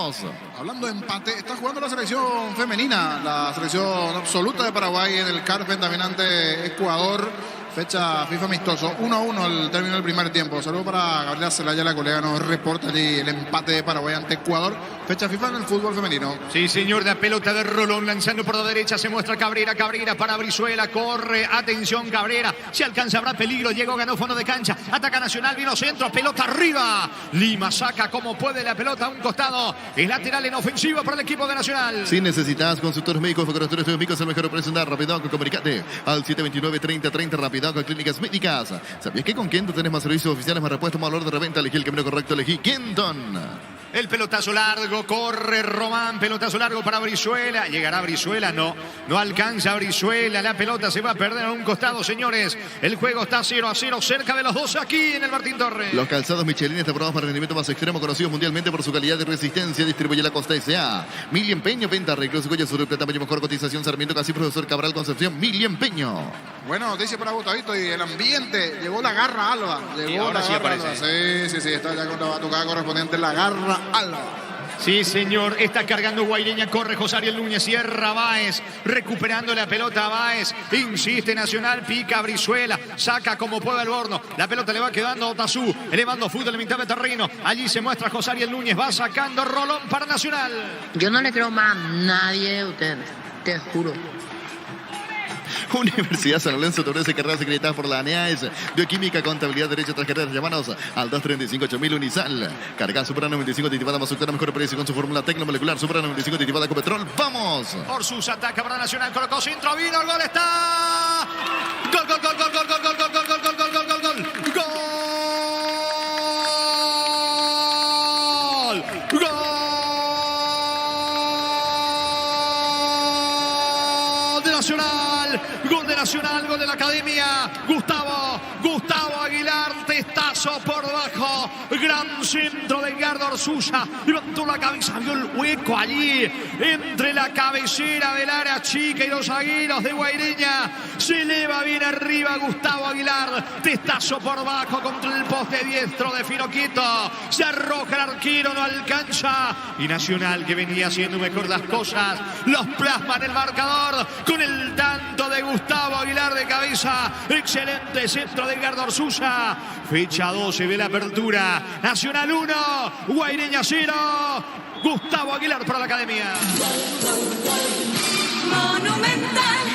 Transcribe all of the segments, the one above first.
¡Vamos! Hablando de empate, está jugando la selección femenina, la selección absoluta de Paraguay en el Carpen, también ante Ecuador. Fecha FIFA amistoso, 1-1 al término del primer tiempo. Saludos para Gabriela Zelaya, la colega nos reporta allí el empate de Paraguay ante Ecuador. Fecha FIFA en el fútbol femenino. Sí, señor, la pelota de Rolón lanzando por la derecha, se muestra Cabrera para Brizuela, corre, atención Cabrera, se alcanza, habrá peligro, llegó, ganó fondo de cancha, ataca Nacional, vino centro, pelota arriba, Lima saca como puede la pelota a un costado, es lateral en ofensiva para el equipo de Nacional. Si necesitas consultores médicos o consultores médicos, el mejor precio de Rapidoc, comunicate al 729-3030 Rapidoc Clínicas Médicas. ¿Sabías que con Kenton tenés más servicios oficiales, más repuestos, más valor de reventa? Elegí el camino correcto, elegí Kenton. El pelotazo largo, corre Román, pelotazo largo para Brizuela. ¿Llegará Brizuela? No alcanza Brizuela. La pelota se va a perder a un costado, señores. El juego está 0-0, cerca de los dos aquí en el Martín Torres. Los calzados Michelin están probados para rendimiento más extremo, conocidos mundialmente por su calidad y resistencia. Distribuye la Costa S.A. Mili Empeño, venta, arreglos, Goya, sobre tamaño mejor cotización, Sarmiento, casi Profesor Cabral, Concepción, Mili Empeño. Buena noticia para Gustavito y el ambiente. Llegó la garra Alba. Llegó la garra Alba. Sí, está ya con la batucada correspondiente, la garra Alba. Sí, señor, está cargando Guaireña, corre Josariel Núñez, cierra Báez, recuperando la pelota a Báez, insiste Nacional, pica Brizuela, saca como puede el Borno, la pelota le va quedando a Otazú, elevando fútbol en mitad de terreno, allí se muestra Josariel Núñez, va sacando Rolón para Nacional. Yo no le creo más a nadie de ustedes, te juro. Universidad San Lorenzo te ofrece carreras acreditadas por la ANEAES, Bioquímica, Contabilidad, Derecho, tras carreras. Llámanos al 235-8000 Unisal. Carga Supra 95 aditivada más octana, mejor precio con su fórmula tecnomolecular. Supra 95 aditivada con petrol. ¡Vamos! Orsus ataca para Nacional, colocó centro, vino, el gol está. Gol, gol, gol, gol, gol, gol, gol, gol, gol, gol, gol, gol, gol, gol, gol. Gol de Nacional, gol de la Academia. Gustavo Aguilar, testazo por bajo. Gran centro de Edgardo Orsusa. Levantó la cabeza, vio el hueco allí entre la cabecera del área chica y los zagueros de Guaireña. Se eleva bien arriba Gustavo Aguilar. Testazo por bajo contra el poste diestro de Finoquieto. Se arroja el arquero, no alcanza. Y Nacional, que venía haciendo mejor las cosas, los plasma en el marcador con el tanto de Gustavo Aguilar de cabeza. Excelente centro de Edgardo Orsusa. Fecha 12 de la apertura. Nacional 1, Guaireña 0. Gustavo Aguilar para la Academia. Monumental.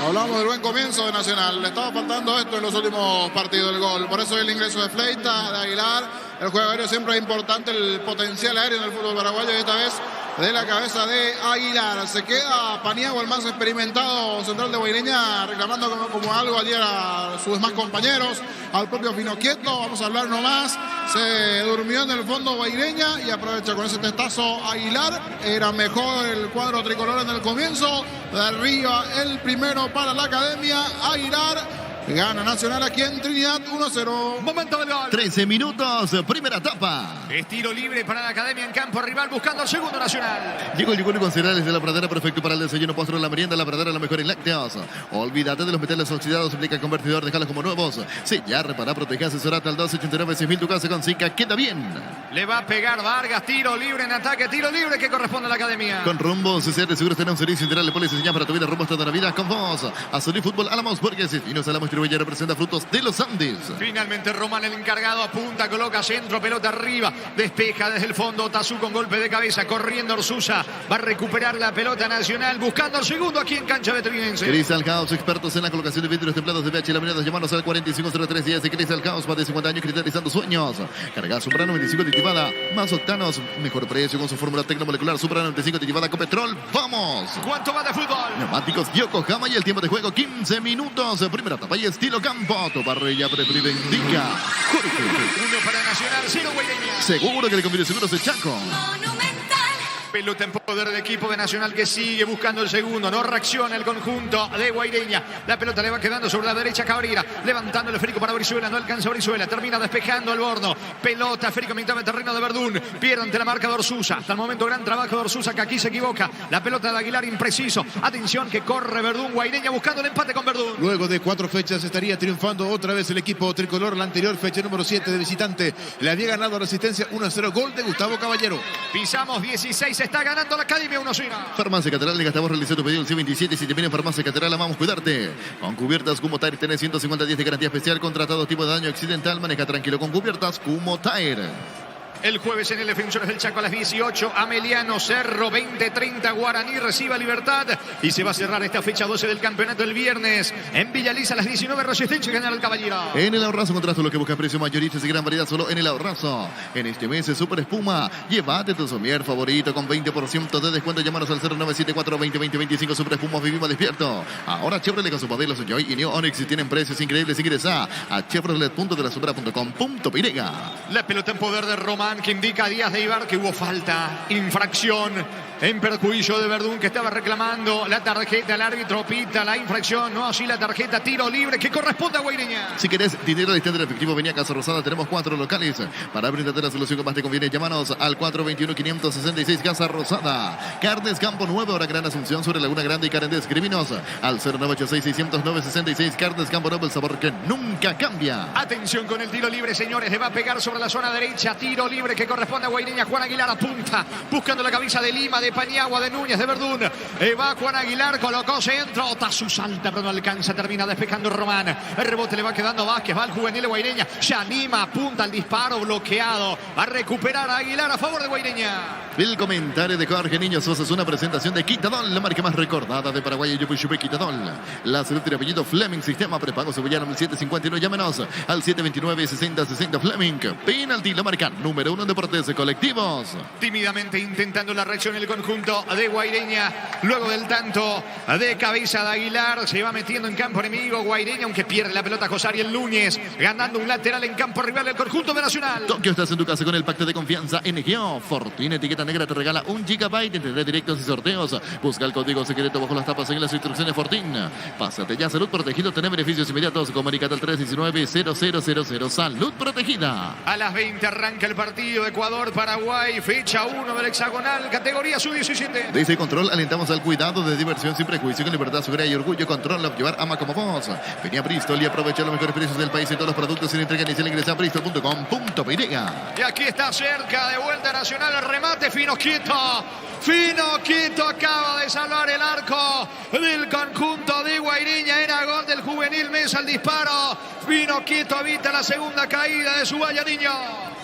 Hablamos del buen comienzo de Nacional. Le estaba faltando esto en los últimos partidos del gol. Por eso el ingreso de Fleita, de Aguilar. El juego aéreo siempre es importante, el potencial aéreo en el fútbol paraguayo. Y esta vez de la cabeza de Aguilar. Se queda Paniagua, el más experimentado central de Guaireña, reclamando como algo ayer a sus demás compañeros, al propio Finoquieto. Vamos a hablar nomás. Se durmió en el fondo Guaireña y aprovecha con ese testazo Aguilar. Era mejor el cuadro tricolor en el comienzo. De arriba el primero para la Academia. Aguilar. Gana Nacional aquí en Trinidad 1-0. Momento del gol. 13 minutos, primera etapa. Estilo libre para la Academia en campo rival, buscando el segundo Nacional. Llegó el yogur con cereales de la Pradera, perfecto para el desayuno, postre, la merienda. La Pradera, lo mejor en lácteos. Olvídate de los metales oxidados, aplica convertidor, déjalos como nuevos. Sellar, reparar, proteger, asesorate al 289-6000, tu casa con Zika, queda bien. Le va a pegar Vargas, tiro libre en ataque, tiro libre que corresponde a la Academia. Con Rumbo, CCR de Seguros tenemos un servicio integral de póliza para tu vida, rumbo toda la vida con vos. Azul Fútbol, Álamos, Burgues y nos Álamos Distribuye, representa Frutos de los Andes. Finalmente Román, el encargado, apunta, coloca centro, pelota arriba, despeja desde el fondo Tazú con golpe de cabeza, corriendo Orsusa, va a recuperar la pelota Nacional, buscando el segundo aquí en cancha vetrinense. Crystal House, expertos en la colocación de vidrios templados de VH laminados, llamanos al 450310 de Crystal House, más de 50 años cristalizando sueños. Carga Supra 95 aditivada, más octanos, mejor precio con su fórmula tecnomolecular. Supra 95 aditivada con petrol. ¡Vamos! ¿Cuánto va de fútbol? Neumáticos Yokohama y el tiempo de juego 15 minutos. Primera etapa y estilo campo. Tu parrilla preferida indica Jorge. 1 para Nacional, 0 Guaireña. Seguro que le conviene seguros de Chaco. Monumental. Pelota en poder del equipo de Nacional que sigue buscando el segundo. No reacciona el conjunto de Guaireña. La pelota le va quedando sobre la derecha Cabrera. Levantando el esférico para Brizuela. No alcanza Brizuela. Termina despejando el Borno. Pelota esférico mitad de terreno de Verdún. Pierde ante la marca de Orsusa. Hasta el momento gran trabajo de Orsusa que aquí se equivoca. La pelota de Aguilar impreciso. Atención que corre Verdún. Guaireña buscando el empate con Verdún. Luego de 4 fechas estaría triunfando otra vez el equipo tricolor. La anterior fecha número 7 de visitante. Le había ganado a Resistencia 1-0. Gol de Gustavo Caballero. Pisamos 16. Está ganando la Academia 1-0. Farmacia Catedral de Gastavos realizó tu pedido el C27. Si te viene Farmacia Catedral, amamos cuidarte. Con cubiertas Kumo Tire tenés 150 días de garantía especial contra todo tipo de daño accidental. Maneja tranquilo con cubiertas Kumo Tire. El jueves en el Defensores del Chaco a las 18, Ameliano Cerro, 20-30, Guaraní recibe a Libertad y se va a cerrar esta fecha 12 del campeonato el viernes. En Villaliza a las 19, Resistencia General Caballero. En el Ahorrazo encontrás lo que buscas, precios mayoristas y gran variedad solo en el Ahorrazo. En este mes es Super Espuma. Llévate tu somier favorito con 20% de descuento. Llámanos al 0974-2020-25. Super Espuma, vivimos despierto. Ahora Chevrolet con sus modelos Joy y Neo Onix tienen precios increíbles. Ingresa a chevrolet.delasupera.com.py. La pelota en poder de Román, que indica a Díaz de Ibar que hubo falta, infracción en perjuicio de Verdún, que estaba reclamando la tarjeta. El árbitro pita la infracción, no así la tarjeta, tiro libre que corresponde a Guaireña. Si querés dinero al instante efectivo, venía a Casa Rosada. Tenemos 4 locales para brindarte la solución que más te conviene. Llámanos al 421-566 Casa Rosada. Carnes Campo Nuevo, ahora Gran Asunción sobre Laguna Grande y Carendés. Escribinos al 0986-600-966. Carnes Campo Nuevo, el sabor que nunca cambia. Atención con el tiro libre, señores. Le va a pegar sobre la zona derecha. Tiro libre que corresponde a Guaireña. Juan Aguilar apunta, buscando la cabeza de Lima, de Paniagua, de Núñez, de Verdún. Va Juan Aguilar, colocó centro. Otazu salta, pero no alcanza. Termina despejando Román. El rebote le va quedando Vázquez. Va al juvenil de Guaireña. Se anima, apunta al disparo, bloqueado. Va a recuperar a Aguilar a favor de Guaireña. El comentario de Jorge Niño Sosa es una presentación de Quitadol, la marca más recordada de Paraguay. Yupi Quitadol. La salud y apellido Fleming. Sistema prepago Sevillano 1751. Llámenos al 729-6060 Fleming. Penalti, la marca número 1 en deportes colectivos. Tímidamente intentando la reacción el conjunto de Guaireña. Luego del tanto de cabeza de Aguilar, se va metiendo en campo enemigo Guaireña, aunque pierde la pelota Josariel Núñez, ganando un lateral en campo rival del conjunto de Nacional. Tokio, estás en tu casa con el pacto de confianza NGO. Fortuna etiqueta negra te regala 1 GB de internet directos y sorteos. Busca el código secreto bajo las tapas en las instrucciones Fortín. Pásate ya, Salud Protegido, tener beneficios inmediatos. Comunícate al 319-0000. Salud Protegida. A las 20 arranca el partido Ecuador-Paraguay, fecha 1 del hexagonal, categoría sub-17. Desde Control alentamos al cuidado de diversión sin prejuicio, con libertad, seguridad y orgullo. Control, llevar ama como vos. Venía a Bristol y aprovecha los mejores precios del país en todos los productos sin entrega inicial. Ingresa a bristol.com.py. Y aquí está cerca, de vuelta Nacional, el remate, Fino Quieto. Fino Quieto acaba de salvar el arco del conjunto de Guaireña. Era gol del juvenil Mesa, el disparo. Fino Quieto evita la segunda caída de su valla, Niño.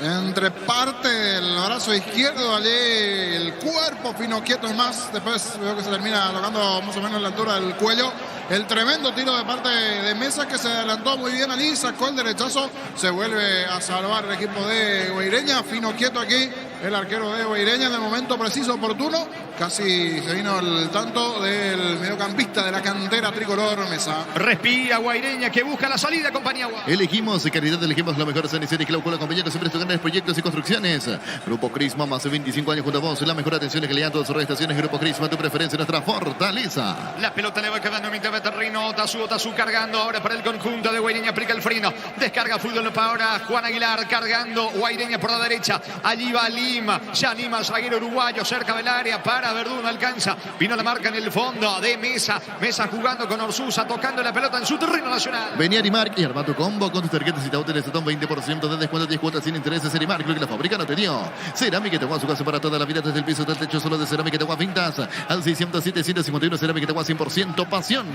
Entre parte del brazo izquierdo, allí el cuerpo Fino Quieto es más. Después veo que se termina tocando más o menos la altura del cuello. El tremendo tiro de parte de Mesa, que se adelantó muy bien allí, sacó el derechazo. Se vuelve a salvar el equipo de Guaireña. Fino Quieto aquí, el arquero de Guaireña, en el momento preciso, oportuno. Casi se vino el tanto del mediocampista de la cantera tricolor, Mesa. Respira Guaireña, que busca la salida con Paniagua. Elegimos calidad, elegimos lo mejor. Sanicet y Clau, compañeros, siempre estos grandes proyectos y construcciones. Grupo Crisma, más de 25 años junto a vos. La mejor atención y calidad en todas sus estaciones. Grupo Crisma, tu preferencia, nuestra fortaleza. La pelota le va quedando en mitad de terreno. Otazu cargando ahora para el conjunto de Guaireña. Aplica el freno. Descarga fútbol para ahora Juan Aguilar, cargando Guaireña por la derecha. Allí va Lima. Se anima el zaguero uruguayo cerca del área para Verdún. Alcanza. Vino la marca en el fondo de Mesa. Mesa jugando con Orsusa, tocando la pelota en su terreno nacional. Venía Arimark y arma tu combo con tus tarjetas y te de Setón, 20% de descuento, 10 cuotas sin intereses. Arimark, lo que la fábrica no te dio. Cerámica Itagua, su casa para toda la vida, desde el piso hasta el techo, solo de Cerámica Itagua Vintas. Al 607-151, Cerámica Itagua, 100% pasión.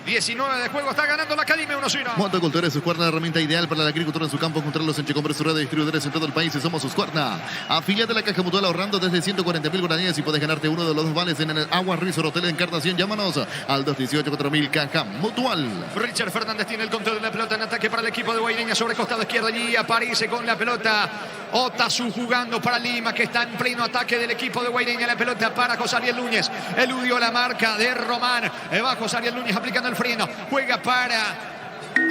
19 de juego, está ganando la Academia 1-0. Motocultura es Suscuerna, la herramienta ideal para la agricultura en su campo. Encontrarlos en Checombres, su red de distribuidores en todo el país y somos Suscuerna. Afiliate a la Caja Mutual ahorrando desde 140.000 guaraníes y puedes ganarte uno de los 2 vales en el Agua Resort Hotel Encarnación. Llámanos al 218-4000 Caja Mutual. Richard Fernández tiene el control de la pelota en ataque para el equipo de Guaireña sobre costado izquierdo. Allí aparece con la pelota Otazu jugando para Lima, que está en pleno ataque del equipo de Guaireña. La pelota para Josariel Núñez. Eludió la marca de Román. Va Josariel Núñez aplicando el freno. Juega para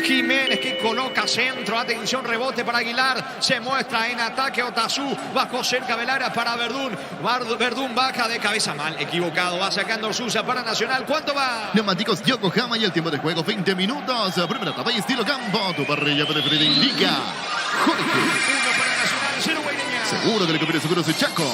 Jiménez que coloca centro. Atención, rebote para Aguilar. Se muestra en ataque Otazú. Bajó cerca del área para Verdún. Verdún baja de cabeza mal. Equivocado. Va sacando Orsusa para Nacional. ¿Cuánto va? Neumáticos Yokohama y el tiempo de juego 20 minutos. Primera etapa y estilo campo. Tu parrilla preferida indica. Jorge. 1 para Nacional, 0 Guaireña. Seguro que le conviene seguro su Chaco.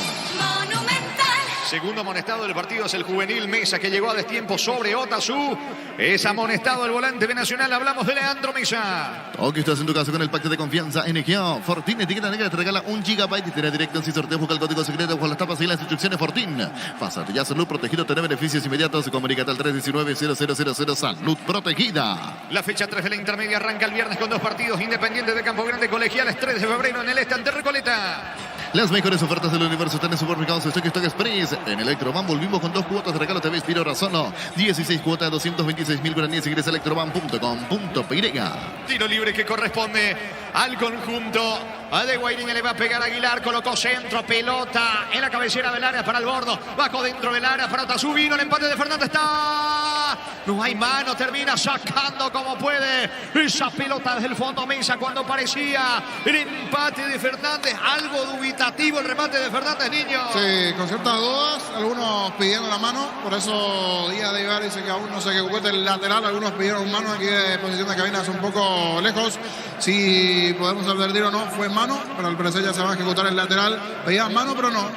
Segundo amonestado del partido es el juvenil Mesa, que llegó a destiempo sobre Otazú. Es amonestado el volante de Nacional. Hablamos de Leandro Mesa. Ok, estás en tu caso con el pacto de confianza NGO. Fortín, etiqueta negra, te regala 1 GB y tira directo en si sorteo. Busca el código secreto bajo las tapas y las instrucciones Fortín. Pásate ya, salud protegido, tener beneficios inmediatos. Comunícate al 319-0000 Salud Protegida. La fecha 3 de la intermedia arranca el viernes con 2 partidos. Independiente de Campo Grande, Colegiales, 3 de febrero en el Estante Recoleta. Las mejores ofertas del universo están en Supermercados Stock Express. En Electroban volvimos con 2 cuotas de regalo. Te ves Piro solo 16 cuotas, 226.000 guaraníes. Ingresa a electroban.com.py. Tiro libre que corresponde al conjunto de Guaireña. Le va a pegar Aguilar. Colocó centro, pelota en la cabecera del área para el bordo. Bajo dentro del área para Otazú. Vino el empate de Fernández. Está. No hay mano. Termina sacando como puede esa pelota desde el fondo. Mesa cuando parecía el empate de Fernández. Algo dubitativo el remate de Fernández, niño. Sí, con ciertas dudas, algunos pidiendo la mano, por eso Díaz de Ibar dice que aún no se ejecute el lateral, algunos pidieron mano, aquí de posición de cabina es un poco lejos, si podemos advertir o no, fue mano, pero al parecer ya se va a ejecutar el lateral, pedían mano pero no,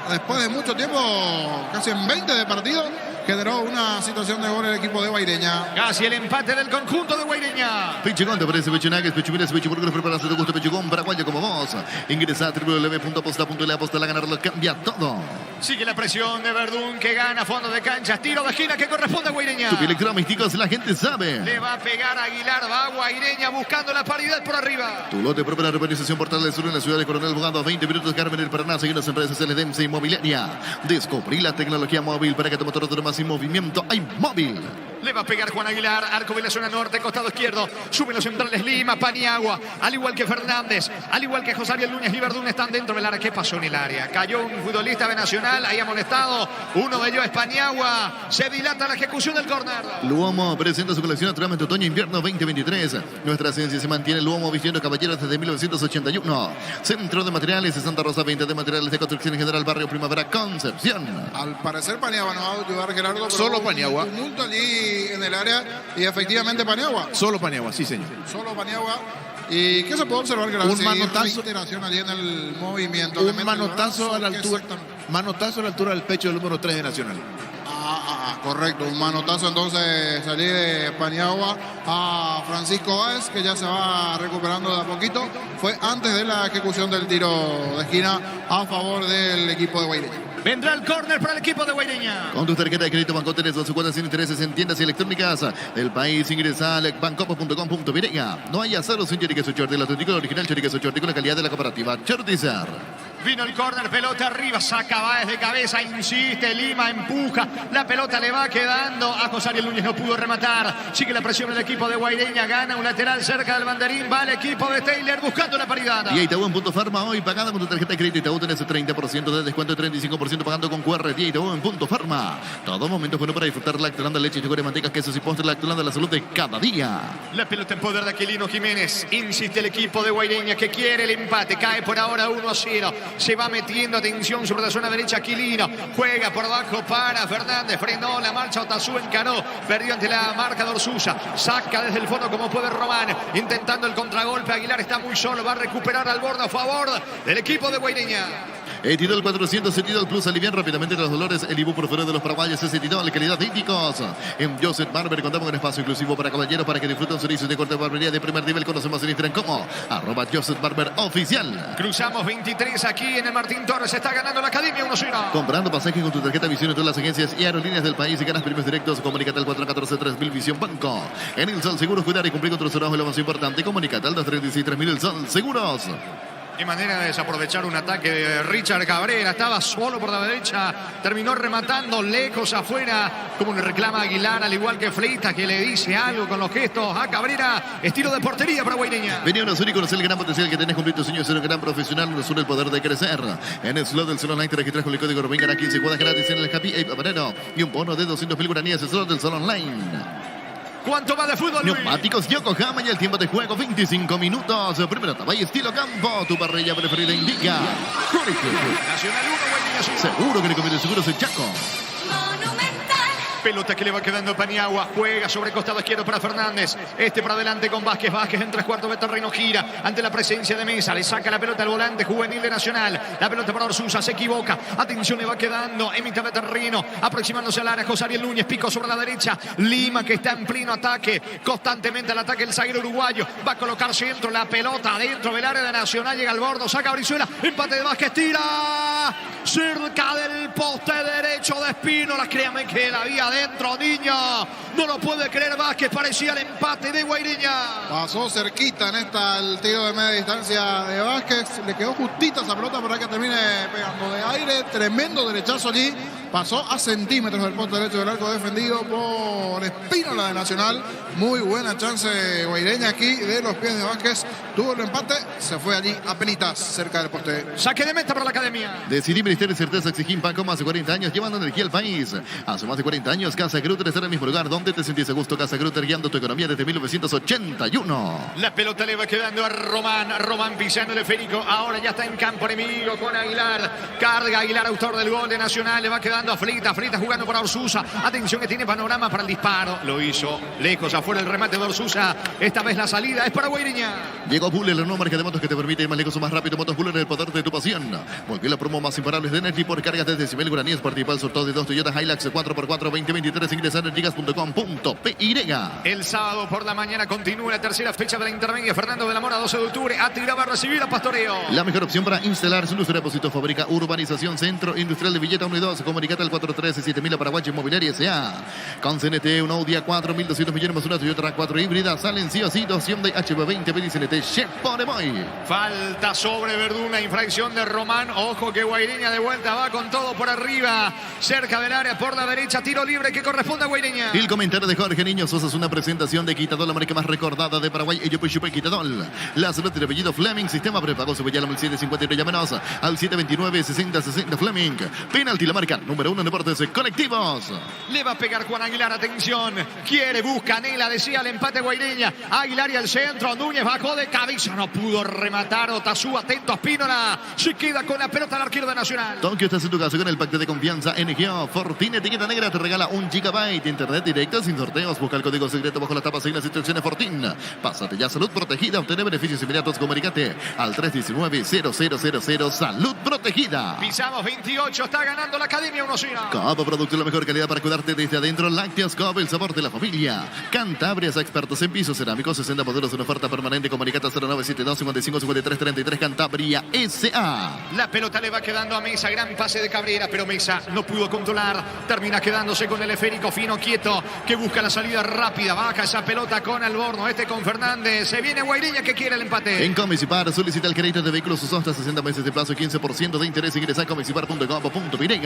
después de mucho tiempo, casi en 20 de partido, generó una situación de gol el equipo de Guaireña. Casi el empate del conjunto de Guaireña. Pechugón, te parece Pechunagues, Pechumiles, Pechuburgos, preparaste de gusto, Pechugón, paraguayo como vos. Ingresa a www.aposta.la, aposta la ganarlo, cambia todo. Sigue la presión de Verdún que gana fondo de cancha, tiro de esquina que corresponde a Guaireña. Tu electrodomésticos, la gente sabe. Le va a pegar a Aguilar, va a Guaireña buscando la paridad por arriba. Tu lote propio de la urbanización Portal del Sur en la ciudad de Coronel Bogado, a 20 minutos, Carmen del Paraná. Seguimos en redes sociales de EMSA Inmobiliaria. Descubrí la tecnología móvil para que tu motor dure más sin movimiento. ¡Hay móvil! Le va a pegar Juan Aguilar, arco de la zona norte, costado izquierdo. Suben los centrales Lima, Paniagua, al igual que Fernández, al igual que José Ariel Núñez y Verdún están dentro del área. ¿Qué pasó en el área? Cayó un futbolista de Nacional, ahí amonestado. Uno de ellos es Paniagua. Se dilata la ejecución del córner. Luomo presenta su colección naturalmente otoño-invierno 2023. Nuestra esencia se mantiene. Luomo vistiendo caballeros desde 1981. Centro de Materiales de Santa Rosa, 20 de Materiales de Construcción en General, Barrio Primavera, Concepción. Al parecer Paniagua no va a ayudar Gerardo. Solo Paniagua. Un tumulto allí en el área y efectivamente Paniagua. Solo Paniagua, sí señor. Solo Paniagua. ¿Y qué se puede observar, Gerardo? Un manotazo. Interacción allí en el movimiento. Un manotazo a la altura. Manotazo a la altura del pecho del número 3 de Nacional. Correcto, un manotazo entonces salí de Paniagua a Francisco Báez, que ya se va recuperando de a poquito. Fue antes de la ejecución del tiro de esquina a favor del equipo de Guaireña. Vendrá el córner para el equipo de Guaireña. Con tu tarjeta de crédito Banco tenés su cuotas sin intereses en tiendas y electrónicas del país. Ingresa a bancopo.com.py. No hay asado sin choriqueso Chorti, el auténtico original choriqueso Chorti con la calidad de la cooperativa Chortizar. Vino el córner, pelota arriba, saca Báez de cabeza, insiste, Lima empuja, la pelota le va quedando a José Ariel Núñez, no pudo rematar, sigue la presión del equipo de Guaireña, gana un lateral cerca del banderín, va el equipo de Taylor buscando la paridad. Y Itaú en Punto Farma, hoy pagada con tu tarjeta de crédito Itaú tenés 30% de descuento y 35% pagando con QR. Y Itaú en Punto Farma, todo momento bueno para disfrutar Lactolanda, leche, yogur, mantecas, quesos y postres. Lactolanda, la salud de cada día. La pelota en poder de Aquilino Jiménez, insiste el equipo de Guaireña que quiere el empate, cae por ahora 1-0, se va metiendo atención sobre la zona derecha Aquilino, juega por abajo para Fernández, frenó la marcha Otazú, encaró, perdió ante la marca de Orsusa, saca desde el fondo como puede Román, intentando el contragolpe, Aguilar está muy solo, va a recuperar al borde a favor del equipo de Guaireña. Etidol 400, Etidol Plus, alivian rápidamente los dolores. El ibuprofeno de los paraguayos es Etidol, calidad de ínticos. En Joseph Barber contamos con espacio inclusivo para caballeros para que disfruten servicios de corte de barbería de primer nivel. Conocemos en Instagram como @Joseph Barber Oficial. Cruzamos 23 aquí en el Martín Torres, está ganando la Academia 1-0. Comprando pasajes con tu tarjeta Visión en todas las agencias y aerolíneas del país y ganas premios directos. Comunícate al 414-3000 Visión Banco. En El Sol Seguros, cuidar y cumplir con tus trabajos es lo más importante. Comunícate al 236-3000 El Sol Seguros. Qué manera de desaprovechar un ataque de Richard Cabrera. Estaba solo por la derecha. Terminó rematando lejos afuera. Como le reclama Aguilar, al igual que Fleita, que le dice algo con los gestos a Cabrera. Estilo de portería para Guaireña. Venía a Unasur y conocer el gran potencial que tenés. Cumplir tu sueño de ser un gran profesional. Unasur, el poder de crecer. En el slot del Salón Online te registras con el código Rubén. Gana 15 jugadas gratis en el Happy Ape Aparero. Y un bono de 200.000 guaraníes. El slot del Salón Online. ¿Cuánto va de fútbol, Luis? Neumáticos Yokohama y el tiempo de juego 25 minutos. Primera etapa y estilo campo. Tu parrilla preferida indica. Nacional 1, Guairilla 0. Seguro que le conviene, seguro es el Chaco. Pelota que le va quedando a Paniagua. Juega sobre el costado izquierdo para Fernández. Para adelante con Vázquez. Vázquez en 3/4 de terreno. Gira ante la presencia de Mesa. Le saca la pelota al volante juvenil de Nacional. La pelota para Orsusa. Se equivoca. Atención, le va quedando en mitad de terreno. Aproximándose al área. José Ariel Núñez. Pico sobre la derecha. Lima que está en pleno ataque. Constantemente al ataque el zaguero uruguayo. Va a colocar centro. La pelota dentro del área de Nacional. Llega al bordo. Saca Brizuela. Empate de Vázquez. Tira. Cerca del poste derecho de Espínola. Créame que la vía adentro, niño. No lo puede creer Vázquez. Parecía el empate de Guairilla. Pasó cerquita en el tiro de media distancia de Vázquez. Le quedó justita esa pelota para que termine pegando de aire. Tremendo derechazo allí. Pasó a centímetros del poste derecho del arco defendido por Espínola de Nacional. Muy buena chance guaireña aquí de los pies de Vázquez. Tuvo el empate. Se fue allí a penitas cerca del poste. Saque de meta para la academia. Decidí Ministerio de Certeza exigí Paco más de 40 años llevando energía al país. Hace más de 40 años Casa Grutter está en el mismo lugar donde te sentís a gusto. Casa Grutter guiando tu economía desde 1981. La pelota le va quedando a Román. Román pisando el esférico. Ahora ya está en campo enemigo con Aguilar. Carga Aguilar, autor del gol de Nacional. Le va quedando a Flita. Flita jugando para Orsusa. Atención que tiene panorama para el disparo. Lo hizo lejos afuera el remate de Orsusa. Esta vez la salida es para Guairilla. Llegó Buller, la nueva marca de motos que te permite ir más lejos o más rápido. Motos Buller, el poder de tu pasión. Volvió la promo más imparables de Energy por cargas desde 100.000 guaraníes. Participa el sorteo de 2 Toyota Hilux 4x4 2023. Ingresa en gigas.com.py. El sábado por la mañana continúa la tercera fecha de la intermedia. Fernando de la Mora, 12 de octubre. Atiraba a recibir a Pastoreo. La mejor opción para instalar su industria depósito fábrica Urbanización Centro Industrial de Villeta 1 y 2. Comunicate al 413-7000 Paraguay Inmobiliaria S.A. Con CNT, una Audi a 4.200 millones más una Toyota 4 híbrida. Salen sí o sí 2 Hyundai HB20 y CNT Chevrolet. Falta sobre Verduna, infracción de Román. Ojo que Guairilla de vuelta va con todo por arriba. Cerca del área por la derecha. Tiro libre que corresponde a Guairilla. El comentario de Jorge Niño Sosa es una presentación de Quitadol, la marca más recordada de Paraguay. Ello pues chupa Quitadol. La salud del apellido Fleming. Sistema prepago. Se llama al 750 y llámenos al 729-6060 Fleming. Penalti la marca número 1 en deportes colectivos. Le va a pegar Juan Aguilar. Atención. Quiere, busca Nela. Decía el empate Guairilla. Aguilar y al centro. Núñez bajó de cabeza. No pudo rematar. Otazú atento a Espínola. Se queda con la pelota al arquero de Nacional. Tokio, estás en tu casa con el pacto de confianza NGO. Fortine etiqueta negra te regala 1 GB de internet directo sin sorteos. Busca el código secreto bajo la tapa. Sigue las instrucciones Fortin. Pásate ya Salud Protegida. Obtener beneficios inmediatos. Comunicate al 319-0000 Salud Protegida. Pisamos 28. Está ganando la Academia 1-0. Cobo Producto, la mejor calidad para cuidarte desde adentro. Lácteos Cobo, el sabor de la familia. Cantabrias, expertos en pisos cerámicos. 60 modelos en oferta permanente. Comunicate al 0972-55-53-33. Cantabria S.A. La pelota le va quedando a Mesa. Gran pase de Cabrera, pero Mesa no pudo controlar. Termina quedándose con el esférico fino, quieto, que busca la salida rápida. Baja esa pelota con Alborno. Con Fernández. Se viene Guairilla que quiere el empate. En Comicipar solicita el crédito de vehículos usados hasta 60 meses de plazo y 15% de interés. Ingresa a comicipar.com.py.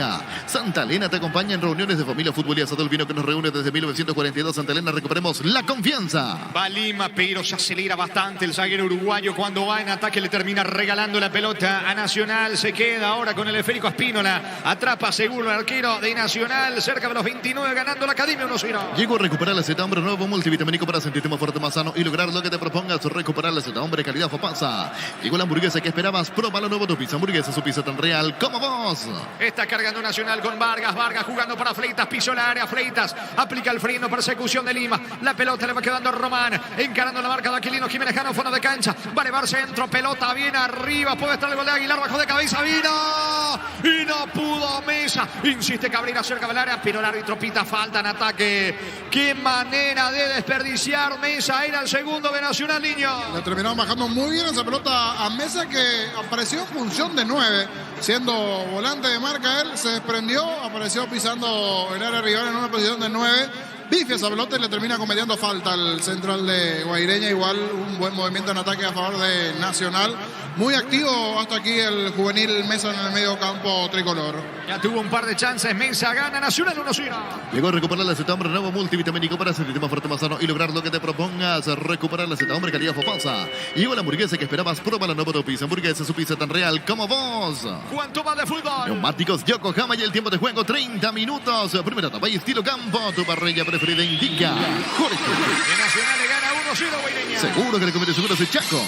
Santa Elena te acompaña en reuniones de familia, fútbol y asado. El vino que nos reúne desde 1942. Santa Elena, recuperemos la confianza. Va Lima, pero se acelera bastante el zaguero uruguayo. Cuando va en ataque le termina regalando la pelota a Nacional. Se queda ahora con el esférico Espínola. Atrapa seguro el arquero de Nacional. Cerca de los 29 ganando la Academia 1-0. Llegó a recuperar la Z Hombre nuevo multivitamínico para sentirte más fuerte, más sano y lograr lo que te propongas. Recuperar la Z Hombre calidad Fopasa. Llegó la hamburguesa que esperabas. Prueba lo nuevo tu pizza hamburguesa. Su pizza tan real como vos. Está cargando Nacional con Vargas. Vargas jugando para Fleitas. Pisó la área. Fleitas aplica el freno. Persecución de Lima. La pelota le va quedando a Román. Encarando la marca de Aquilino Jiménez Jano. Fondo de cancha. Va a elevar centro. Pelota bien arriba. Puede estar el gol de Aguilar. Bajo de cabeza. Vino. Y no pudo Mesa. Insiste Cabrera cerca del área. Pero el árbitro pita falta en ataque. Qué manera de desperdiciar Mesa. Era el segundo de Nacional, niño. Le terminaron bajando muy bien esa pelota a Mesa, que apareció en función de 9. Siendo volante de marca él, se desprendió. Apareció pisando el área rival en una posición de 9. Bifia esa pelota y le termina cometiendo falta al central de Guaireña. Igual un buen movimiento en ataque a favor de Nacional. Muy activo hasta aquí el juvenil Mesa en el medio campo tricolor. Ya tuvo un par de chances. Mesa gana Nacional 1-0. Llegó a recuperar la acetambre nuevo multivitamínico para sentirte más fuerte, más sano y lograr lo que te propongas. Recuperar la acetambre calidad Fofasa. Llegó la hamburguesa que esperabas. Prueba la nueva Topis. Hamburguesa, su pizza tan real como vos. ¿Cuánto más de fútbol? Neumáticos Yokohama y el tiempo de juego 30 minutos. Primera etapa y estilo campo. Tu parrilla preferida indica. Jorge. El Nacional le gana 1-0 Guaireña. Seguro que le comete seguro ese Chaco.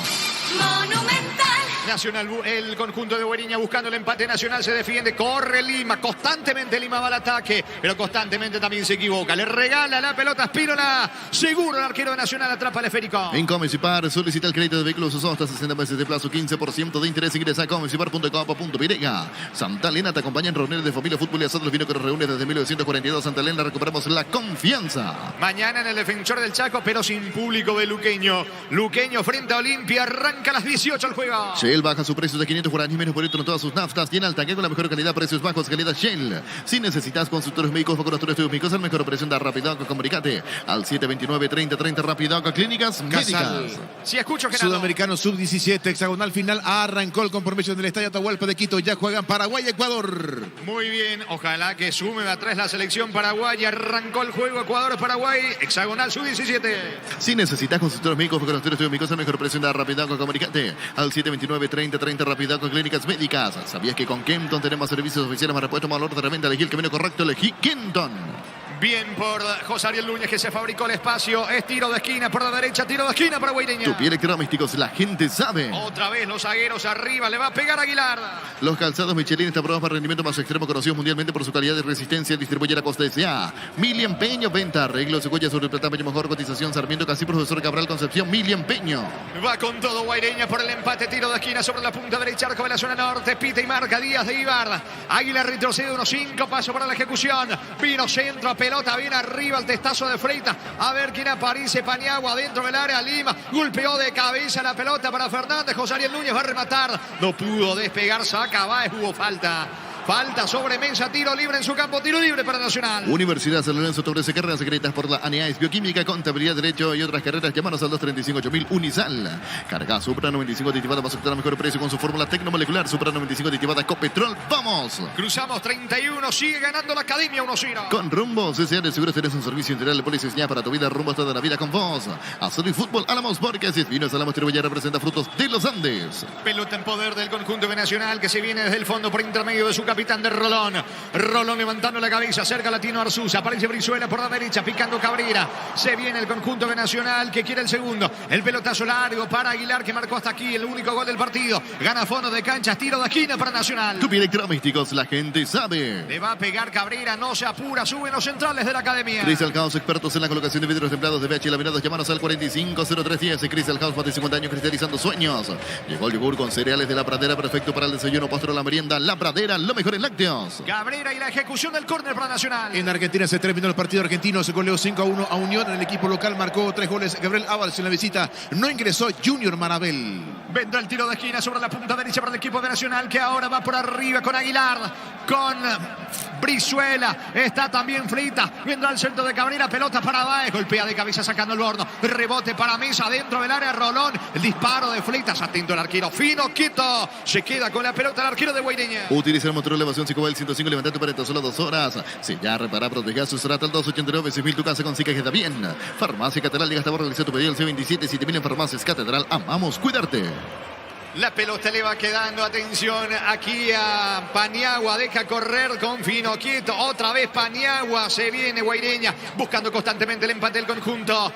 Monumental. Nacional, el conjunto de Guaireña buscando el empate. Nacional se defiende, corre Lima, constantemente Lima va al ataque, pero constantemente también se equivoca. Le regala la pelota a Spínola, seguro el arquero de Nacional atrapa el esférico. En Comecipar solicita el crédito de vehículos usados hasta 60 meses de plazo, 15% de interés. Ingresa a comecipar.com.py. Santa Elena te acompaña en reuniones de familia, fútbol y asado. El vino que nos reúne desde 1942. Santa Elena, recuperamos la confianza. Mañana en el Defensor del Chaco, pero sin público de Luqueño. Luqueño frente a Olimpia, arranca a las 18 el juego. Shell baja su precio de 500 guaraníes menos por litro en todas sus naftas. Tiene al tanque con la mejor calidad, precios bajos, calidad Shell. Si necesitas consultores médicos o consultores médicos, al mejor operación de Rapidoc, comunicate al 729-3030 Rapidoc, Clínicas Médicas. Si escucho Gerardo. Sudamericano sub-17, hexagonal final. Arrancó el compromiso en el Estadio Atahualpa de Quito. Ya juegan Paraguay y Ecuador. Muy bien, ojalá que sume atrás la selección paraguaya. Arrancó el juego Ecuador-Paraguay, hexagonal sub-17. Si necesitas consultores médicos o consultores médicos, al mejor operación de Rapidoc, comunicate al 729-3030 Rapidoc, Clínicas Médicas. ¿Sabías que con Kenton tenemos servicios oficiales más repuestos, valor de reventa? Elegí el camino correcto, elegí Kenton. Bien por José Ariel Núñez, que se fabricó el espacio. Es tiro de esquina por la derecha, tiro de esquina para Guaireña. Tu pie electrodomésticos, la gente sabe. Otra vez los zagueros arriba, le va a pegar Aguilar. Los calzados Michelin están probados para rendimiento más extremo, conocidos mundialmente por su calidad de resistencia. Distribuye la Costa S.A. Mili Empeño, venta, arreglos, huellas sobre plata, mejor cotización. Sarmiento, Casi, Profesor Cabral, Concepción, Mili Empeño. Va con todo Guaireña por el empate, tiro de esquina sobre la punta derecha, arco de la zona norte. Pita y marca Díaz de Ibar. Aguilar retrocede unos 5 pasos para la ejecución. Vino centro, pelota bien arriba. El testazo de Freitas, a ver quién aparece. Paniagua dentro del área, Lima golpeó de cabeza la pelota para Fernández. José Ariel Núñez va a rematar, no pudo despegar, saca Báez, hubo falta sobre Mesa, tiro libre en su campo, tiro libre para Nacional. Universidad San Lorenzo te ofrece carreras secretas por la ANEAIS, Bioquímica, Contabilidad, Derecho y otras carreras. Llámanos al 235-8000 Unisal. Carga Supra 95 aditivada, vas a obtener mejor precio con su fórmula tecnomolecular. Supra 95 aditivada Copetrol. ¡Vamos! Cruzamos 31, sigue ganando la Academia 1-0. Con Rumbo, CCA de Seguros tenés un servicio integral de policía para tu vida. Rumbo toda la vida con vos. Azul y fútbol, Álamos Borges y Vinos Álamos Tribuya representa Frutos de los Andes. Pelota en poder del conjunto de Nacional, que se viene desde el fondo por intermedio de su capitán de Rolón. Rolón levantando la cabeza, cerca Latino Arzuza, aparece Brizuela por la derecha, picando Cabrera. Se viene el conjunto de Nacional, que quiere el segundo. El pelotazo largo para Aguilar, que marcó hasta aquí el único gol del partido. Gana fondo de cancha, tiro de esquina para Nacional. Tu pie electrodomésticos, la gente sabe. Le va a pegar Cabrera, no se apura, suben los centrales de la Academia. Crystal House, expertos en la colocación de vidrios templados de VH laminados. Llámanos al 450310. Crystal House, más de 50 años cristalizando sueños. Llegó el yogur con cereales de La Pradera, perfecto para el desayuno, postre, la merienda. La Pradera, lo mejor en lácteos. Cabrera y la ejecución del córner para Nacional. En Argentina se terminó el partido argentino. Se goleó 5-1 a Unión. En el equipo local marcó 3 goles Gabriel Ábalos en la visita. No ingresó Junior Marabel. Vendrá el tiro de esquina sobre la punta derecha para el equipo de Nacional, que ahora va por arriba con Aguilar, con Brizuela. Está también Frita. Vendrá el centro de Cabrera, pelota para Báez. Golpea de cabeza sacando el bordo. Rebote para Mesa dentro del área. Rolón. El disparo de Fleitas. Atento el arquero. Fino, quieto. Se queda con la pelota el arquero de Guaireña. Utiliza el motor de elevación 5 105. Levantate para tan solo 2 horas. Si ya repara, proteger su serata al 289 6000. Tu casa consigue que está bien. Farmacia Catedral. Llega hasta realizar tu pedido al C27 7000 en Farmacias Catedral. Amamos cuidarte. La pelota le va quedando, atención, aquí a Paniagua, deja correr con Fino quieto, otra vez Paniagua, se viene Guaireña, buscando constantemente el empate del conjunto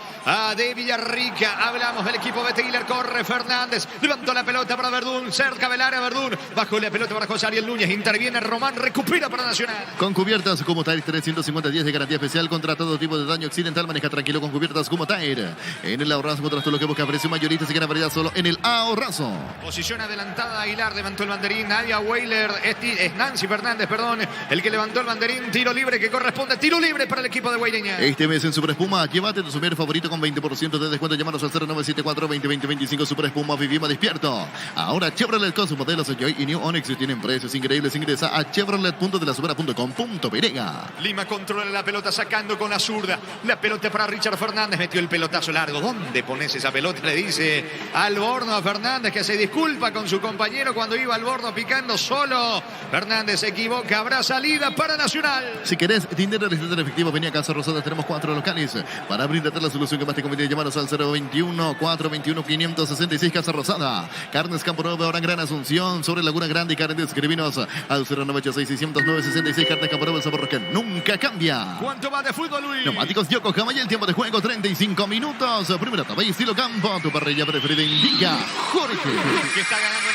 de Villarrica. Hablamos del equipo de Taylor, corre Fernández, levantó la pelota para Verdún, cerca del área Verdún, bajó la pelota para José Ariel Núñez, interviene Román, recupera para Nacional. Con cubiertas como Tair 350 días de garantía especial contra todo tipo de daño accidental, maneja tranquilo con cubiertas como Tair. En el ahorrazo, contra todo lo que busca precio mayorista, se gana variedad solo en el ahorrazo. Posición adelantada, Aguilar levantó el banderín, Nadia Weiler, es Nancy Fernández, perdón, el que levantó el banderín, tiro libre que corresponde, tiro libre para el equipo de Guaireña. Este mes en Super Espuma, llévate tu super favorito con 20% de descuento, llámanos al 0974-2020-25 Super Espuma, vivimos despierto. Ahora Chevrolet con sus modelos Joy y New Onix tienen precios increíbles, ingresa a chevrolet.delasubera.com.py. Lima controla la pelota sacando con la zurda, la pelota para Richard Fernández, metió el pelotazo largo, ¿dónde pones esa pelota? Le dice Alborno a Fernández, que se dispara disculpa con su compañero cuando iba al borde picando solo. Fernández se equivoca, habrá salida para Nacional. Si querés dinero en efectivo, venía a Casa Rosada. Tenemos 4 locales para brindarte la solución que más te conviene. Llamanos al 021-421-566 Casa Rosada. Carnes Campo Nuevo, ahora en Gran Asunción, sobre Laguna Grande y Carnes. Escribinos al 098-600-966. Carnes Campo Nuevo, el sabor que nunca cambia. ¿Cuánto va de fútbol, Luis? Neumáticos Yokohama y el tiempo de juego 35 minutos. Primera etapa y estilo campo. Tu parrilla preferida indica Jorge. Que está ganando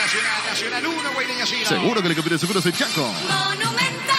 Nacional 1, Guaireña 0. Seguro que el que pide seguro es el Chaco. Monumental.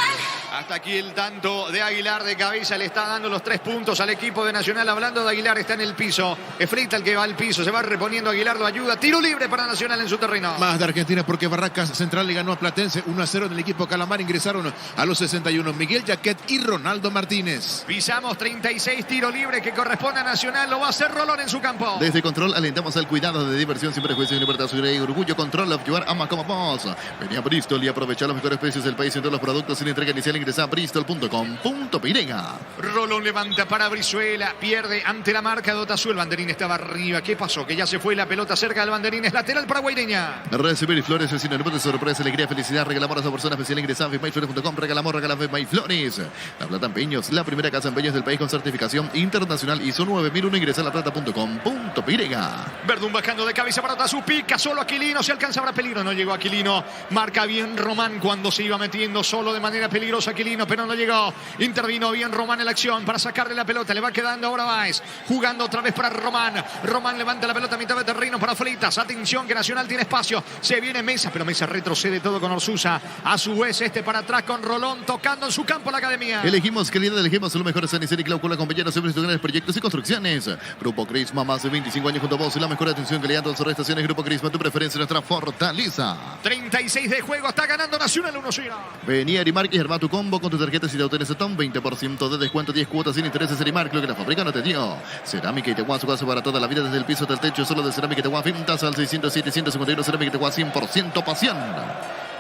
Hasta aquí el tanto de Aguilar de cabeza. Le está dando los 3 puntos al equipo de Nacional. Hablando de Aguilar, está en el piso. Es Fleita el que va al piso. Se va reponiendo Aguilar, lo ayuda. Tiro libre para Nacional en su terreno. Más de Argentina porque Barracas Central le ganó a Platense 1-0 en el equipo Calamar. Ingresaron a los 61 Miguel Jaquet y Ronaldo Martínez. Pisamos 36 tiro libre que corresponde a Nacional. Lo va a hacer Rolón en su campo. Desde Control alentamos al cuidado de diversión sin prejuicio y libertad, seguridad y orgullo. Control, llevar ama como vos. Venía a Bristol y aprovecha los mejores precios del país en todos los productos sin entrega inicial. Ingresa a bristol.com.pirega. Rolón levanta para Brizuela, pierde ante la marca de Otazú. El banderín estaba arriba. ¿Qué pasó? Que ya se fue la pelota cerca del banderín. Es lateral para Guaireña. Recibir flores es sinónimo de sorpresa, alegría, felicidad. Regalamos a esa persona especial. Ingresa a myflores.com. Regalamos Flores. La Plata Empeños, la primera casa de empeños del país con certificación internacional ISO 9001. Ingresa a laplata.com.pirega. Verdún bajando de cabeza para Otazú. Pica solo Aquilino. Se alcanza para peligro. No llegó Aquilino. Marca bien Román cuando se iba metiendo solo de manera peligrosa Aquilino, pero no llegó. Intervino bien Román en la acción para sacarle la pelota. Le va quedando ahora Báez. Jugando otra vez para Román. Román levanta la pelota a mitad de terreno para Fleitas. Atención que Nacional tiene espacio. Se viene Mesa, pero Mesa retrocede todo con Orsusa. A su vez para atrás con Rolón tocando en su campo la academia. Elegimos calidad, elegimos lo mejor. San Isidro y Cláusula, compañeros siempre grandes proyectos y construcciones. Grupo Crisma, más de 25 años junto a vos. La mejor atención, calidad en sus estaciones. Grupo Crisma, tu preferencia, nuestra fortaleza. 36 de juego, está ganando Nacional 1-0. Venía Arimark y arma tu combo con tu tarjeta si te obtienes Tom, 20% de descuento, 10 cuotas sin intereses. Arimark, lo que la fábrica no te dio. Cerámica Itagua, su caso para toda la vida, desde el piso hasta el techo. Solo de Cerámica Itagua, fintas al 607-151. Cerámica Itagua, 100% pasión.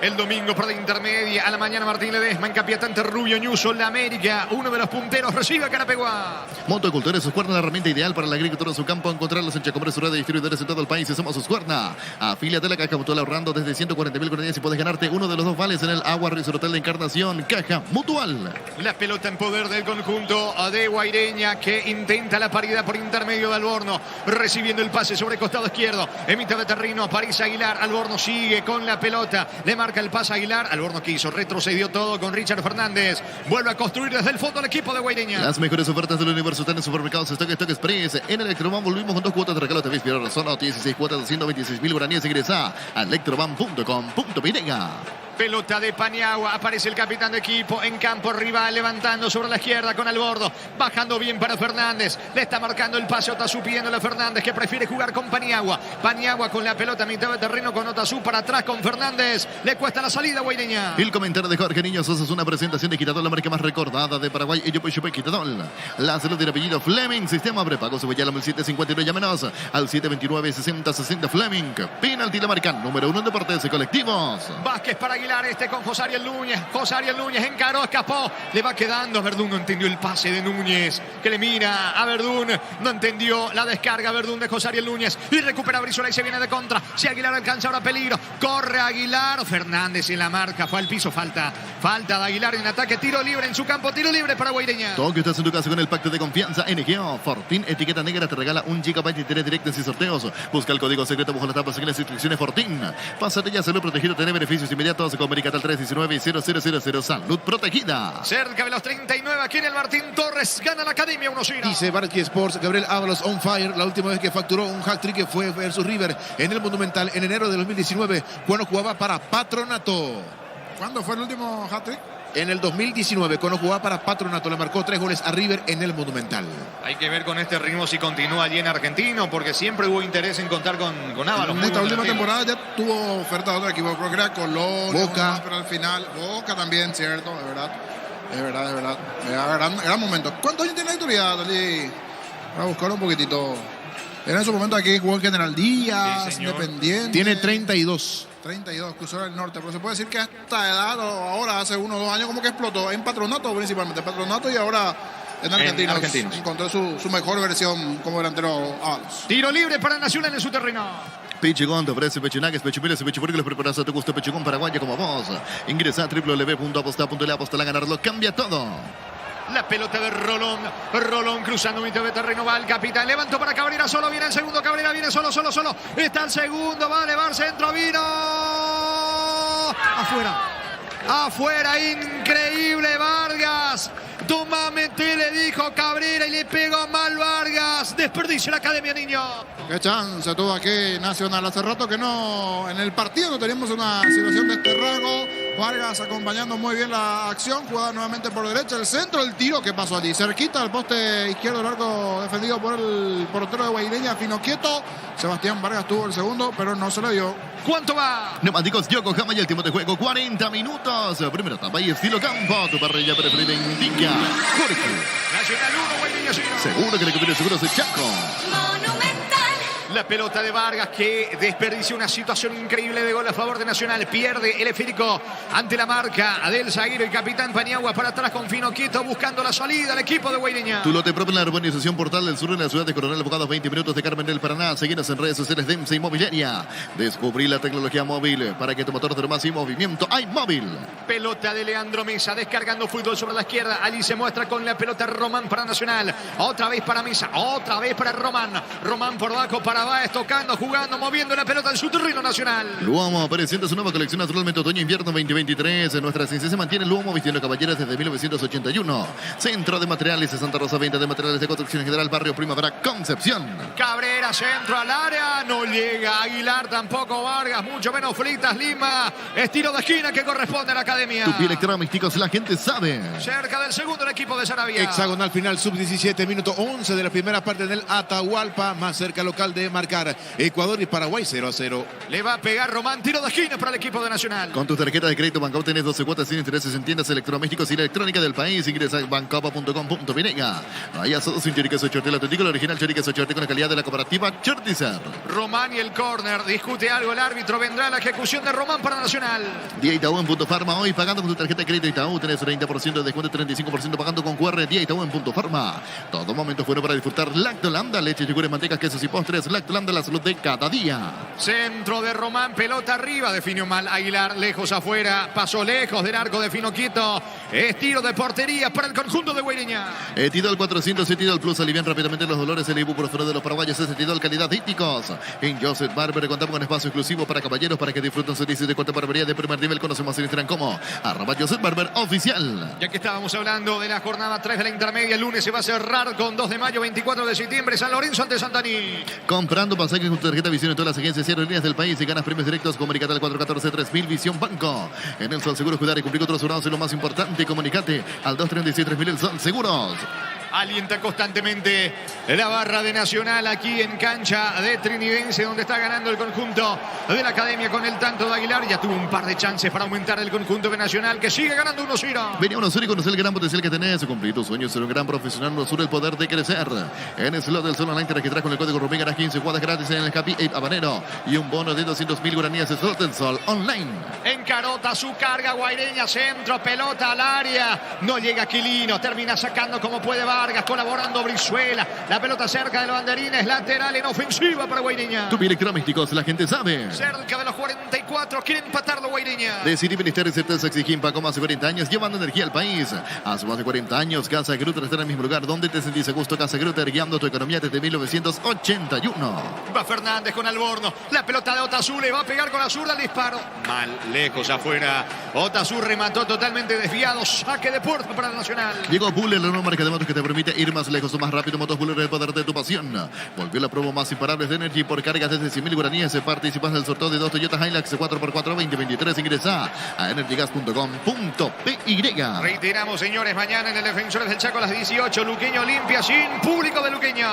El domingo por la intermedia, a la mañana Martín Ledesma en Capiatante Rubio Ñuso, la América, uno de los punteros, recibe a Carapeguá. Motocultores, Suscuerna, la herramienta ideal para la agricultura en su campo. Encontrarlos en Chacombre, su red de distribuidores en todo el país. Somos Suscuerna. Afíliate a la Caja Mutual ahorrando desde 140.000 guaraníes y puedes ganarte uno de los 2 vales en el Agua Resort Hotel de Encarnación. Caja Mutual. La pelota en poder del conjunto de Guaireña que intenta la paridad por intermedio de Alborno. Recibiendo el pase sobre el costado izquierdo. En mitad de terreno, París Aguilar. Alborno sigue con la pelota. Le marca el pase a Aguilar. Alborno que hizo, retrocedió todo con Richard Fernández. Vuelve a construir desde el fondo el equipo de Guaireña. Las mejores ofertas del universo están en supermercados Stock Express. En Electroban volvimos con 2 cuotas de regalo. Te ves inspirar solo 16 cuotas de 126.000 guaraníes. Ingresa a electroban.com.pirega. Pelota de Paniagua, aparece el capitán de equipo en campo rival, levantando sobre la izquierda con Alborno, bajando bien para Fernández, le está marcando el pase Otazú pidiéndole a Fernández que prefiere jugar con Paniagua. Paniagua con la pelota a mitad de terreno con Otazú para atrás con Fernández, le cuesta la salida Guaireña. El comentario de Jorge Niño Sosa es una presentación de Quitadol, la marca más recordada de Paraguay. Ello pues Quitadol. La salud del apellido Fleming, sistema prepago, sube ya al 759, llámenos al 729-6060 Fleming. Penalti la marca número 1 en deportes y colectivos. Vázquez para Aguilar, con José Ariel Núñez. José Ariel Núñez encaró, escapó. Le va quedando a Verdún. No entendió el pase de Núñez, que le mira a Verdún. No entendió la descarga Verdún de José Ariel Núñez. Y recupera Brizuela y se viene de contra. Si Aguilar alcanza ahora peligro. Corre Aguilar. Fernández en la marca. Fue al piso. Falta de Aguilar en ataque. Tiro libre en su campo. Tiro libre para Guaireña. Todo que estás en tu casa con el pacto de confianza NGO. Fortín, etiqueta negra, te regala 1 GB de interés directos y sorteos. Busca el código secreto bajo las tapas en las instrucciones Fortín. Pásate ya, salud protegido, tener beneficios inmediatos. Comunicate al 319-0000. Salud protegida. Cerca de los 39 aquí en el Martín Torres. Gana la Academia 1-0. Dice Barqui Sports, Gabriel Ábalos on fire. La última vez que facturó un hat-trick que fue versus River en el Monumental en enero de 2019 cuando jugaba para Patronato. ¿Cuándo fue el último hat-trick? En el 2019, cuando jugaba para Patronato, le marcó 3 goles a River en el Monumental. Hay que ver con este ritmo si continúa allí en Argentino, porque siempre hubo interés en contar con Ábalos. En esta última temporada ya tuvo oferta de otro equipo, creo que era Colón, Boca. Pero al final, Boca también, cierto, de verdad. Es verdad. Gran momento. ¿Cuántos años tiene la autoridad allí? Para buscar un poquitito. Era en su momento aquí, jugó en General Díaz, sí, Independiente. Tiene 32. 32, cruzó el norte, pero se puede decir que a esta edad, o ahora hace 1 o 2 años, como que explotó en Patronato principalmente, Patronato y ahora en Argentinos. Encontró su mejor versión como delantero Ábalos. Tiro libre para Nacional en su terreno. Pechigón te ofrece pechunagues, pechumiles y pechuburgues. Preparas a tu gusto Pechigón paraguaya como vos. Ingresa a www.aposta.la. Aposta a ganarlo. Cambia todo. La pelota de Rolón. Rolón cruzando mitad de terreno. Va el capitán. Levantó para Cabrera. Solo viene el segundo. Cabrera viene solo. Está el segundo. Va a elevar centro. Vino. Afuera. Increíble Vargas. Toma, mete, le dijo Cabrera y le pegó mal Vargas. Desperdicio la academia, niño. Qué chance tuvo aquí Nacional. Hace rato que no, en el partido no teníamos una situación de este rango. Vargas acompañando muy bien la acción. Jugada nuevamente por derecha. El centro, el tiro que pasó allí. Cerquita al poste izquierdo del arco defendido por el portero de Guaireña, Fino Quieto. Sebastián Vargas tuvo el segundo, pero no se le dio. ¿Cuánto va? Neumáticos Yokohama y el tiempo de juego 40 minutos. Primera etapa y estilo campo. Tu parrilla preferida indica Jorge. Nacional 1, Guaireña 0. Seguro que le conviene seguros de Chaco. Monumental. La pelota de Vargas que desperdició una situación increíble de gol a favor de Nacional. Pierde el esférico ante la marca del zaguero y capitán Paniagua para atrás con Fino Quieto buscando la salida del equipo de Guaireña. Tu lote propio en la urbanización Portal del Sur en la ciudad de Coronel Abogados, 20 minutos de Carmen del Paraná. Seguinos en redes sociales de EMSA Inmobiliaria. Descubrí la tecnología móvil para que tu motor tenga más y movimiento. ¡Hay móvil! Pelota de Leandro Mesa descargando fútbol sobre la izquierda. Allí se muestra con la pelota Román para Nacional. Otra vez para Mesa. Otra vez para Román. Román por abajo para Báez, tocando, jugando, moviendo la pelota en su terreno Nacional. Luomo presenta su nueva colección naturalmente otoño-invierno 2023. Nuestra ciencia se mantiene Luomo vistiendo caballeras desde 1981. Centro de Materiales de Santa Rosa, venta de materiales de construcción general, barrio Primavera, Concepción. Cabrera, centro al área, no llega Aguilar, tampoco Vargas, mucho menos Fritas, Lima. Estilo de esquina que corresponde a la academia. Tupi Electrodomésticos, la gente sabe. Cerca del segundo el equipo de Saravia. Hexagonal final, sub-17, minuto 11 de la primera parte del Atahualpa. Más cerca local de marcar Ecuador y Paraguay 0-0. Le va a pegar Román, tiro de esquina para el equipo de Nacional. Con tu tarjeta de crédito Banco tenés 12 cuotas sin intereses en tiendas electrodomésticos y electrónica del país. Ingresa a bancapa.com.vinega. Vaya sodos sin choriqueso Chortel auténtico, el original choriqueso Chortel con la calidad de la cooperativa Chortizer. Román y el córner, discute algo el árbitro, vendrá la ejecución de Román para Nacional. Día Itaú en Punto Farma, hoy pagando con tu tarjeta de crédito Itaú tenés 30% de descuento, 35% pagando con QR. Día Itaú en Punto Farma. Todo momento bueno para disfrutar Lactolanda, leche, yogures, mantecas, quesos y postres. Lactolanda, la salud de cada día. Centro de Román, pelota arriba, definió mal Aguilar, lejos afuera, pasó lejos del arco de Fino Quieto. Es tiro de portería para el conjunto de Guaireña. Etidol 400, Etidol Plus, alivian rápidamente los dolores. El ibuprofeno de los paraguayos es Etidol calidad híticos. En Joseph Barber contamos con espacio exclusivo para caballeros para que disfruten servicios de corte barbería de primer nivel. Conocemos en Instagram como @Joseph Barber oficial. Ya que estábamos hablando de la jornada 3 de la intermedia, el lunes se va a cerrar con 2 de mayo, 24 de septiembre, San Lorenzo ante Santaní. Comprando pasajes con tu tarjeta Visión en todas las agencias y aerolíneas del país y ganas premios directos. Comunicate al 414-3000 Visión Banco. En el Sol Seguros cuidar y cumplir otros asegurados es lo más importante. Comunicate al 236-3000 el Sol Seguros. Alienta constantemente la barra de Nacional aquí en cancha de Trinidense, donde está ganando el conjunto de la academia con el tanto de Aguilar. Ya tuvo un par de chances para aumentar el conjunto de Nacional, que sigue ganando 1-0. Venía UNOSUR y conocer el gran potencial que tenés. Cumplir tus sueños, ser un gran profesional. UNOSUR, el poder de crecer. En el slot del Sol Online te registras con el código RUMI, ganas 15 jugadas gratis en el Happy Ape Habanero y un bono de 200.000 guaraníes. Slot del Sol Online. Encarota su carga Guaireña, centro, pelota al área. No llega Quilino, termina sacando como puede Vargas, colaborando Brizuela. La pelota cerca del banderín, es lateral en ofensiva para Guaireña. Tupi Electrodomésticos, la gente sabe. Cerca de los 44, quiere empatarlo Guaireña. Decidí Ministerio de Certeza Exigimpa con más de 40 años, llevando energía al país. Hace más de 40 años, Casa Grutter está en el mismo lugar donde te sentís a gusto. Casa Grutter, guiando tu economía desde 1981. Va Fernández con Alborno. La pelota de Otazú le va a pegar con la zurda el disparo. Mal, lejos afuera. Otazú remató totalmente desviado. Saque de puerta para el Nacional. Llegó Buller, la nueva marca de motos que te permite ir más lejos o más rápido. Motos Buller, el poder de tu pasión. Volvió la promo más imparable de Energy por cargas desde 100.000 guaraníes. Participas del sorteo de 2 Toyota Hilux 4x4 2023. Ingresa a energygas.com.py. Reiteramos, señores, mañana en el Defensores del Chaco a las 18. Luqueño Olimpia sin público de Luqueño.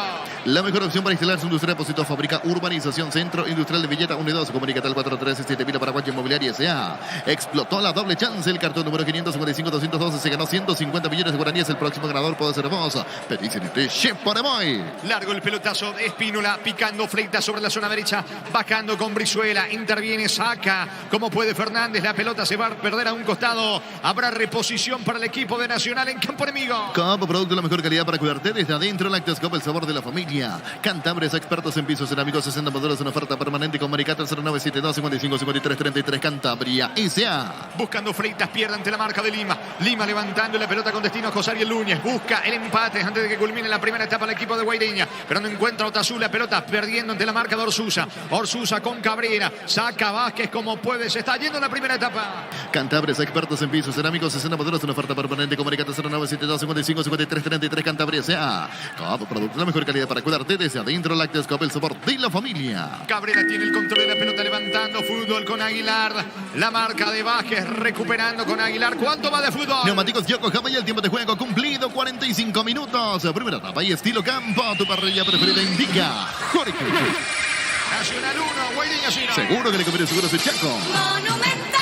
La mejor opción para instalar su industria, depósito, fábrica, urbanización, centro industrial de Villeta 1 y 2. Comunícate al 437.000 Paraguay Inmobiliaria S.A. Explotó la doble chance. El cartón número 555-212 se ganó 150 millones de guaraníes. El próximo ganador puede ser vos. Manos. Pedicine Chef Paraboy. Largo el pelotazo de Espínola, picando Fleitas sobre la zona derecha, bajando con Brizuela, interviene, saca, como puede Fernández, la pelota se va a perder a un costado, habrá reposición para el equipo de Nacional en campo enemigo. Coop, producto de la mejor calidad para cuidarte desde adentro. Lácteos Coop, el sabor de la familia. Cantabres, expertos en pisos cerámicos, 60 modelos en oferta permanente con Maricata 0972 55 53 33 Cantabria S.A. Buscando Freitas, pierde ante la marca de Lima. Lima levantando la pelota con destino a José Ariel Núñez. Busca el empate antes de que culmine la primera etapa el equipo de Guaireña. Pero no encuentra Otazú, la pelota perdiendo ante la marca de Orsusa. Orsusa con Cabrera. Saca Vázquez como puede. Se está yendo en la primera etapa. Cantabres, expertos en pisos cerámicos, 60 modelos en oferta permanente con Maricata 0972 55 53 33 Cantabria S.A. Coop, producto de la mejor calidad para cuidarte desde adentro. Lácteos Coop, el sabor de la familia. Cabrera tiene el control de la pelota levantando fútbol con Aguilar. La marca de Vázquez recuperando con Aguilar. ¿Cuánto va de fútbol? Neumáticos Yokohama y el tiempo de juego cumplido, 45 minutos. Primera etapa y estilo campo. Tu parrilla preferida indica Jorge. Nacional 1, Guaireña 0. Seguro que le conviene seguro ese Chaco. Monumental.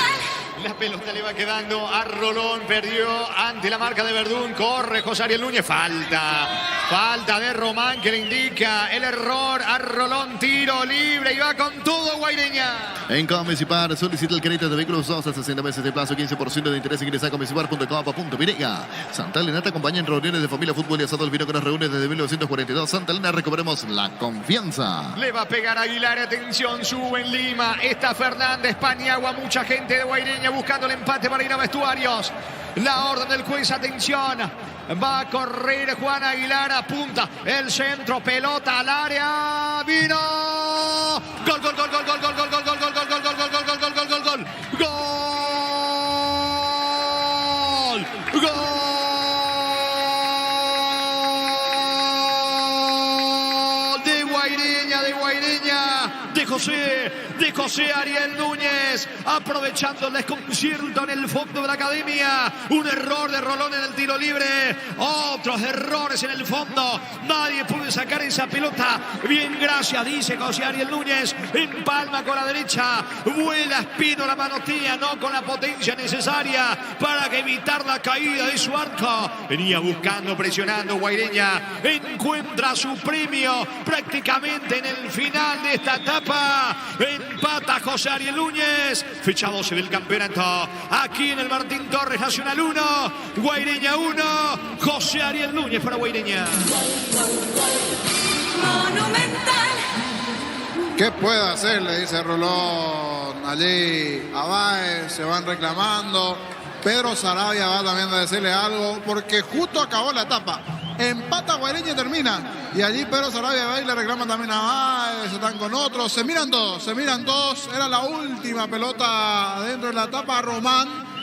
La pelota le va quedando a Rolón, perdió ante la marca de Verdún, corre José Ariel Núñez, falta de Román que le indica el error a Rolón, tiro libre y va con todo Guaireña. En Comecipar solicita el crédito de vehículos usados a 60 meses de plazo, 15% de interés. Ingresa a comecipar.com.virega. Santa Elena te acompaña en reuniones de familia, fútbol y asado. El vino que nos reúne desde 1942. Santa Elena, recuperemos la confianza. Le va a pegar Aguilar, atención, sube en Lima, está Fernández, Paniagua, mucha gente de Guaireña buscando el empate para ir a vestuarios. La orden del juez, atención. Va a correr Juan Aguilar, apunta el centro, pelota al área. Vino. Gol, gol, gol, gol, gol, gol, gol, gol, gol, gol, gol, gol, gol, gol, gol, gol, gol, gol, gol. Gol. Gol de Guaireña, de José Ariel Núñez, aprovechando el desconcierto en el fondo de la academia. Un error de Rolón en el tiro libre, otros errores en el fondo. Nadie puede sacar esa pelota. Bien, gracias, dice José Ariel Núñez. Empalma con la derecha, vuela Espino, la manotea, no con la potencia necesaria para evitar la caída de su arco. Venía buscando, presionando Guaireña. Encuentra su premio prácticamente en el final de esta etapa. Empata José Ariel Núñez, fecha 12 del campeonato. Aquí en el Martín Torres, Nacional 1, Guaireña 1, José Ariel Núñez para Guaireña. Monumental. ¿Qué puede hacer? Le dice Rolón allí a Báez, se van reclamando. Pedro Sarabia va también a decirle algo porque justo acabó la etapa. Empata Guaireña y termina. Y allí Pedro Sarabia va y le reclaman también a Báez, están con otros. Se miran dos. Era la última pelota dentro de la etapa.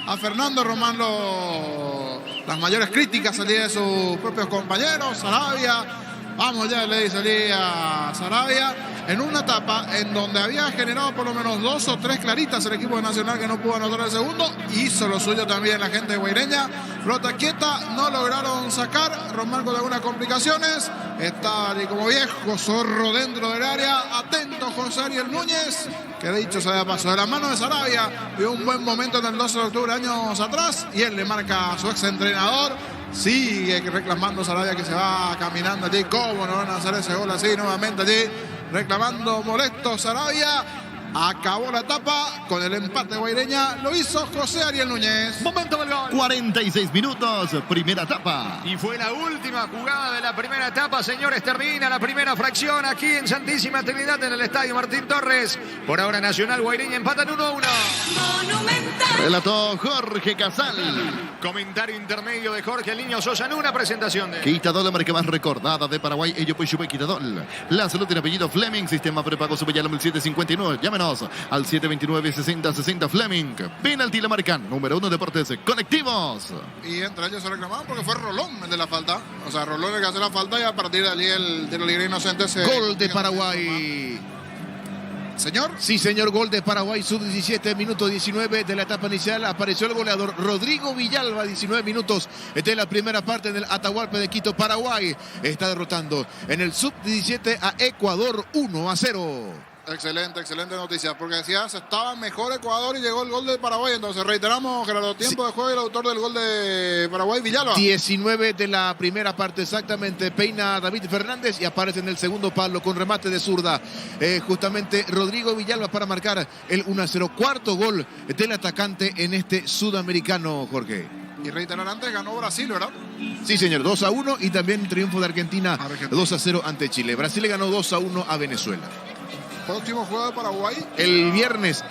A Fernando Román las mayores críticas salían de sus propios compañeros. Sarabia, vamos ya, le dice allí a Sarabia. En una etapa en donde había generado por lo menos 2 o 3 claritas el equipo de Nacional que no pudo anotar el segundo. Hizo lo suyo también la gente de Guaireña. Pelota quieta, no lograron sacar. Román con algunas complicaciones. Está allí como viejo zorro dentro del área. Atento José Ariel Núñez, que de dicho sea de paso de la mano de Sarabia. Vio un buen momento en el 12 de octubre años atrás. Y él le marca a su ex entrenador. Sigue reclamando Sarabia que se va caminando allí. ¿Cómo no van a hacer ese gol así nuevamente allí? Reclamando molesto Sarabia. Acabó la etapa con el empate Guaireña. Lo hizo José Ariel Núñez. Momento del gol. 46 minutos, primera etapa. Y fue la última jugada de la primera etapa, señores. Termina la primera fracción aquí en Santísima Trinidad, en el Estadio Martín Torres. Por ahora Nacional Guaireña empatan 1-1. Monumental. Relató Jorge Casal. Comentario intermedio de Jorge Niño Sosa en una presentación de Quitadol, la marca más recordada de Paraguay. Ello pues Chupé Quitadol. La salud tiene apellido Fleming. Sistema prepago Supeyalo 1759. Llámenos al 729-6060 Fleming. Penalti la marca número 1 Deportes Colectivos. Y entre ellos se reclamaban porque fue Rolón el de la falta. O sea, Rolón el que hace la falta y a partir de allí el tiro libre inocente se... Gol de Paraguay. ¿Señor? Sí, señor, gol de Paraguay, sub-17, minuto 19 de la etapa inicial. Apareció el goleador Rodrigo Villalba, 19 minutos de la primera parte del Atahualpa de Quito. Paraguay está derrotando en el sub-17 a Ecuador 1-0. Excelente, excelente noticia, porque decías, estaba mejor Ecuador y llegó el gol de Paraguay. Entonces reiteramos, Gerardo, tiempo de juego y el autor del gol de Paraguay, Villalba. 19 de la primera parte exactamente, peina David Fernández y aparece en el segundo palo con remate de zurda. Justamente Rodrigo Villalba para marcar el 1-0, cuarto gol del atacante en este sudamericano, Jorge. Y reiterar antes, ganó Brasil, ¿verdad? Sí, señor, 2-1 y también triunfo de Argentina 2-0 ante Chile. Brasil le ganó 2-1 a Venezuela. Próximo juego de Paraguay. El viernes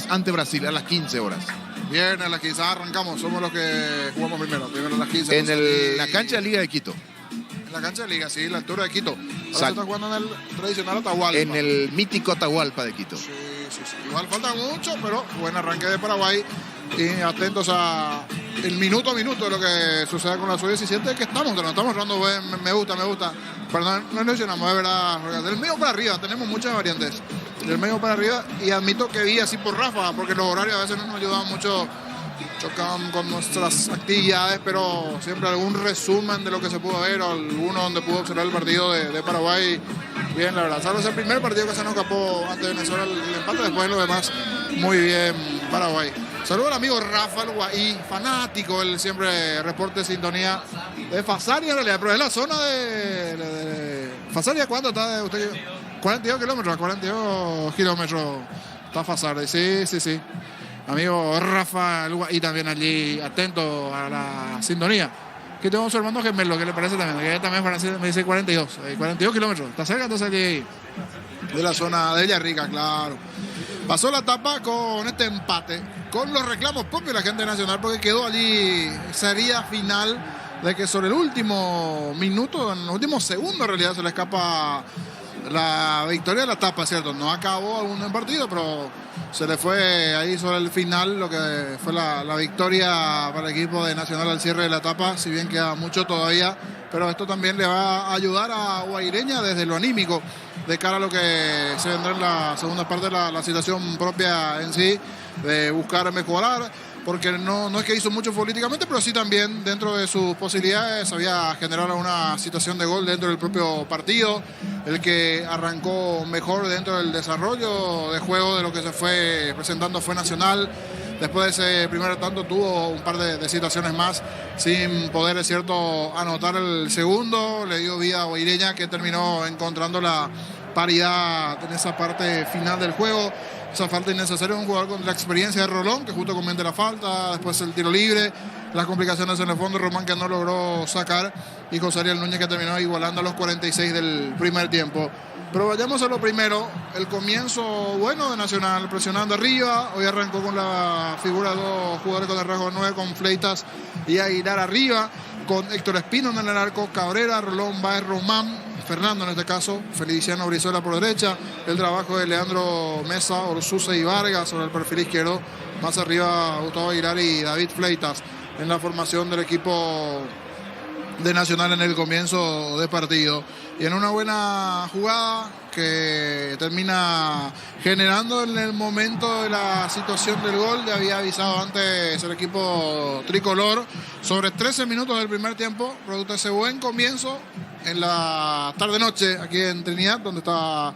ante Brasil a las 15 horas. Viernes a las 15, arrancamos, somos los que jugamos primero a las 15. En la cancha de Liga de Quito. En la cancha de Liga, sí, la altura de Quito. Ahora se Exacto. está jugando en el tradicional Atahualpa. En el mítico Atahualpa de Quito. Sí. Igual falta mucho, pero buen arranque de Paraguay. Y atentos a el minuto a minuto de lo que sucede con la sub-17, que estamos jugando bien, me gusta. Pero no mencionamos, es verdad. Del medio para arriba tenemos muchas variantes. Del medio para arriba, y admito que vi así por ráfaga, porque los horarios a veces no nos ayudaban mucho, chocaban con nuestras actividades, pero siempre algún resumen de lo que se pudo ver, o alguno donde pudo observar el partido de Paraguay. Bien, la verdad, salvo ese primer partido que se nos escapó ante Venezuela el empate, después lo demás muy bien Paraguay. Saludos al amigo Rafael Guaí, fanático, él siempre reporte sintonía de Fasaria en realidad, pero es la zona de Fasaria. ¿Cuánto está de usted? 42 kilómetros está Fasaria, sí. Amigo Rafael Guaí también allí, atento a la sintonía. Aquí tengo su hermano gemelo, ¿qué le parece también? Que también me dice 42 kilómetros, está cerca entonces allí de la zona de Villarrica, claro. Pasó la etapa con este empate, con los reclamos propios de la gente nacional, porque quedó allí, sería final de que sobre el último minuto, en los últimos segundos en realidad se le escapa la victoria de la etapa, ¿cierto? No acabó aún el partido, pero se le fue ahí sobre el final lo que fue la victoria para el equipo de Nacional al cierre de la etapa, si bien queda mucho todavía, pero esto también le va a ayudar a Guaireña desde lo anímico de cara a lo que se vendrá en la segunda parte de la situación propia en sí, de buscar mejorar, porque no es que hizo mucho políticamente, pero sí también dentro de sus posibilidades sabía generar una situación de gol dentro del propio partido. El que arrancó mejor dentro del desarrollo de juego de lo que se fue presentando fue Nacional. Después de ese primer tanto tuvo un par de situaciones más sin poder, es cierto, anotar el segundo. Le dio vida a Guaireña, que terminó encontrando la paridad en esa parte final del juego. Esa falta innecesaria, un jugador con la experiencia de Rolón, que justo comete la falta, después el tiro libre, las complicaciones en el fondo, Román que no logró sacar, y José Ariel Núñez que terminó igualando a los 46 del primer tiempo. Pero vayamos a lo primero, el comienzo bueno de Nacional, presionando arriba. Hoy arrancó con la figura de dos jugadores con el rasgo 9, con Fleitas y Aguilar arriba, con Héctor Espino en el arco, Cabrera, Rolón, Baez, Román, Fernando en este caso, Feliciano Brizuela por derecha, el trabajo de Leandro Mesa, Orsuza y Vargas sobre el perfil izquierdo, más arriba Gustavo Aguilar y David Fleitas en la formación del equipo de Nacional en el comienzo de partido. Y en una buena jugada que termina generando en el momento de la situación del gol, le había avisado antes el equipo tricolor, sobre 13 minutos del primer tiempo, producto de ese buen comienzo en la tarde-noche aquí en Trinidad, donde está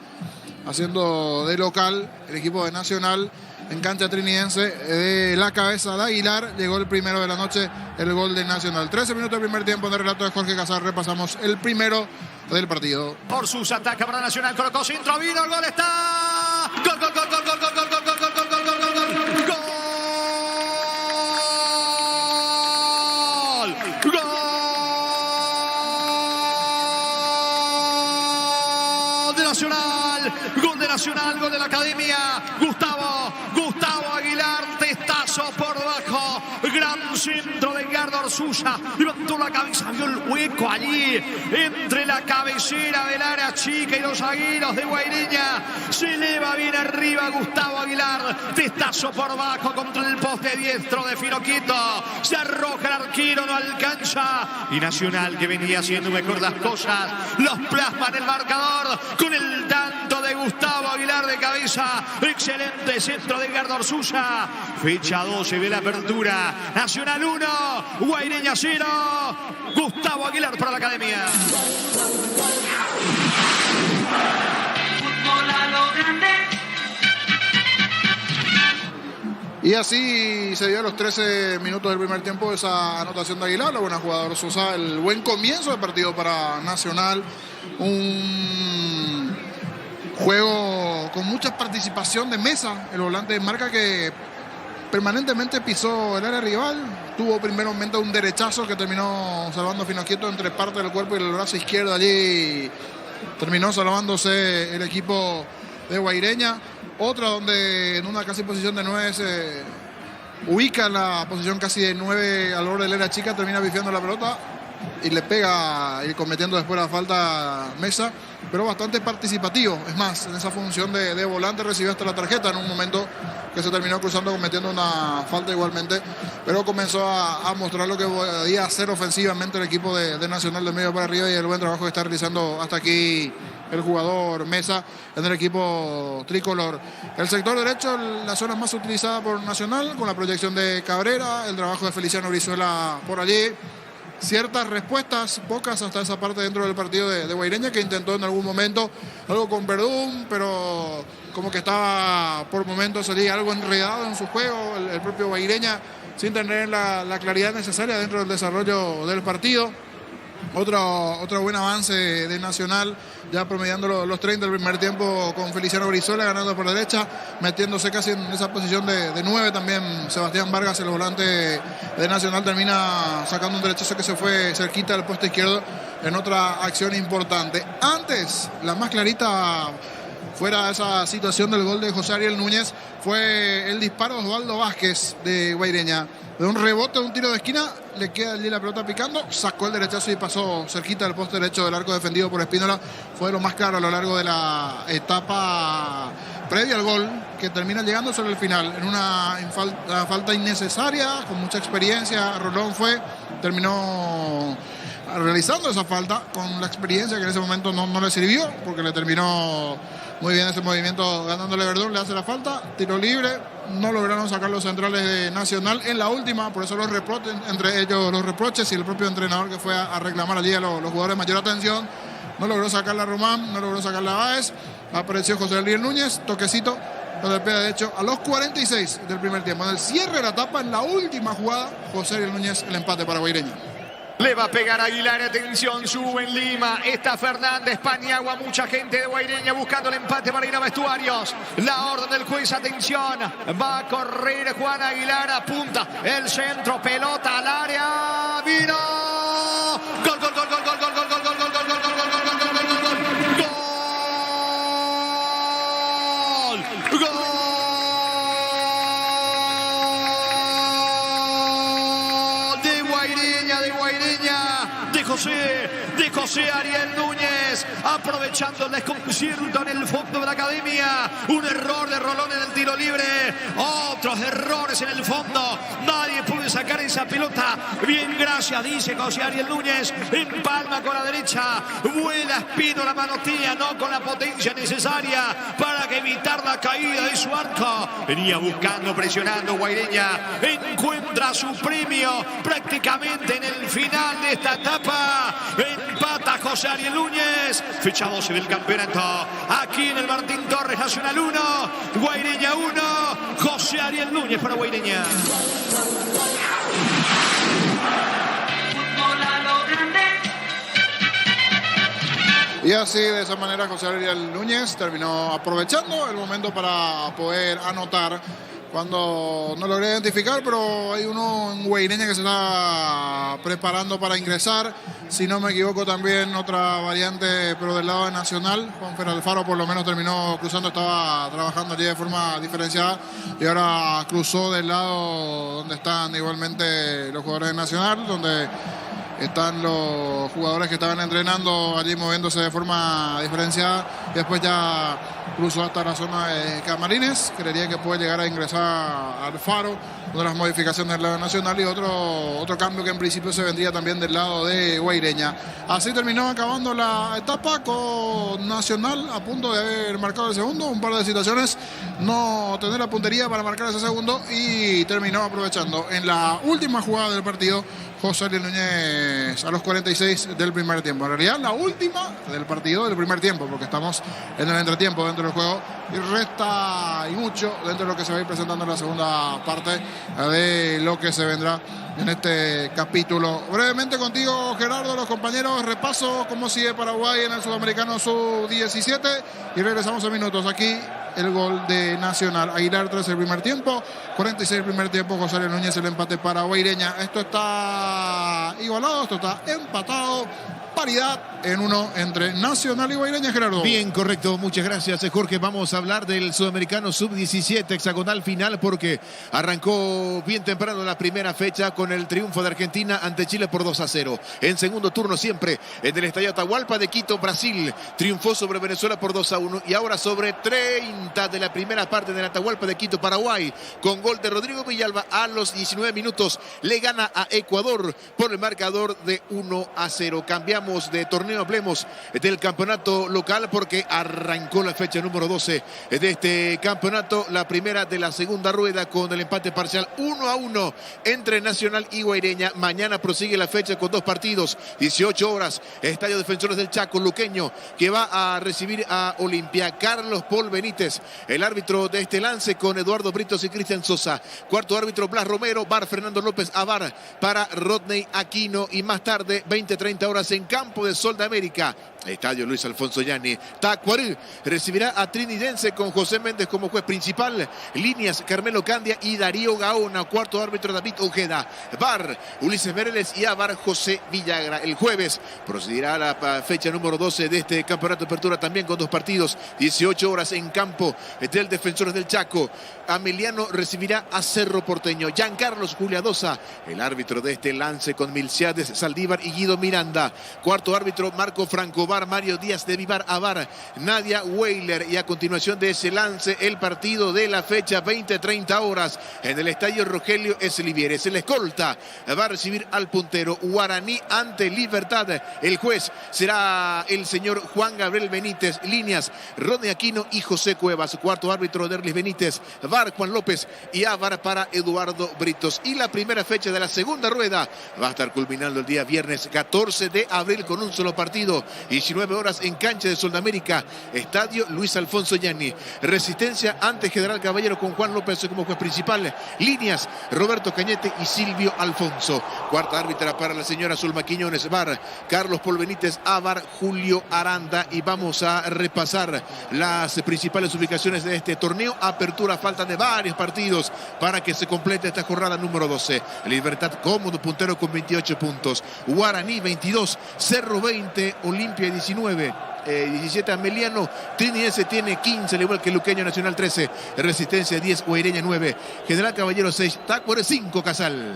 haciendo de local el equipo de Nacional en cancha trinidense. De la cabeza de Aguilar llegó el primero de la noche, el gol de Nacional. 13 minutos del primer tiempo en el relato de Jorge Casar. Repasamos el primero del partido. Orsus ataca para Nacional, colocó centro, vino, el gol está. Gol, gol, gol, gol, gol, gol, gol, gol, gol, gol, gol, gol, gol, gol, gol. Gol de Nacional, gol de la Academia. Gustavo Aguilar, testazo por bajo, gran centro de Edgardo Orsulla, levantó la cabeza, vio el hueco allí entre la cabecera del área chica y los zagueros de Guaireña. Se eleva bien arriba Gustavo Aguilar, testazo por bajo contra el poste diestro de Finoquito, se arroja el arquero, no alcanza, y Nacional, que venía haciendo mejor las cosas, los plasma en el marcador con el tanto de Gustavo Aguilar de cabeza. Excelente centro de Edgardo Orsulla. Fecha 12 de la apertura. Nacional 1, Guaireña 0. Gustavo Aguilar para la Academia. Fútbol a lo Y así se dio a los 13 minutos del primer tiempo esa anotación de Aguilar, la buena jugadora Sosa, el buen comienzo del partido para Nacional, un juego con mucha participación de Mesa, el volante de marca que permanentemente pisó el área rival, tuvo primeramente un derechazo que terminó salvando a Finoquieto entre parte del cuerpo y el brazo izquierdo, allí terminó salvándose el equipo de Guaireña. Otra donde en una casi posición de 9 se ubica en la posición casi de 9 al borde del área chica, termina bifiando la pelota y le pega y cometiendo después la falta Mesa, pero bastante participativo. Es más, en esa función de volante recibió hasta la tarjeta en un momento que se terminó cruzando cometiendo una falta igualmente, pero comenzó a mostrar lo que podía hacer ofensivamente el equipo de Nacional de medio para arriba y el buen trabajo que está realizando hasta aquí el jugador Mesa en el equipo tricolor. El sector derecho, la zona más utilizada por Nacional, con la proyección de Cabrera, el trabajo de Feliciano Brizuela por allí. Ciertas respuestas, pocas hasta esa parte dentro del partido de Guaireña, que intentó en algún momento algo con Verdún, pero como que estaba por momentos salía algo enredado en su juego, el propio Guaireña, sin tener la claridad necesaria dentro del desarrollo del partido. Otro buen avance de Nacional, ya promediando los 30 del primer tiempo con Feliciano Brizuela ganando por derecha, metiéndose casi en esa posición de 9 también. Sebastián Vargas, el volante de Nacional, termina sacando un derechazo que se fue cerquita del poste izquierdo en otra acción importante. Antes, la más clarita fuera de esa situación del gol de José Ariel Núñez, fue el disparo de Osvaldo Vázquez de Guaireña. De un rebote, de un tiro de esquina, le queda allí la pelota picando, sacó el derechazo y pasó cerquita del poste derecho del arco defendido por Espínola. Fue lo más claro a lo largo de la etapa previa al gol, que termina llegando sobre el final, en una falta innecesaria, con mucha experiencia. Rolón terminó realizando esa falta con la experiencia que en ese momento no le sirvió, porque le terminó muy bien ese movimiento ganándole Verdún, le hace la falta, tiro libre, no lograron sacar los centrales de Nacional en la última, por eso entre ellos los reproches y el propio entrenador que fue a reclamar allí a los jugadores mayor atención. No logró sacarla a Román, no logró sacarla a Báez, apareció José Ariel Núñez, toquecito con el pie derecho a los 46 del primer tiempo. En el cierre de la etapa, en la última jugada, José Ariel Núñez, el empate para Guaireña. Le va a pegar Aguilar, atención, sube en Lima, está Fernández, Paniagua, mucha gente de Guaireña buscando el empate para ir a vestuarios. La orden del juez, atención, va a correr Juan Aguilar, apunta el centro, pelota al área, vino, gol, gol, gol, gol, gol, gol, gol, gol, gol, gol, gol, gol, gol, gol, gol, gol, gol, gol, de José Ariel Núñez, aprovechando el desconcierto en el fondo de la academia. Un error de Rolón en el tiro libre, otros errores en el fondo, nadie puede sacar esa pelota. Bien, gracias, dice José Ariel Núñez, empalma con la derecha, vuela Espínola, manotea, no con la potencia necesaria para evitar la caída de su arco. Venía buscando, presionando Guaireña, encuentra su premio prácticamente en el final de esta etapa. Empata José Ariel Núñez, fecha 12 del campeonato, aquí en el Martín Torres. Nacional 1, Guaireña 1, José Ariel Núñez para Guaireña. Y así, de esa manera, José Ariel Núñez terminó aprovechando el momento para poder anotar cuando no logré identificar, pero hay uno en Guaireña que se está preparando para ingresar. Si no me equivoco, también otra variante, pero del lado de Nacional. Juanfer Alfaro por lo menos terminó cruzando, estaba trabajando allí de forma diferenciada y ahora cruzó del lado donde están igualmente los jugadores de Nacional, donde están los jugadores que estaban entrenando allí moviéndose de forma diferenciada, y después ya cruzó hasta la zona de Camarines. Creería que puede llegar a ingresar al Faro, una de las modificaciones del lado nacional, y otro cambio que en principio se vendría también del lado de Guaireña. Así terminó acabando la etapa con Nacional a punto de haber marcado el segundo, un par de situaciones, no tener la puntería para marcar ese segundo, y terminó aprovechando en la última jugada del partido José Ariel Núñez Núñez a los 46 del primer tiempo. En realidad la última del partido del primer tiempo, porque estamos en el entretiempo dentro del juego y resta y mucho dentro de lo que se va a ir presentando en la segunda parte de lo que se vendrá en este capítulo. Brevemente contigo, Gerardo, los compañeros, repaso cómo sigue Paraguay en el Sudamericano Sub-17 y regresamos a minutos. Aquí el gol de Nacional. Aguilar 3 el primer tiempo, 46 el primer tiempo, José Núñez el empate para Guaireña. Esto está igualado, esto está empatado. Paridad en 1 entre Nacional y Guaireña, Gerardo. Bien, correcto. Muchas gracias, Jorge. Vamos a hablar del Sudamericano Sub-17 hexagonal final porque arrancó bien temprano la primera fecha con el triunfo de Argentina ante Chile por 2-0. En segundo turno siempre en el Estadio Atahualpa de Quito, Brasil. Triunfó sobre Venezuela por 2-1 y ahora sobre 30 de la primera parte del Atahualpa de Quito, Paraguay. Con gol de Rodrigo Villalba a los 19 minutos. Le gana a Ecuador por el marcador de 1-0. Cambiamos de torneo, hablemos del campeonato local porque arrancó la fecha número 12 de este campeonato, la primera de la segunda rueda con el empate parcial 1-1 entre Nacional y Guaireña. Mañana prosigue la fecha con 2 partidos, 18 horas, Estadio Defensores del Chaco, luqueño, que va a recibir a Olimpia. Carlos Paul Benítez, el árbitro de este lance con Eduardo Britos y Cristian Sosa. Cuarto árbitro Blas Romero, VAR Fernando López, VAR para Rodney Aquino y más tarde 20-30 horas en Campo de Sol de América, Estadio Luis Alfonso Yanni, Tacuarí recibirá a Trinidense con José Méndez como juez principal. Líneas Carmelo Candia y Darío Gaona. Cuarto árbitro David Ojeda. VAR Ulises Mereles y a VAR José Villagra. El jueves procederá la fecha número 12 de este campeonato de apertura también con 2 partidos. 18 horas en Campo del Defensores del Chaco. Ameliano recibirá a Cerro Porteño. Giancarlos Juliadosa, el árbitro de este lance con Milciades Saldívar y Guido Miranda. Cuarto árbitro Marco Franco, VAR Mario Díaz de Vivar, a VAR Nadia Weiler. Y a continuación de ese lance el partido de la fecha 20-30 horas en el Estadio Rogelio Eslivieres. El escolta va a recibir al puntero Guaraní ante Libertad. El juez será el señor Juan Gabriel Benítez. Líneas Rodney Aquino y José Cuevas. Cuarto árbitro Derlis Benítez, VAR Juan López y a VAR para Eduardo Britos. Y la primera fecha de la segunda rueda va a estar culminando el día viernes 14 de abril con un solo partido. 19 horas en cancha de Sol de América, Estadio Luis Alfonso Yanni. Resistencia ante General Caballero con Juan López como juez principal. Líneas Roberto Cañete y Silvio Alfonso. Cuarta árbitra para la señora Zulma Quiñones, VAR Carlos Paul Benítez, a VAR Julio Aranda. Y vamos a repasar las principales ubicaciones de este torneo. Apertura, faltan de varios partidos para que se complete esta jornada número 12. Libertad cómodo puntero con 28 puntos. Guaraní 22, Cerro 20, Olimpia 19. 17 Ameliano, Trinidense tiene 15, al igual que Luqueño Nacional 13, Resistencia 10, Guaireña 9, General Caballero 6, Tacuare 5, Casal.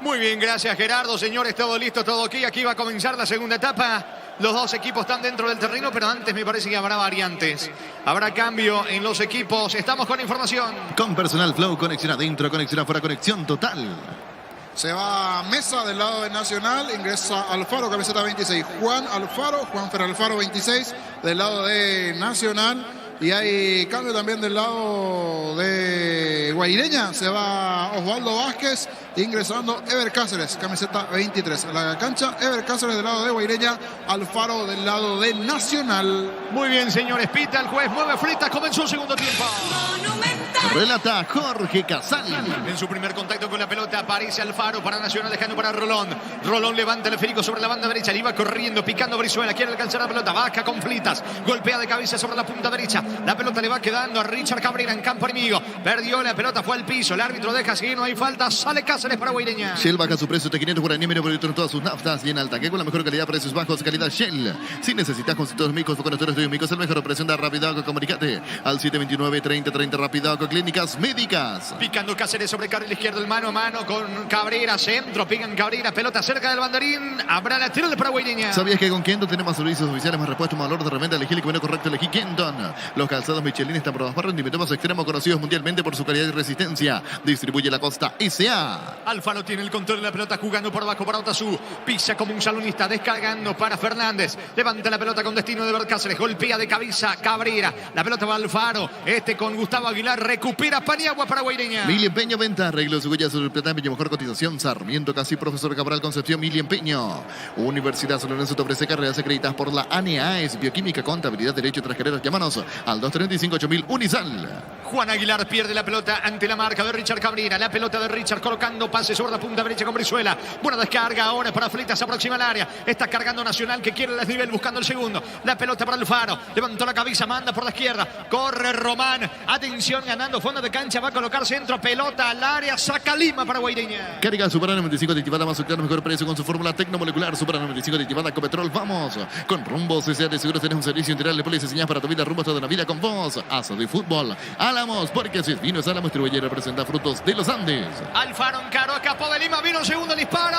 Muy bien, gracias Gerardo. Señores, todo listo, todo aquí. Aquí va a comenzar la segunda etapa. Los dos equipos están dentro del terreno, pero antes me parece que habrá variantes. Habrá cambio en los equipos. Estamos con información. Con Personal Flow, conexión adentro, conexión afuera, conexión total. Se va a Mesa del lado de Nacional, ingresa Alfaro, camiseta 26. Juan Fer Alfaro 26 del lado de Nacional. Y hay cambio también del lado de Guaireña. Se va Osvaldo Vázquez, ingresando Ever Cáceres, camiseta 23. En la cancha, Ever Cáceres del lado de Guaireña, Alfaro del lado de Nacional. Muy bien, señores. Pita el juez, mueve Freitas, comenzó el segundo tiempo. Monumental. Relata Jorge Casal. En su primer contacto con la pelota aparece Alfaro para Nacional, dejando para Rolón. Rolón levanta el esférico sobre la banda derecha, le iba corriendo, picando Brizuela, quiere alcanzar la pelota, baja con Fleitas, golpea de cabeza sobre la punta derecha. La pelota le va quedando a Richard Cabrera en campo enemigo. Perdió la pelota, fue al piso. El árbitro deja seguir, no hay falta. Sale Cáceres para Guaireña. Shell baja su precio de 500 guaraní por litro en todas sus naftas y en alta, que con la mejor calidad, precios bajos, calidad Shell. Si necesitas consultores micos o conectores de micos, el mejor operación de Rapidaco, comunicate al 729-3030 Rapidaco, Clínicas Médicas. Picando Cáceres sobre carril izquierdo, el mano a mano con Cabrera, centro, pican Cabrera, pelota cerca del banderín, habrá la tira para Guaireña. ¿Sabías que con Kenton tenemos servicios oficiales, más repuestos, más valor de reventa? Elegí el camino correcto, elegí Kenton. Los calzados Michelin están probados para rendimiento más extremo, conocidos mundialmente por su calidad y resistencia. Distribuye la Costa S.A. Alfaro tiene el control de la pelota, jugando por abajo para Otazú, pisa como un salonista, descargando para Fernández, levanta la pelota con destino de Ver Cáceres, golpea de cabeza Cabrera, la pelota va a Alfaro, con Gustavo Aguilar, recupera Paniagua para Guaireña. Mili Empeño, venta, arreglo su huella sobre el platán, mejor cotización, Sarmiento Casi, profesor Cabral Concepción, Mili Empeño. Universidad San Lorenzo te ofrece carreras acreditadas por la ANEAES, Bioquímica, Contabilidad, Derecho y otras carreras. Llámanos al 235-8000 Unisal. Juan Aguilar pierde la pelota ante la marca de Richard Cabrera. La pelota de Richard colocando pase sobre la punta derecha con Brizuela. Buena descarga ahora para Fleitas, aproxima al área. Está cargando Nacional que quiere el desnivel buscando el segundo. La pelota para Alfaro. Levantó la cabeza, manda por la izquierda. Corre Román. Atención, ganando fondo de cancha. Va a colocar centro, pelota al área. Saca Lima para Guaireña. Carga Supera 95 aditivada más octano, mejor precio con su fórmula tecnomolecular. Supera 95 aditivada con petrol. Vamos con Rumbos S.A. de Seguros. Tenés un servicio integral de póliza señal para tu vida. Rumbos toda la vida con vos. Asado y fútbol. Álamos, porque si es vino es Álamos, distribuye y representa frutos de los Andes. Alfaro encaró, escapó de Lima. Vino el segundo disparo.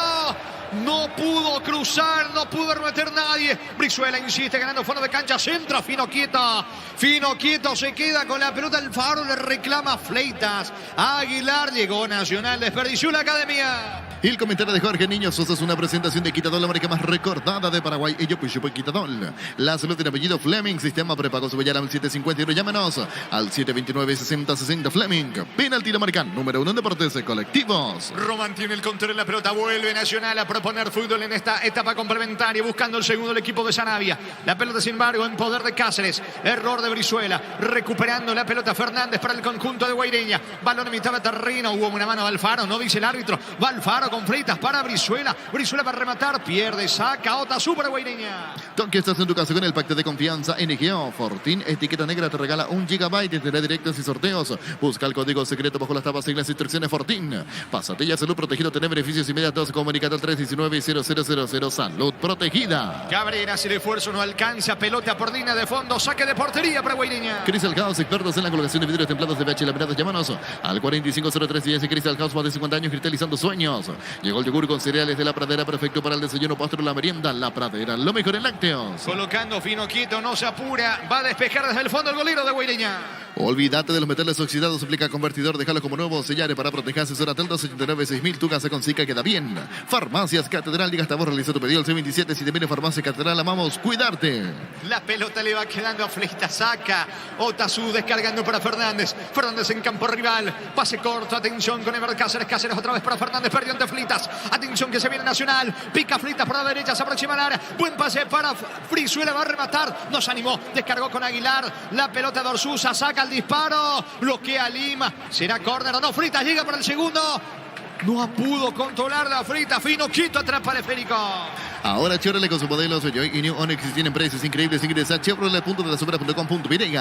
No pudo cruzar, no pudo remeter nadie. Brizuela insiste, ganando fondo de cancha. Centro, Fino quieto. Fino quieto se queda con la pelota. Alfaro le reclama Fleitas. Aguilar llegó Nacional, desperdició la academia. Y el comentario de Jorge Niño Sosa es una presentación de Quitadol, la marca más recordada de Paraguay. Ello pues Quitadol. La salud tiene apellido Fleming. Sistema prepago Subayar al 751. Llámenos al 729-6060 Fleming. Penalti la marca número 1 en deportes colectivos. Román tiene el control de la pelota. Vuelve Nacional a proponer fútbol en esta etapa complementaria. Buscando el segundo el equipo de Sanavia. La pelota sin embargo en poder de Cáceres. Error de Brizuela. Recuperando la pelota Fernández para el conjunto de Guaireña. Balón en mitad de terreno. Hubo una mano de Alfaro. No dice el árbitro. Va Alfaro con Fleitas para Brizuela. Brizuela para rematar. Pierde. Saca. Otazu para Guaireña. Toque, estás en tu casa con el pacto de confianza NGO. Fortín, etiqueta negra, te regala 1 GB de teledirectos y sorteos. Busca el código secreto bajo las tapas y las instrucciones Fortín. Pasatilla Salud Protegido, tener beneficios inmediatos. Comunicado al 319-0000. Salud Protegida. Cabrera, si el esfuerzo no alcanza. Pelota por línea de fondo. Saque de portería para Guaireña. Crystal House, expertos en la colocación de vidrios templados de VH laminados. Llámanos al 450310. Crystal House, más de 50 años cristalizando sueños. Llegó el yogur con cereales de La Pradera, perfecto para el desayuno, postre, la merienda. La Pradera, lo mejor en lácteos. Colocando Fino quieto, no se apura. Va a despejar desde el fondo el golero de Guaireña. Olvídate de los metales oxidados, aplica convertidor, déjalo como nuevo, sellare para proteger, asesora tel 289-6000, tu casa con Zika queda bien. Farmacias Catedral, diga hasta vos, realiza tu pedido al C27, si te viene Farmacia Catedral, amamos cuidarte. La pelota le va quedando a Fleitas, saca Otazu descargando para Fernández. Fernández en campo rival, pase corto, atención con Ever Cáceres, Cáceres otra vez para Fernández, perdió ante Fleitas. Atención que se viene Nacional, pica Fleitas por la derecha, se aproxima al área, buen pase para Brizuela, va a rematar, nos animó, descargó con Aguilar, la pelota de Orsusa, saca el disparo, bloquea a Lima, será córner o no, Fleitas llega para el segundo. No pudo controlar la Frita. Fino quieto, atrapa el esférico. Ahora Chevrolet con sus modelos Joy y New Onix tienen precios increíbles. Ingresa a chevrolet.com.y.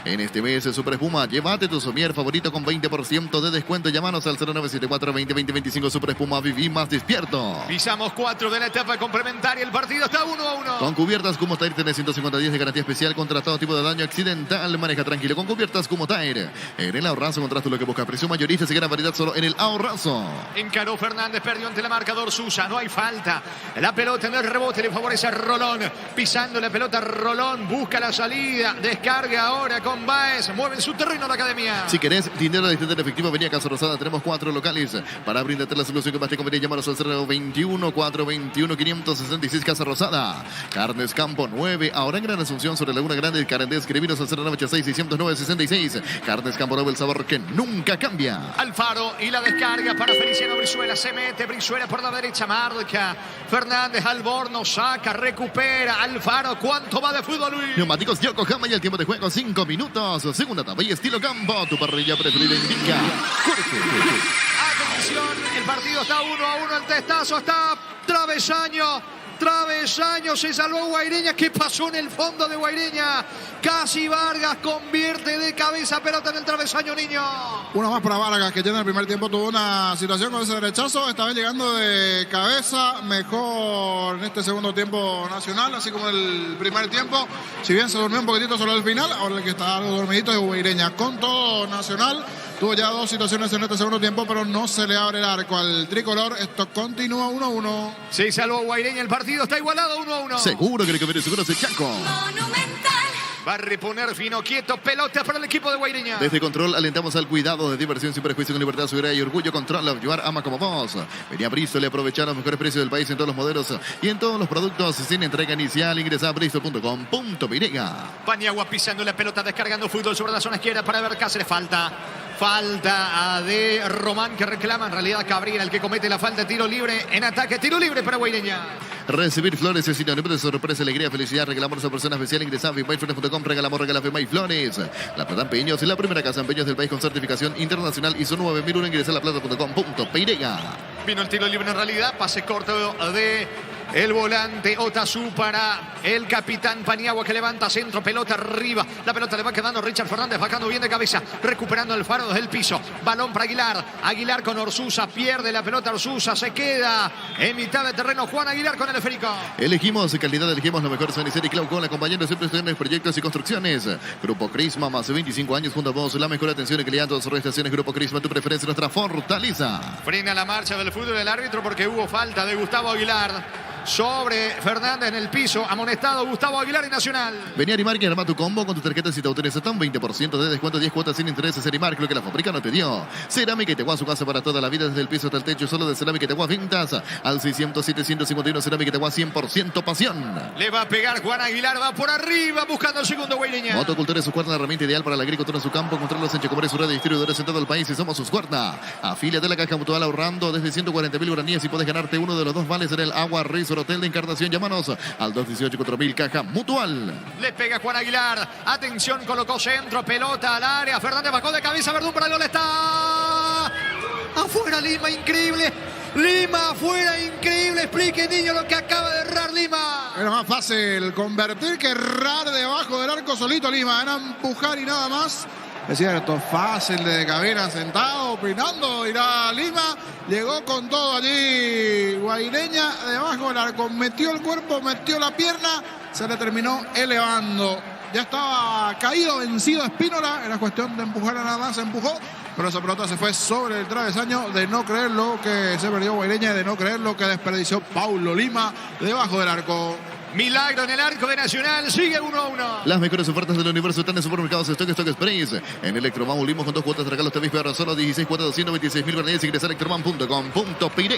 En este mes de Super Espuma, llévate tu somier favorito con 20% de descuento. Llámanos al 0974-2020-25 Super Espuma. Viví más despierto. Pisamos 4 de la etapa complementaria. El partido está 1-1. Con cubiertas Kumo Tire tenés 150 días de garantía especial contra todo tipo de daño accidental. Maneja tranquilo con cubiertas Kumo Tire. En el ahorrazo encontrás lo que buscas. Precio mayorista y gran variedad solo en el ahorrazo. Encaró Fernández, perdió ante la marcador Susa. No hay falta. La pelota en el rebote le favorece a Rolón. Pisando la pelota Rolón. Busca la salida. Descarga ahora con Baez. Mueve en su terreno la academia. Si querés dinero de en efectivo, venía a Casa Rosada. Tenemos 4 locales para brindarte la solución que más te conviene. Llámanos al 021-421-566 Casa Rosada. Carnes Campo 9. Ahora en Gran Asunción sobre Laguna Grande. Carandés. Escribinos al 0986-609-66. Carnes Campo 9. El sabor que nunca cambia. Alfaro y la descarga para Feliciano Brizuela. Se mete Brizuela por la derecha. Marca Fernández. Alborno saca. Recupera. Alfaro. ¿Cuánto va de fútbol, Luis? Neumáticos Yokohama y el tiempo de juego 5 minutos. Segunda etapa y estilo campo. Tu parrilla preferida indica. Atención. El partido está 1-1. El testazo está travesaño. Travesaño, se salvó Guaireña. ¿Qué pasó en el fondo de Guaireña? Casi Vargas convierte de cabeza pelota en el travesaño, niño. Una más para Vargas, que tiene el primer tiempo, tuvo una situación con ese derechazo, esta vez llegando de cabeza, mejor en este segundo tiempo Nacional, así como el primer tiempo. Si bien se durmió un poquitito solo al final, ahora el que está algo dormidito es Guaireña. Con todo Nacional, tuvo ya 2 situaciones en este segundo tiempo, pero no se le abre el arco al tricolor. Esto continúa 1-1. Se salvó Guaireña, el partido está igualado 1-1. Seguro que el que viene seguro es el Chaco. Monumental. Va a reponer Fino Quieto. Pelota para el equipo de Guaireña. Desde Control alentamos al cuidado de diversión sin prejuicio, con libertad, seguridad y orgullo. Control, llevar ama como vos. Venía a Bristol y aprovechar los mejores precios del país en todos los modelos y en todos los productos sin entrega inicial. Ingresa a bristol.com.py. Paniagua pisando la pelota, descargando fútbol sobre la zona izquierda para ver Cáceres. Falta de Román, que reclama en realidad Cabrera, el que comete la falta. Tiro libre en ataque, tiro libre para Guaireña. Recibir flores es sinónimo de sorpresa, alegría, felicidad. Regalamos a persona especial. Ingresa a FIMAIFlores.com. Regalamos Flores. La Plata en Peños es la primera casa en Peños del país con certificación internacional ISO 9001. Ingresa a laplata.com.py. Vino el tiro libre en realidad, pase corto de el volante Otazu para el capitán Paniagua, que levanta centro, pelota arriba. La pelota le va quedando Richard Fernández, bajando bien de cabeza, recuperando el faro desde el piso. Balón para Aguilar. Aguilar con Orsusa, pierde la pelota Orsusa, se queda en mitad de terreno Juan Aguilar con el esférico. Elegimos calidad, elegimos lo mejor. Sanicer y Clau con acompañando siempre en proyectos y construcciones. Grupo Crisma, más de 25 años junto a vos. La mejor atención y calidad en todas sus estaciones. Grupo Crisma, tu preferencia, nuestra fortaleza. Frena la marcha del fútbol del árbitro porque hubo falta de Gustavo Aguilar sobre Fernández en el piso. Amonestado Gustavo Aguilar y Nacional. Vení a Arimark y arma tu combo con tu tarjeta si te autorizas un 20% de descuento, 10 cuotas sin intereses. Arimark, lo que la fábrica no te dio. Cerámica Iteguá, su casa para toda la vida, desde el piso hasta el techo. Solo de Cerámica Iteguá, ventas al 600-751. Cerámica Iteguá, 100% pasión. Le va a pegar Juan Aguilar, va por arriba buscando el segundo Guaireña. Motocultura es su cuerda, la herramienta ideal para la agricultura en su campo. Controlos en Checomare, su red de distribuidores en todo el país y somos sus cuerda. Afíliate a la Caja Mutual ahorrando desde 140.000 guaraníes y puedes ganarte uno de los 2 vales en el Agua Resort Hotel de Encarnación. Llámanos al 218-4000, Caja Mutual. Le pega Juan Aguilar. Atención, colocó centro, pelota al área. Fernández bajó de cabeza, Verdún para el gol. Está afuera Lima, increíble. Lima afuera, increíble. Explique, niño, lo que acaba de errar Lima. Era más fácil convertir que errar debajo del arco solito Lima. Era empujar y nada más. Es cierto, fácil de Cabrera sentado, opinando, irá Lima. Llegó con todo allí Guaireña debajo del arco. Metió el cuerpo, metió la pierna. Se le terminó elevando. Ya estaba caído, vencido Espínola. Era cuestión de empujar nada más, se empujó. Pero esa pelota se fue sobre el travesaño. De no creer lo que se perdió Guaireña, de no creer lo que desperdició Paulo Lima debajo del arco. Milagro en el arco de Nacional, sigue 1-1. Las mejores ofertas del universo están en supermercados Stock Express. En Electroman Limos con 2 cuotas de regalos TV para solo 16 cuotas, 226.000 guaraníes. Ingresa a electroman.com.py.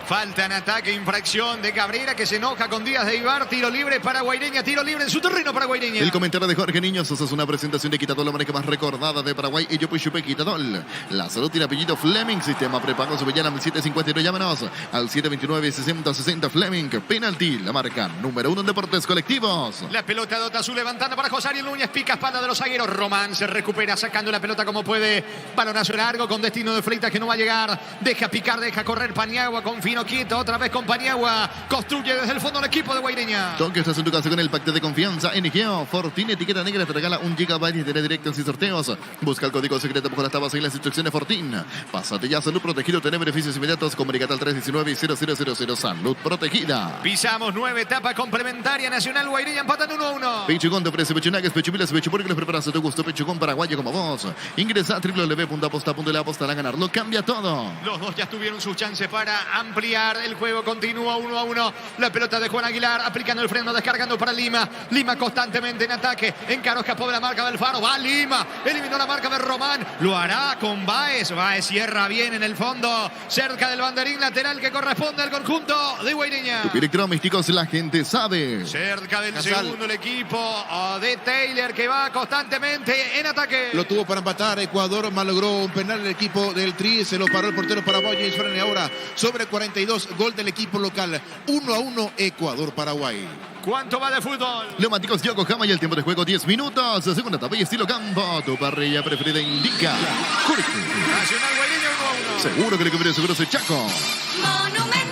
Falta en ataque, infracción de Cabrera, que se enoja con Díaz de Ibar. Tiro libre para Guaireña, tiro libre en su terreno para Guaireña. El comentario de Jorge Niños, esa es una presentación de Quitadol, la marca más recordada de Paraguay. Y yo pues chupé Quitadol. La salud tiene apellido Fleming, sistema prepago Subellana 759. Llámanos al 729-6060 Fleming. Penalti, la marca número 1 en deportes colectivos. La pelota de Otazu levantando para José Ariel Núñez, pica espalda de los zagueros. Román se recupera sacando la pelota como puede. Balonazo largo con destino de Freitas que no va a llegar. Deja picar, deja correr Paniagua con Fino Quieto. Otra vez con Paniagua. Construye desde el fondo el equipo de Guaireña. Toque, estás en tu casa con el pacto de confianza. NGO Fortín, etiqueta negra, te regala 1 GB de internet directo sin sorteos. Busca el código secreto bajo las tablas y las instrucciones Fortín. Pásate ya, salud protegido, tener beneficios inmediatos. Comunicate al 319-0000. Salud protegida. Pisamos 9 etapas complementarias. Nacional Guaireña empatan 1-1. Pechugón te ofrece pechunagas, pechumilas, pechupor que los preparas a tu gusto. Pechugón paraguayo como vos. Ingresa a www.aposta.la, aposta a ganarlo. Cambia todo. Los dos ya tuvieron sus chances para ampliar. El juego continúa 1-1. La pelota de Juan Aguilar aplicando el freno, descargando para Lima. Lima constantemente en ataque. Encaro, escapó de la marca del Faro. Va Lima. Eliminó la marca de Román. Lo hará con Baez. Baez cierra bien en el fondo. Cerca del banderín lateral que corresponde al conjunto de Guaireña. Tu electrodomésticos, la gente sabe. Cerca del segundo el equipo de Taylor, que va constantemente en ataque. Lo tuvo para empatar Ecuador, malogró un penal el equipo del Tri, se lo paró el portero paraguayo y suena ahora sobre 42, gol del equipo local. 1-1 Ecuador-Paraguay. ¿Cuánto va de fútbol? Neumáticos Yokohama y el tiempo de juego 10 minutos. Segunda etapa y estilo campo. Tu parrilla preferida indica. Nacional Guaireña 1-1. Seguro que le cubre seguro ese Chaco. Monumental.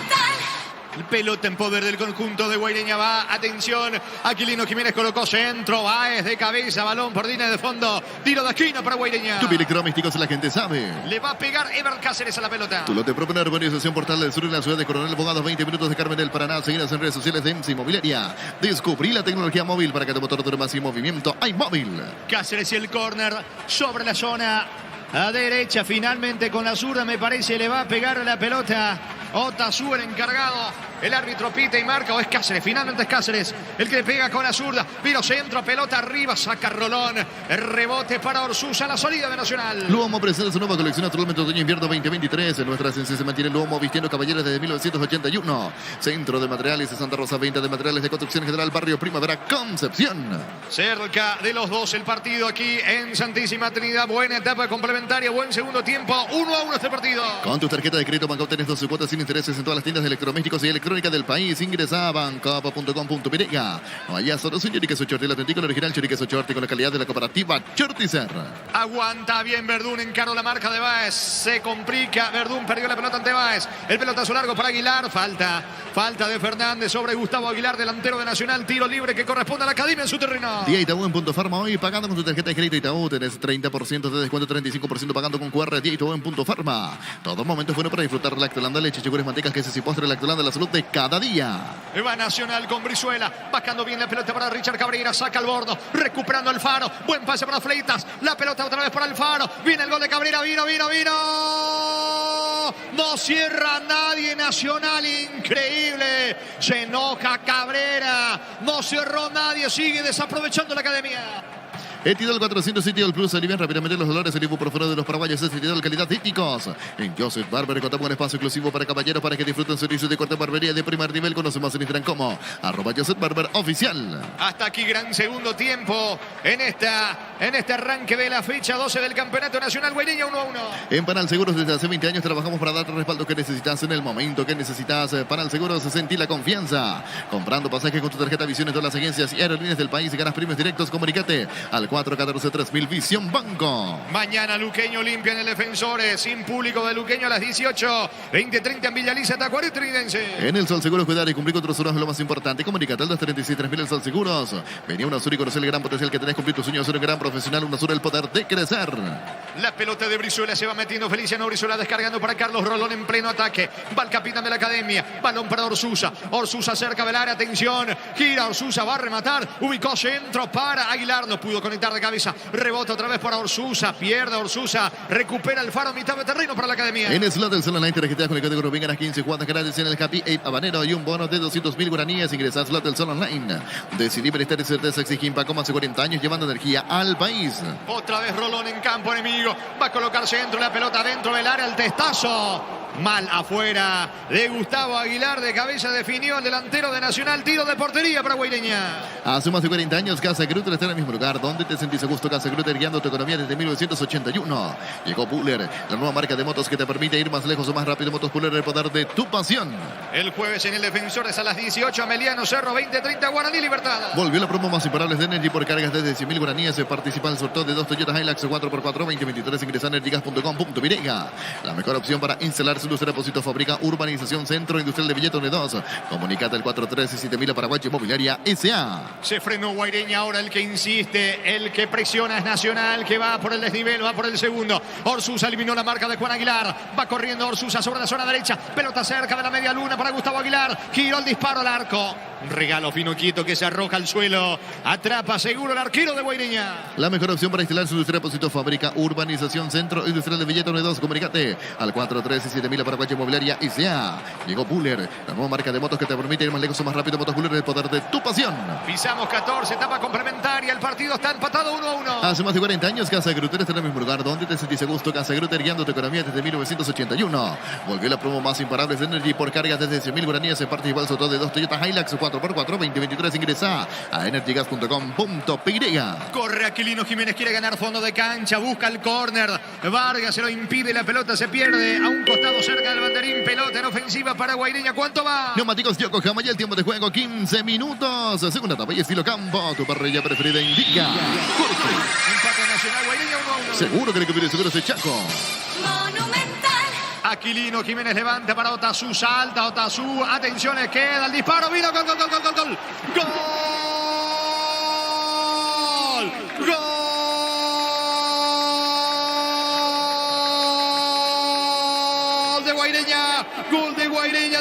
Pelota en poder del conjunto de Guaireña. Va, atención, Aquilino Jiménez colocó centro, Baez de cabeza, balón por línea de fondo, tiro de esquina para Guaireña. Tu electrodomésticos, la gente sabe. Le va a pegar Ever Cáceres a la pelota. Tu lote propone urbanización Portal del Sur en la ciudad de Coronel Bogado, 20 minutos de Carmen del Paraná. Seguidas en redes sociales de EMSA Inmobiliaria. Descubrí la tecnología móvil para que tu motor dure más y movimiento. Hay móvil. Cáceres y el córner sobre la zona a derecha, finalmente con la zurda me parece le va a pegar la pelota. Otazu el encargado El árbitro pita y marca, o es Cáceres, finalmente es Cáceres el que le pega con la zurda. Vino centro, pelota arriba, saca Rolón. El rebote para Orsusa, la salida de Nacional. Luomo presenta su nueva colección naturalmente otoño-invierno 2023. En nuestra esencia se mantiene Luomo vistiendo caballeros desde 1981. Centro de Materiales de Santa Rosa, venta de materiales de construcción general, barrio Primavera, Concepción. Cerca de los dos el partido aquí en Santísima Trinidad. Buena etapa complementaria, buen segundo tiempo. 1-1 este partido. Con tu tarjeta de crédito Banco tenés 12 cuotas sin intereses en todas las tiendas de electrodomésticos y electrónica del país. Ingresa a bancopo.com.py. No hay solución Choriqueso Chorti, el auténtico, el original Choriqueso Chorti con la calidad de la cooperativa Chortizer. Aguanta bien Verdún, encaró la marca de Báez. Se complica, Verdún perdió la pelota ante Báez. El pelotazo largo para Aguilar. Falta de Fernández sobre Gustavo Aguilar, delantero de Nacional. Tiro libre que corresponde a la Academia en su terreno. Día Itaú en Punto Farma hoy pagando con tu tarjeta de crédito Itaú. Tenés 30% de descuento, 35% pagando con QR. Día Itaú en Punto Farma. Todo momento es bueno para disfrutar Lactolanda, leche, yogures, mantecas, quesos y postre. Lactolanda, la salud de cada día. Va Nacional con Brizuela, bajando bien la pelota para Richard Cabrera, saca el bordo, recuperando Alfaro, buen pase para Fleitas, la pelota otra vez para Alfaro, viene el gol de Cabrera, vino, no cierra nadie Nacional, increíble, se enoja Cabrera, no cerró nadie, sigue desaprovechando la Academia. Etidol 400 Etidol Plus alivian rápidamente los dolores. El ibuprofeno de los paraguayos es Etidol calidad dípticos. En Joseph Barber contamos con espacio exclusivo para caballeros para que disfruten servicios de corte barbería de primer nivel. Conoce más en Instagram como @Joseph Barber oficial. Hasta aquí gran segundo tiempo en este arranque de la fecha 12 del Campeonato Nacional Guaireña 1-1. En Panal Seguros desde hace 20 años trabajamos para darte el respaldo que necesitas en el momento que necesitas. Panal Seguros, sentí la confianza. Comprando pasajes con tu tarjeta Visión en todas las agencias y aerolíneas del país y ganas premios directos. Comunícate al 414-3000 Visión Banco. Mañana Luqueño limpia en el Defensores, sin público de Luqueño a las 18, 20:30 en Villaliza, Tacuarí Trinense. En el Sol Seguros, cuidar y cumplir con tus horas es lo más importante. Comunícate al 236-3000 el Sol Seguros. Venía una Sur y conocer el gran potencial que tenés, cumplir tus sueños, ser un gran profesional, una Sur el poder de crecer. La pelota de Brizuela se va metiendo Feliciano Brizuela, descargando para Carlos Rolón en pleno ataque. Va el capitán de la Academia, balón para Orsusa. Orsusa cerca del área, atención, gira Orsusa, va a rematar, ubicó centro para Aguilar, no pudo conectar de cabeza. Rebota otra vez para Orsusa, pierde Orsusa, recupera el Faro, mitad de terreno para la Academia. En el slot del Sol Online te registras con el código Rubén, ganas 15 cuotas gratis en el Happy 8 Habanero y un bono de 200.000 guaraníes. Ingresa al slot del Sol Online. Decidí bienestar y certeza exige Impact como hace 40 años llevando energía al país. Otra vez Rolón en campo enemigo, va a colocarse dentro la pelota dentro del área, el testazo. Mal afuera de Gustavo Aguilar, de cabeza definió el delantero de Nacional, tiro de portería para Guaireña. Hace más de 40 años Casa Grutter está en el mismo lugar donde te sentís a gusto. Casa Grutter guiando tu economía desde 1981. Llegó Puller, la nueva marca de motos que te permite ir más lejos o más rápido. Motos Puller, el poder de tu pasión. El jueves en el Defensores a las 18, Ameliano Cerro, 20:30, Guaraní Libertad. Volvió la promo más imparables de Energy por cargas desde 100.000 guaraníes. Participa en el sorteo de 2 Toyota Hilux 4x4 2023. Ingresa a energygas.com.py. La mejor opción para instalar su industria depósito fábrica Urbanización Centro Industrial de Villetone 2. Comunicate al 437.000 Paraguay Inmobiliaria S.A. Se frenó Guaireña, ahora el que insiste, el que presiona es Nacional, que va por el desnivel, va por el segundo. Orsusa eliminó la marca de Juan Aguilar, va corriendo Orsusa sobre la zona derecha, pelota cerca de la media luna para Gustavo Aguilar, giró el disparo al arco. Un regalo fino quieto que se arroja al suelo, atrapa seguro el arquero de Guaireña. La mejor opción para instalar su industria depósito fábrica Urbanización Centro Industrial de Villetone 2. Comunicate al 437.000 Paraguay Inmobiliaria S.A. Llegó Puller, la nueva marca de motos que te permite ir más lejos o más rápido. Motos Puller, el poder de tu pasión. Pisamos 14, etapa complementaria, el partido está empatado 1-1. Hace más de 40 años Casa Grutter está en el mismo lugar donde te sentís a gusto. Casa Grutter guiando tu economía desde 1981. Volvió la promo más imparables de Energy por cargas desde 100.000 guaraníes. Se participa el sorteo de 2 Toyota Hilux 4x4 2023. Ingresa a energygas.com.py. Corre Aquilino Jiménez, quiere ganar fondo de cancha, busca el córner. Vargas se lo impide, la pelota se pierde a un costado cerca del banderín. Pelota en ofensiva para Guaireña. ¿Cuánto va? Neumáticos Yokohama y el tiempo de juego 15 minutos. Segunda etapa y estilo campo. Tu parrilla preferida indica. Empate Nacional, Guaireña 1-1. Seguro que le conviene seguro ese Chaco. Monumental. Aquilino Jiménez levanta para Otazú, salta Otazú, atención, le queda el disparo, vino, gol, gol, gol, gol, gol, gol, gol, gol de Guaireña. Guaireña. Gol de Guaireña,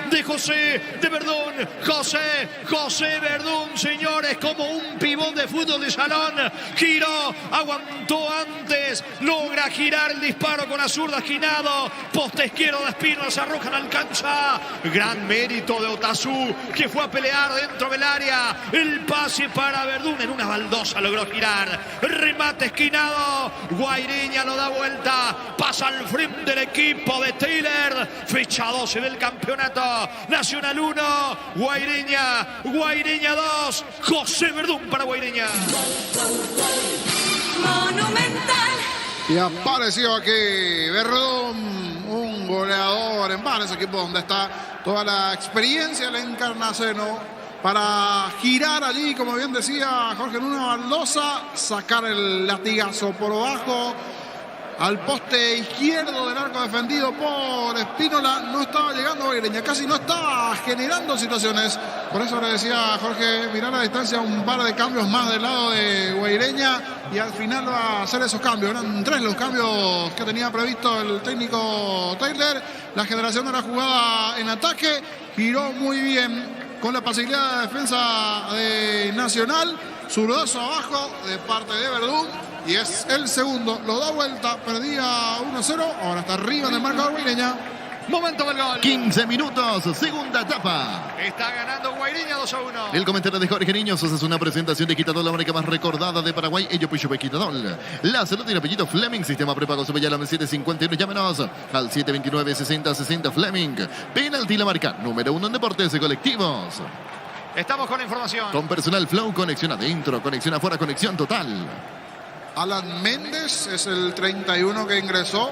de José, de Verdún. José Verdún, señores, como un pibón de fútbol de salón. Giró, aguantó antes, logra girar el disparo con la zurda esquinado. Poste izquierdo de Espino, se arroja, no alcanza. Gran mérito de Otazu, que fue a pelear dentro del área. El pase para Verdún, en una baldosa logró girar. Remate esquinado. Guaireña lo da vuelta. Pasa al frente del equipo de Taylor. Fecha 12 del campeonato. Nacional 1, Guaireña 2. José Verdún para Guaireña. Monumental. Y apareció aquí Verdún, un goleador en varios equipos donde está toda la experiencia del Encarnaceno para girar allí, como bien decía Jorge, en una baldosa, sacar el latigazo por abajo al poste izquierdo del arco defendido por Espínola. No estaba llegando Guaireña, casi no estaba generando situaciones. Por eso le decía a Jorge, mirar a la distancia un par de cambios más del lado de Guaireña y al final va a hacer esos cambios. Eran 3 los cambios que tenía previsto el técnico Taylor. La generación de la jugada en ataque giró muy bien con la posibilidad de defensa de Nacional. Zurdazo abajo de parte de Verdún. Y es el segundo, lo da vuelta, perdía 1-0, ahora está arriba en el marcador Guaireña. Momento del gol. 15 minutos, segunda etapa. Está ganando Guaireña 2-1. El comentario de Jorge Niños es una presentación de Quitadol, la marca más recordada de Paraguay. Ello Puyo Quitadol. La salud y el apellido Fleming. Sistema prepago Subellala 751. Llámenos al 729-6060 Fleming. Penalti la marca número 1 en deportes colectivos. Estamos con la información. Con personal Flow, conexión adentro, conexión afuera, conexión total. Alan Méndez es el 31 que ingresó.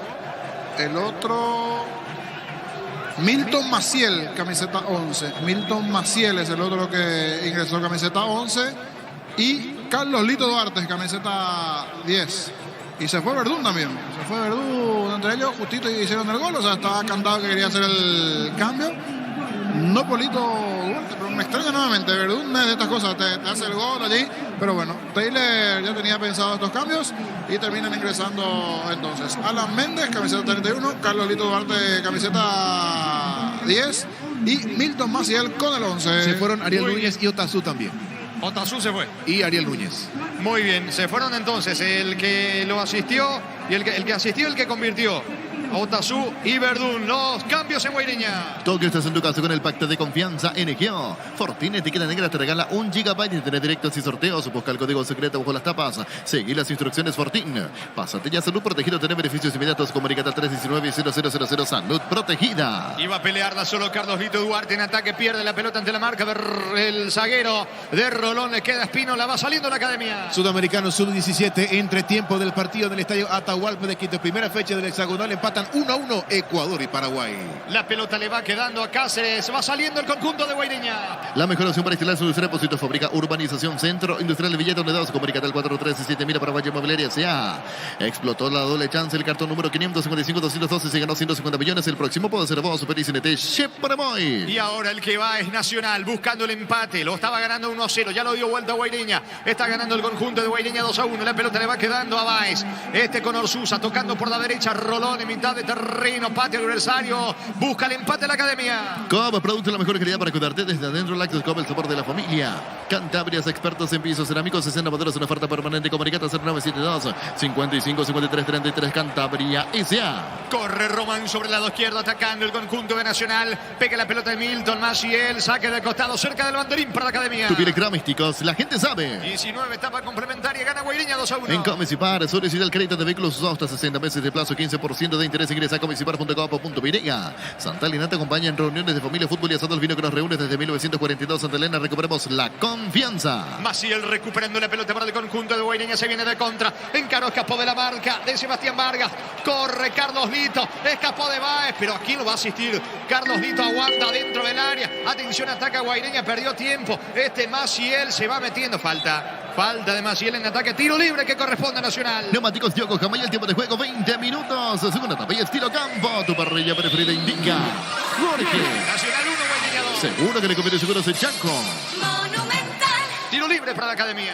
El otro, Milton Maciel, camiseta 11. Milton Maciel es el otro que ingresó, camiseta 11. Y Carlos Lito Duarte, camiseta 10. Y se fue Verdún también. Se fue Verdún entre ellos, justito y hicieron el gol. O sea, estaba cantado que quería hacer el cambio. No Polito Duarte, pero me extraña nuevamente. Verdún es de estas cosas, te hace el gol allí. Pero bueno, Taylor ya tenía pensado estos cambios y terminan ingresando entonces. Alan Méndez, camiseta 31. Carlos Lito Duarte, camiseta 10. Y Milton Maciel con el 11. Se fueron Ariel Núñez y Otazu también. Otazu se fue. Y Ariel Núñez. Muy bien, se fueron entonces el que lo asistió y el que asistió, el que convirtió. Otazu y Verdún, los cambios en Guaireña. Todo que estás en tu casa con el pacto de confianza NGO. Fortuna Etiqueta Negra te regala 1 GB de internet directos y sorteos. Busca el código secreto bajo las tapas. Seguí las instrucciones Fortin. Pásate ya Salud Protegido, tener beneficios inmediatos. Comunicate al 319-0000 Salud Protegida. Iba a pelearla solo Carlos Lito Duarte en ataque, pierde la pelota ante la marca del zaguero de Rolón, le queda Espino, la va saliendo la academia. Sudamericano Sub-17, entre tiempo del partido en el estadio Atahualpa de Quito. Primera fecha del hexagonal, empatan 1-1 Ecuador y Paraguay. La pelota le va quedando a Cáceres, va saliendo el conjunto de Guaireña. La mejor opción para instalar su depósito, fábrica Urbanización Centro Industrial de Villeta Unidad. Comunicate al 437 Paraguay Inmobiliaria S.A. Explotó la doble chance, el cartón número 555-212, se ganó 150 millones. El próximo puede ser vos, Super ICNT, Chef Paraguay. Y ahora el que va es Nacional, buscando el empate. Lo estaba ganando 1-0, ya lo dio vuelta a Guaireña. Está ganando el conjunto de Guaireña 2-1. La pelota le va quedando a Báez. Con Orsusa, tocando por la derecha. Rolón en mitad de terreno, patio adversario. Busca el empate a la academia. Cobb, producto de la mejor calidad para cuidarte desde adentro. Lactos Cobb, el sabor de la familia. Cantabrias, expertos en pisos cerámicos, 60 modelos, una oferta permanente. Comunicate al 0972-55-53-33. Cantabria S.A. Corre Román sobre el lado izquierdo, atacando el conjunto de Nacional. Pega la pelota de Milton Maciel, saque de costado, cerca del banderín para la academia. Tu electrodomésticos, la gente sabe. 19, etapa complementaria, gana Guaireña 2-1. En Comecipar, solicita el crédito de vehículos usados hasta 60 meses de plazo, 15% de interés. Ingresa a comecipar.com.virega. Santa Elena te acompaña en reuniones de familia, fútbol y asado, el vino que nos reúne desde 1942. Santa Elena, recuperemos la confianza. Maciel recuperando la pelota para el conjunto de Guaireña, se viene de contra. Encaró, escapó de la marca de Sebastián Vargas. Corre Carlos Lito, escapó de Báez, pero aquí lo va a asistir. Carlos Lito aguanta dentro del área. Atención, ataca Guaireña, perdió tiempo. Maciel se va metiendo, falta de Maciel en ataque, tiro libre que corresponde a Nacional. Neumáticos Yoko, Jamaya, el tiempo de juego 20 minutos. Segunda etapa y estilo campo. Tu parrilla preferida indica Jorge. Nacional 1, Guaireña 2. Seguro que le conviene seguros el Chaco. Monumental. Tiro libre para la academia.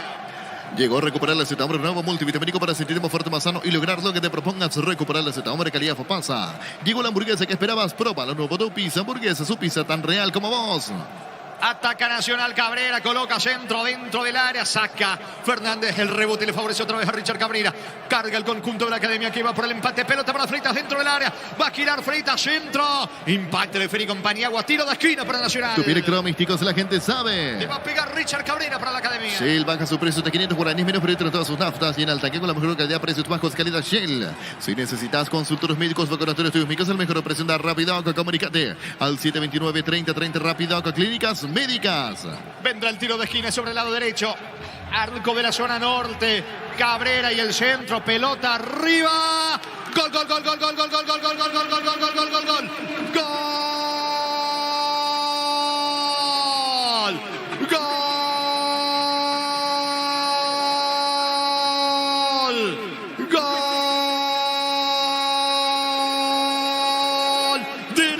Llegó a recuperar la Z, hombre nuevo multivitamínico para sentirte más fuerte, más sano y lograr lo que te propongas. Recuperar la Z, hombre calidad Fopasa. Llegó la hamburguesa que esperabas. Proba la nueva Tu Pizza Hamburguesa, su pizza tan real como vos. Ataca Nacional, Cabrera, coloca centro dentro del área, saca Fernández, el rebote le favorece otra vez a Richard Cabrera, carga el conjunto de la Academia que va por el empate, pelota para Freitas dentro del área, va a girar Freitas, centro, impacto de Federico Paniagua, tiro de esquina para Nacional. Tu electrodomésticos, la gente sabe. Le va a pegar Richard Cabrera para la Academia. Shell baja su precio de 500 guaraníes menos por dentro de todas sus naftas y en el tanque con la mejor calidad, precios bajos, calidad Shell. Si necesitas consultorios médicos, vacunatorios, estudios médicos, el mejor operación da Rapidoc, comunícate al 729-3030 Rapidoc, clínicas médicas. Vendrá el tiro de esquina sobre el lado derecho. Arco de la zona norte. Cabrera y el centro. Pelota arriba. Gol, gol, gol, gol, gol, gol, gol, gol, gol, gol, gol, gol, gol, gol, gol, gol, gol. Gol. Gol. Gol. De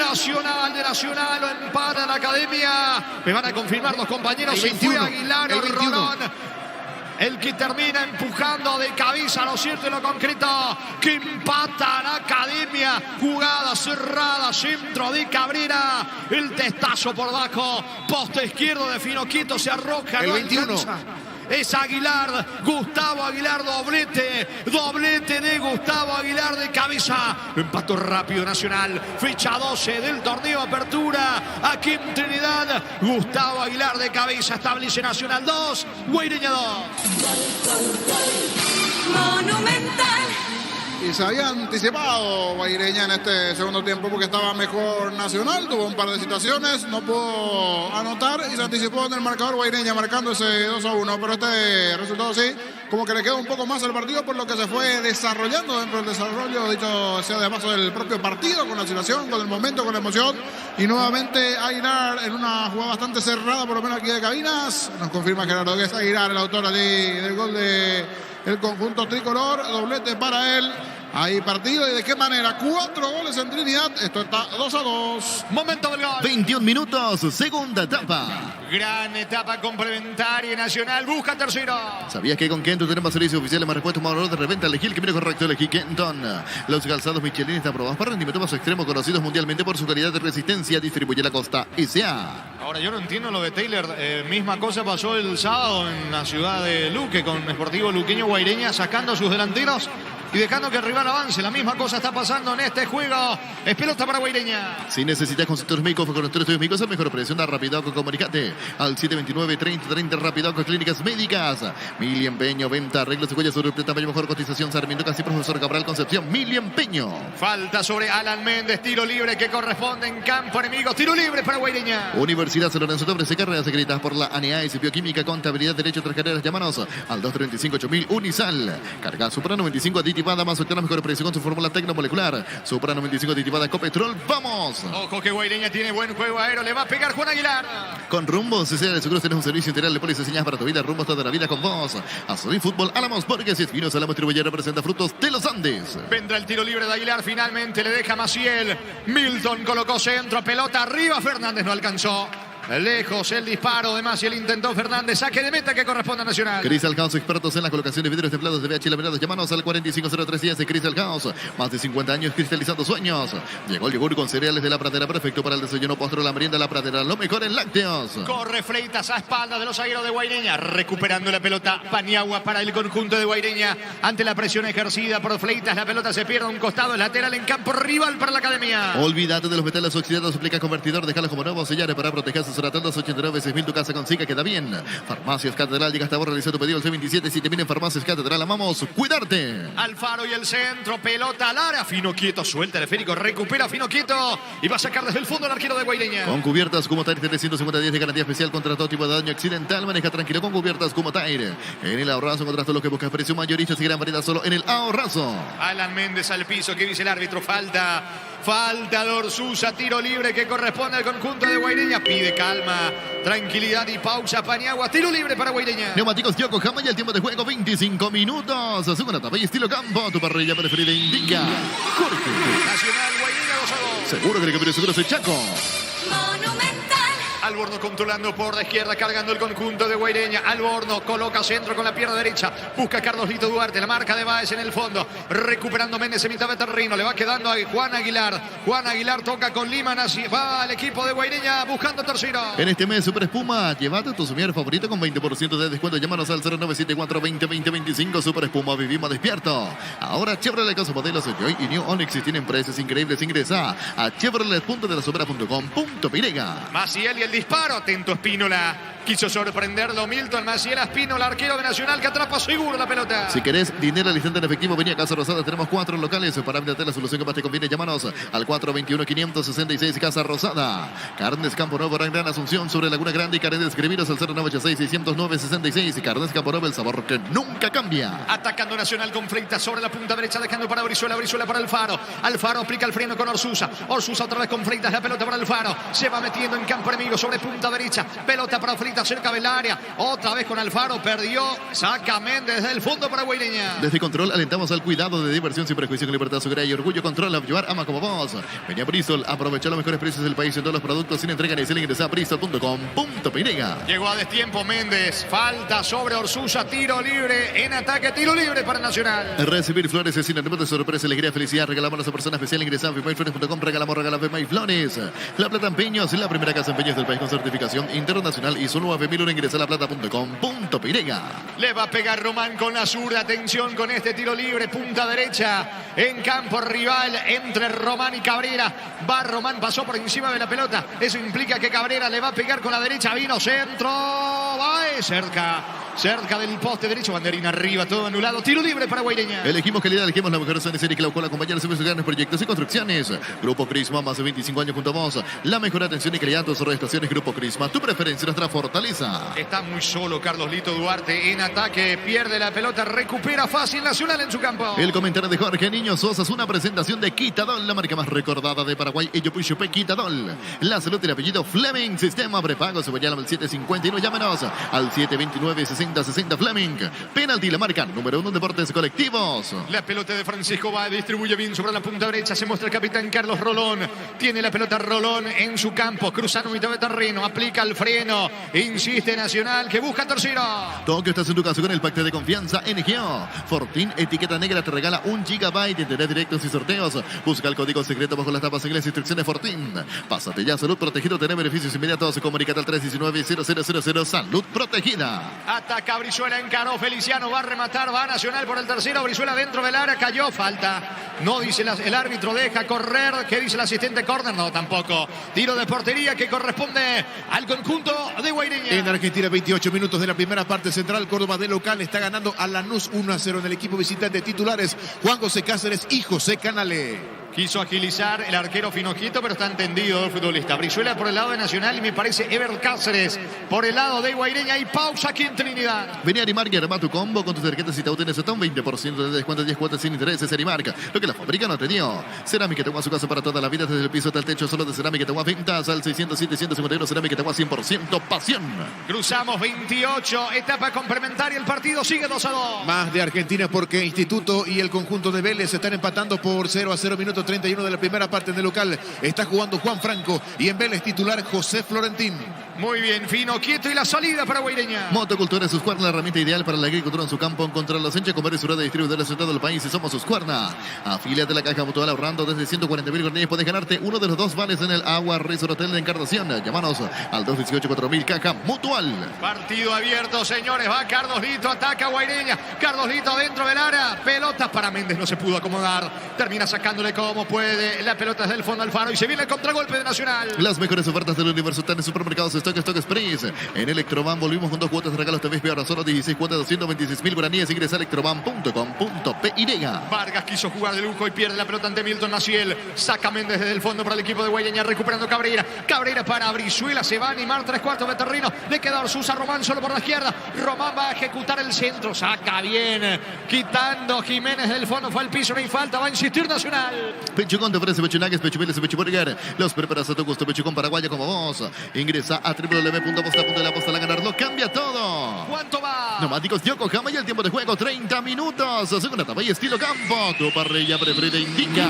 Nacional lo empata la Academia. Me van a confirmar los compañeros. Se fue Aguilar o Rolón. El que termina empujando de cabeza, lo cierto y lo concreto, que empata la Academia. Jugada cerrada, centro de Cabrera. El testazo por abajo. Poste izquierdo de Finoquito, se arroja. El no 21. alcanza. Es Aguilar, Gustavo Aguilar, doblete de Gustavo Aguilar de cabeza. Empató rápido Nacional, fecha 12 del torneo Apertura. Aquí en Trinidad, Gustavo Aguilar de cabeza establece Nacional 2, Guaireña 2. Monumental. Y se había anticipado Guaireña en este segundo tiempo porque estaba mejor Nacional, tuvo un par de situaciones, no pudo anotar y se anticipó en el marcador Guaireña marcando ese 2-1, pero este resultado sí, como que le queda un poco más al partido por lo que se fue desarrollando dentro del desarrollo, dicho sea de paso del propio partido, con la situación, con el momento, con la emoción, y nuevamente Aguilar en una jugada bastante cerrada, por lo menos aquí de cabinas, nos confirma Gerardo que es Aguilar el autor allí del gol de el conjunto tricolor, doblete para él. Hay partido y de qué manera, 4 goles en Trinidad, esto está 2-2. Momento del gol. 21 minutos, segunda etapa. Gran etapa complementaria, Nacional busca tercero. ¿Sabías que con Kenton tenemos servicio oficial más repuestos, más valor de reventa? Elegí el camino correcto, elegí Kenton. Los calzados Michelin están aprobados para rendimiento más extremo, conocidos mundialmente por su calidad de resistencia. Distribuye la Costa S.A. Ahora yo no entiendo lo de Taylor. Misma cosa pasó el sábado en la ciudad de Luque con Sportivo Luqueño Guaireña sacando a sus delanteros y dejando que el rival avance. La misma cosa está pasando en este juego. Es pelota para Guaireña. Si necesitas consultores médicos o estudios médicos, el mejor operación da Rapidoc, comunicate al 729-3030 Rapidoc, clínicas médicas. Mili Empeño, venta, arreglos de cuello sobre el tamaño, mejor cotización. Sarmiento Casi, profesor Cabral, Concepción. Mili Empeño. Falta sobre Alan Méndez, tiro libre que corresponde en campo enemigo. Tiro libre para Guaireña. Universidad San Lorenzo te ofrece carreras secretas por la ANEAES, Bioquímica, Contabilidad, Derecho, 3 carreras. Llámanos al 235-8000 Unisal. Carga Supra 95 aditivada, más octana, mejor precio con su fórmula tecnomolecular. Supra 95 aditivada, Copetrol. ¡Vamos! Ojo que Guaireña tiene buen juego aéreo. Le va a pegar Juan Aguilar. Con Rumbos, CCA de Seguros, tenés un servicio integral de pólizas y señas para tu vida. Rumbos toda la vida con vos. Azul Fútbol, Álamos, Borges y Espinos. Álamos Tribullero representa Frutos de los Andes. Vendrá el tiro libre de Aguilar. Finalmente le deja Maciel. Milton colocó centro. Pelota arriba. Fernández no alcanzó. Lejos el disparo de Maciel, intentó Fernández, saque de meta que corresponde a Nacional. Crystal House, expertos en la colocación de vidrios templados de VH laminados. Llámanos al 450310 de Crystal House. Más de 50 años cristalizando sueños. Llegó el yogur con cereales de La Pradera, perfecto para el desayuno, postre, la merienda La Pradera, lo mejor en lácteos. Corre Freitas a espaldas de los zagueros de Guaireña, recuperando la pelota. Paniagua para el conjunto de Guaireña. Ante la presión ejercida por Freitas, la pelota se pierde a un costado, el lateral en campo rival para la Academia. Olvídate de los metales oxidados, aplica convertidor, déjalos como nuevos, sellares para protegerse. Soratán 289 6000, tu casa consiga, queda bien. Farmacias Catedral, llega hasta ahora, realiza tu pedido al C27. Si te vienen Farmacias Catedral, amamos cuidarte. Alfaro y el centro, pelota al área. Fino quieto, suelta el esférico, recupera Fino quieto y va a sacar desde el fondo el arquero de Guaireña. Con cubiertas Cumotair 350 días de garantía especial contra todo tipo de daño accidental. Maneja tranquilo con cubiertas Cumotair. En el ahorrazo encontrás todo lo que buscas, precio mayoristas y gran variedad solo en el ahorrazo. Alan Méndez al piso, ¿qué dice el árbitro? Falta Dorsusa, tiro libre que corresponde al conjunto de Guaireña. Pide calma, tranquilidad y pausa. Paniagua, tiro libre para Guaireña. Neumáticos Yokohama y el tiempo de juego 25 minutos. Segunda etapa y estilo campo. Tu parrilla preferida indica Jorge. Nacional Guaireña 2-2. Seguro que el campeón de seguros es Chaco. Monumental. Alborno controlando por la izquierda, cargando el conjunto de Guaireña. Alborno coloca centro con la pierna derecha. Busca a Carlos Lito Duarte. La marca de Báez en el fondo. Recuperando Méndez en mitad de terreno. Le va quedando a Juan Aguilar. Juan Aguilar toca con Lima. Va al equipo de Guaireña buscando tercero. En este mes, Super Espuma, llévate tu somier favorito con 20% de descuento. Llámanos al 0974-2020-25. Super Espuma, vivimos despierto. Ahora Chevrolet con sus modelos Joy y New Onix tienen precios increíbles. Ingresa a chevrolet.delasopera.com.pirega. Maciel y el disparo. Atento Espínola. Quiso sorprenderlo Milton Maciel. Espínola, arquero de Nacional, que atrapa seguro la pelota. Si querés dinero al instante en efectivo, vení a Casa Rosada. Tenemos 4 locales para brindarte la solución que más te conviene. Llámanos al 421-566 Casa Rosada. Carnes Campo Nuevo, Gran Asunción, sobre Laguna Grande. Y Carnes escribiros al 0986-609-66. Y Carnes Campo Nuevo, el sabor que nunca cambia. Atacando Nacional con Freitas sobre la punta derecha, dejando para Brizuela. Brizuela para Alfaro. Alfaro aplica el freno con Orsusa. Orsusa otra vez con Freitas. La pelota para Alfaro. Se va metiendo en campo enemigo sobre punta derecha. Pelota para Freitas cerca del área. Otra vez con Alfaro. Perdió. Saca Méndez desde el fondo para Guaireña. Desde Control alentamos al cuidado de diversión sin prejuicio, con libertad, seguridad y orgullo. Control, a llevar ama como vos. Venía Bristol, aprovechar los mejores precios del país en todos los productos sin entrega ni se ingresa a bristol.com.pirega. Llegó a destiempo Méndez. Falta sobre Orsusa. Tiro libre en ataque. Tiro libre para Nacional. Recibir flores es sinónimo de sorpresa, alegría, felicidad. Regalamos a esa persona especial. Ingresa a femayflores.com. Regalamos Femay-Flores. La Plata Empeños, la primera casa empeños del país con certificación internacional y solo a Femil. Ingresa a laplata.com.pirega. Le va a pegar Román con la zurda. Atención con este tiro libre. Punta derecha en campo rival entre Román y Cabrera. Va Román, pasó por encima de la pelota. Eso implica que Cabrera le va a pegar con la derecha. Vino centro. Va cerca del poste derecho. Banderina arriba, todo anulado. Tiro libre para Guaireña. Elegimos calidad, elegimos la mejor zona de serie que la cual acompañar sus grandes proyectos y construcciones. Grupo Crisma, más de 25 años junto a vos. La mejor atención y calidad, tus estaciones. Grupo Crisma, tu preferencia, nuestra fortaleza. Está muy solo Carlos Lito Duarte en ataque. Pierde la pelota, recupera fácil Nacional en su campo. El comentario de Jorge Niño Sosa es una presentación de Quitadol, la marca más recordada de Paraguay. Ello Puyupe Quitadol. La salud y el apellido Fleming. Sistema prepago. Se llama al 751. Llámenos al 729-6060 Fleming. Penalti, la marca número 1 en deportes colectivos. La pelota de Francisco va, distribuye bien sobre la punta derecha. Se muestra el capitán Carlos Rolón. Tiene la pelota Rolón en su campo. Cruzando mitad de terreno. Aplica el freno. Insiste Nacional que busca tercero. Tokio, estás en tu caso con el pacto de confianza NGO. Fortín, etiqueta negra, te regala 1 GB de internet directos y sorteos. Busca el código secreto bajo las tapas en las instrucciones Fortín. Pásate ya, salud protegido, tener beneficios inmediatos. Comunícate al 319-0000, salud protegida. Ataca Brizuela, encaró Feliciano, va a rematar, va Nacional por el tercero. Brizuela dentro del área, cayó, falta. No dice el árbitro, deja correr. ¿Qué dice el asistente? Córner, no, tampoco. Tiro de portería que corresponde al conjunto de Guaireña. En Argentina, 28 minutos de la primera parte central. Córdoba de local está ganando a Lanús 1-0 en el equipo visitante. Titulares Juan José Cáceres y José Canale. Quiso agilizar el arquero Finojito, pero está entendido el futbolista. Brizuela por el lado de Nacional y me parece Ever Cáceres por el lado de Guaireña. Y pausa aquí en Trinidad. Vení a Arimark y arma tu combo con tus tarjetas y te obtienes hasta un 20% de descuento, 10 cuotas sin intereses. Arimark, lo que la fábrica no te dio. Cerámica Teguá, su casa para toda la vida, desde el piso hasta el techo, solo de Cerámica Teguá. Ventas al 607-151. Cerámica Teguá, 100% pasión. Cruzamos 28, etapa complementaria. El partido sigue 2-2. Más de Argentina porque Instituto y el conjunto de Vélez están empatando por 0-0, minuto 31 de la primera parte en el local. Está jugando Juan Franco y en Vélez titular José Florentín. Muy bien, fino, quieto y la salida para Guaireña. Motocultura Suscuerna, la herramienta ideal para la agricultura en su campo. Encontrar los hinchas, comer y de distribuidores en todo el país. Y somos Suscuerna. Afíliate a la Caja Mutual ahorrando desde 140.000 guaraníes. Puedes ganarte uno de los 2 vales en el Agua Resort Hotel de Encarnación. Llámanos al 218-4000 Caja Mutual. Partido abierto, señores. Va Carlos Lito, ataca a Guaireña. Carlos Lito dentro del área. Pelotas para Méndez, no se pudo acomodar. Termina sacándole como puede. La pelota es del fondo Alfaro y se viene el contragolpe de Nacional. Las mejores ofertas del universo están en supermercados Stock Express. En Electroban volvimos con 2 cuotas de regalos este mes, ahora solo 16 cuotas, 226.000 guaraníes. Ingresa a electroban.com.pirega. Vargas quiso jugar de lujo y pierde la pelota ante Milton Maciel. Saca Méndez desde el fondo para el equipo de Guaireña, recuperando Cabrera. Cabrera para Brizuela, se va a animar 3/4 de terreno. Le queda Orsusa, Román solo por la izquierda. Román va a ejecutar el centro, saca bien. Quitando Jiménez del fondo, fue al piso, no hay falta, va a insistir Nacional. Pechucón te ofrece pechunagues, pechubeles y pechuburger. Los preparas a tu gusto, Pechucón paraguayo como vos. Ingresa a www.aposta.la ganarlo, cambia todo. ¿Cuánto va? Neumáticos Yokohama y el tiempo de juego 30 minutos. Segunda etapa y estilo campo. Tu parrilla preferida indica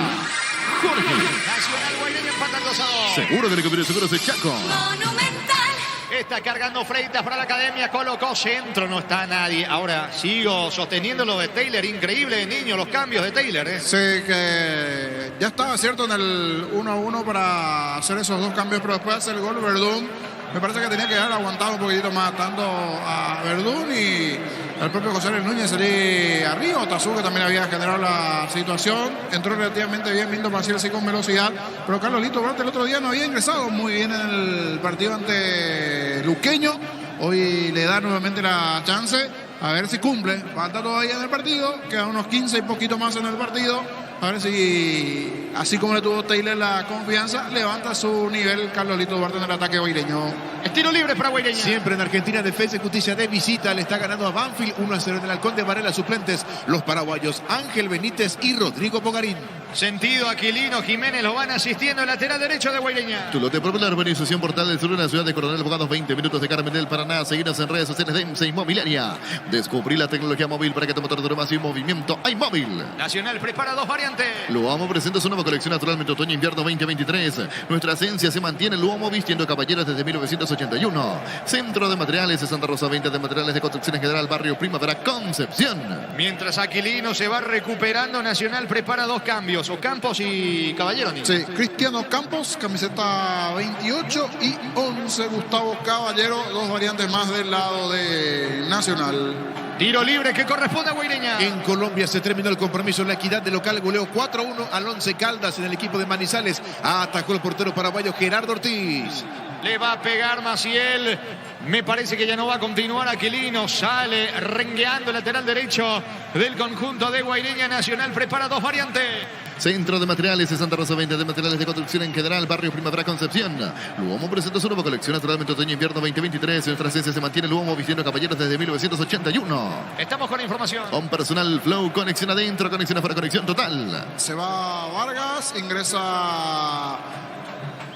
Jorge. Nacional Guaireña empatan 2-2. Seguro de recuperación, seguros de Chaco. Monumental. Está cargando Freitas para la academia. Colocó centro. No está nadie. Ahora sigo sosteniendo lo de Taylor. Increíble, niño, los cambios de Taylor. Sí, que ya estaba cierto en el 1-1 para hacer esos dos cambios, pero después hace el gol Verdún. Me parece que tenía que haber aguantado un poquitito más, tanto a Verdún y al propio José Luis Núñez salir arriba. Otazú, que también había generado la situación. Entró relativamente bien, Milton Maciel sí con velocidad. Pero Carlos Lito Duarte el otro día no había ingresado muy bien en el partido ante Luqueño. Hoy le da nuevamente la chance. A ver si cumple. Falta todavía en el partido. Quedan unos 15 y poquito más en el partido. A ver si, así como le tuvo Taylor la confianza, levanta su nivel Carlos Lito Duarte en el ataque guaireño. Estilo libre para Guaireña. Siempre en Argentina, Defensa y Justicia de visita le está ganando a Banfield 1-0 en el Halcón de Varela. Suplentes, los paraguayos Ángel Benítez y Rodrigo Pogarín. Sentido Aquilino Jiménez lo van asistiendo el lateral derecho de Guaireña. Tu lote popular, organización Portal del Sur en la ciudad de Coronel Bogados, 20 minutos de Carmen del Paraná. Seguinos en redes sociales de EMSA Inmobiliaria. Descubrí la tecnología móvil para que tu motor dure más y un movimiento iMóvil. Nacional prepara dos variantes. Luomo presenta su nueva colección naturalmente otoño-invierno 2023. Nuestra esencia se mantiene en Luomo, vistiendo caballeros desde 1981. Centro de Materiales de Santa Rosa, 20 de Materiales de Construcción General, Barrio Primavera, Concepción. Mientras Aquilino se va recuperando, Nacional prepara dos cambios. Ocampos y Caballero. Sí, Cristiano Campos, camiseta 28 y 11, Gustavo Caballero, dos variantes más del lado de Nacional. Tiro libre que corresponde a Guaireña. En Colombia se terminó el compromiso. La Equidad de local goleó 4-1 al Once Caldas en el equipo de Manizales. Atacó el portero paraguayo Gerardo Ortiz. Le va a pegar Maciel. Me parece que ya no va a continuar Aquilino. Sale rengueando el lateral derecho del conjunto de Guaireña. Nacional prepara dos variantes. Centro de Materiales de Santa Rosa, 20 de Materiales de Construcción en General, Barrio Primavera, Concepción. Luomo presenta su nueva colección naturalmente otoño-invierno 2023. Nuestra esencia se mantiene Luomo, vistiendo caballeros desde 1981. Estamos con información. Con personal Flow, conexión adentro, conexión afuera, conexión total. Se va Vargas, ingresa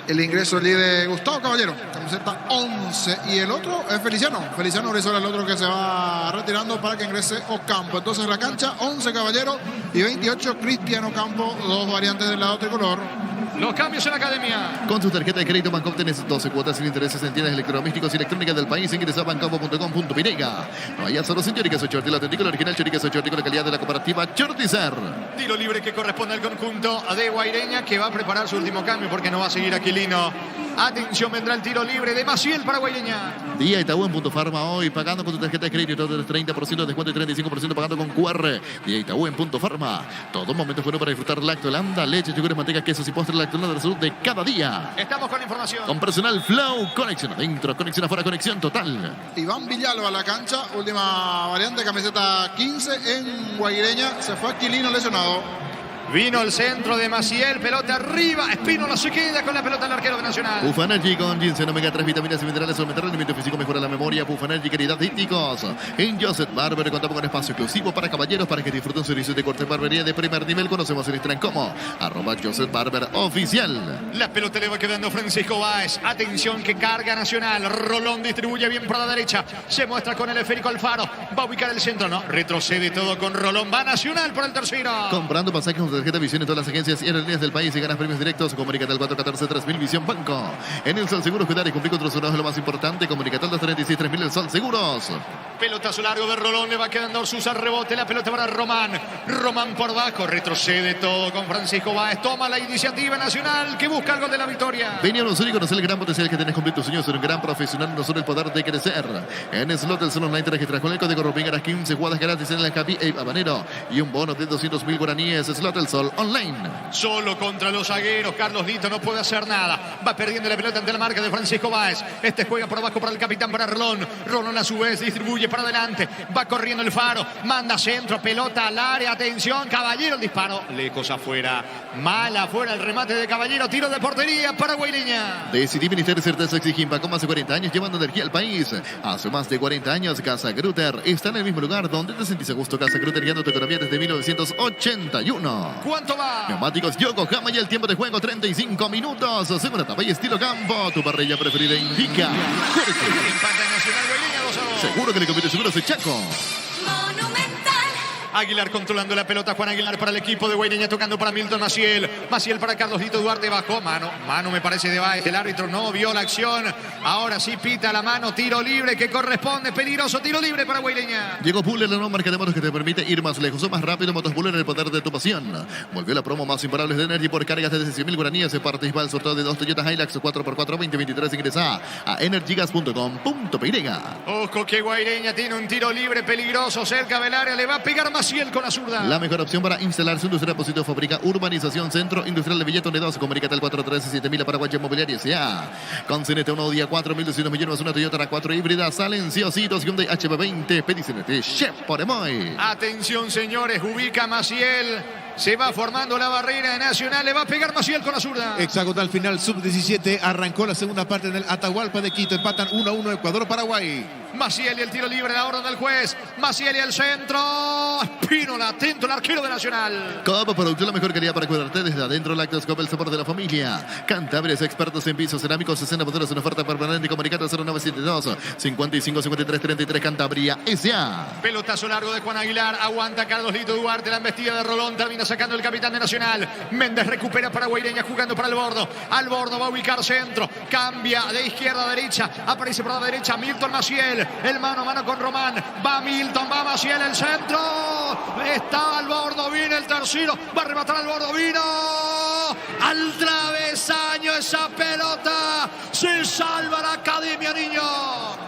el ingreso del líder Gustavo Caballero, camiseta 11. Y el otro es Feliciano. Feliciano Brizola, el otro que se va retirando para que ingrese Ocampo. Entonces la cancha, 11 Caballero y 28 Cristiano Campo, dos variantes del lado tricolor. Los cambios en la academia. Con tu tarjeta de crédito Bancom tenés 12 cuotas sin intereses en tiendas electrodomésticos y electrónicas del país. Ingresa a bancompo.com.pirega. No hay solo sin Choriqueso Chorti, el auténtico, el original Choriqueso Chorti con la calidad de la cooperativa Chortizer. Tiro libre que corresponde al conjunto de Guaireña, que va a preparar su último cambio porque no va a seguir Aquilino. Atención, vendrá el tiro libre de Maciel para Guaireña. Día Itaú en Punto Farma hoy, pagando con tu tarjeta de crédito, todo el 30% de descuento y 35% pagando con QR. Día Itaú en Punto Farma. Todo momento bueno para disfrutar Lactolanda, leche, yogures, manteca, quesos y postres Lactolanda de la salud de cada día. Estamos con información. Con personal Flow, conexión adentro, conexión afuera, conexión total. Iván Villalba a la cancha, última variante, camiseta 15 en Guaireña. Se fue Aquilino lesionado. Vino el centro de Maciel, pelota arriba. Espínola se queda con la pelota el arquero de Nacional. Bufanergy con ginseng, omega 3, vitaminas y minerales, aumentar el rendimiento físico, mejora la memoria. Bufanergy, calidad de índigos. En Joseph Barber contamos con espacio exclusivo para caballeros para que disfruten servicios de corte y barbería de primer nivel. Conocemos en Instagram como @Joseph Barber oficial. La pelota le va quedando Francisco Báez. Atención que carga Nacional. Rolón distribuye bien por la derecha. Se muestra con el esférico Alfaro. Va a ubicar el centro, no. Retrocede todo con Rolón. Va Nacional por el tercero. Comprando pasajes con tarjeta Visión en todas las agencias y aerolíneas del país y ganas premios directos. Comunícate al 414-3000 Visión Banco. En el Sol Seguros, cuidar y cumplir con tus seguros es lo más importante. Comunícate al 236-3000 El Sol Seguros. Pelotazo largo de Rolón. Le va quedando Orsusa. Rebote. La pelota para Román. Román por bajo. Retrocede todo con Francisco Báez. Toma la iniciativa Nacional que busca el gol de la victoria. Vení a nosotros y conocer el gran potencial que tenés cumplir tus sueños. Ser un gran profesional, no solo el poder de crecer. En Slot, el Sol Online te registras con el código Rubín. Harás 15 jugadas gratis en el Capi Habanero y un bono de 200.000 guaraníes. Slot, el Sol Online. Solo contra los zagueros. Carlos Lito no puede hacer nada. Va perdiendo la pelota ante la marca de Francisco Báez. Este juega por abajo para el capitán, para Rolón. Rolón a su vez distribuye para adelante. Va corriendo el Faro. Manda centro. Pelota al área. Atención. Caballero el disparo. Lejos afuera. Mal afuera el remate de Caballero. Tiro de portería para Guaireña. Decidí Ministerio Certeza Exigimpa con más de 40 años llevando energía al país. Hace más de 40 años Casa Grutter está en el mismo lugar donde te sentís a gusto. Casa Grutter guiando tu economía desde 1981. ¿Cuánto va? Neumáticos Yokohama y el tiempo de juego 35 minutos. Segunda etapa y estilo campo. Tu parrilla preferida indica. Empate Nacional Guaireña 2-2. Seguro que le compite seguros de Chaco. Monumental. Aguilar controlando la pelota. Juan Aguilar para el equipo de Guaireña, tocando para Milton Maciel. Maciel para Carlosito Duarte, bajó. Mano me parece de Baez. El árbitro no vio la acción. Ahora sí pita la mano. Tiro libre que corresponde. Peligroso tiro libre para Guaireña. Llegó Puller, la nueva marca de motos que te permite ir más lejos o más rápido. Motos Puller, el poder de tu pasión. Volvió la promo más imparables de Energy por cargas desde 100.000 guaraníes. Se participa el sorteo de 2 Toyota Hilux 4x4 2023. Ingresa a energygas.com.py. Ojo que Guaireña tiene un tiro libre peligroso cerca del área. Le va a pegar Maciel con la zurda. La mejor opción para instalar su industria Posito Fábrica Urbanización Centro Industrial de Villeto 2. Comunícate al 437.000 Paraguay Mobiliaria S.A. Con CNT 1 día 4.200 millones. Una Toyota RAV4 híbrida. Salen sí o sí 2 Hyundai HB20. Pedí CNT. Chef por Emoy. Atención, señores. Ubica Maciel. Se va formando la barrera de Nacional. Le va a pegar Maciel con la zurda. Hexagonal final sub-17. Arrancó la segunda parte en el Atahualpa de Quito. Empatan 1-1 Ecuador-Paraguay. Maciel y el tiro libre, la orden del juez. Maciel y el centro. Espínola, atento el arquero de Nacional. Copa Producción, la mejor calidad para cuidarte desde adentro. Lactoscope, el sabor de la familia. Cantabrias, expertos en pisos cerámicos. 60 botones, una oferta permanente. Comunicate 0972 55 53 33. Cantabria S.A. Pelotazo largo de Juan Aguilar. Aguanta Carlosito Duarte. La embestida de Rolón. Termina sacando el capitán de Nacional. Méndez recupera para Guaireña, jugando para Alborno. Alborno va a ubicar centro. Cambia de izquierda a derecha. Aparece por la derecha Milton Maciel. El mano a mano con Román. Va Milton, va Maciel, el centro. Está Alborno, viene el tercero. Va a rematar Alborno, vino. Al travesaño esa pelota. Se salva la Academia, niño.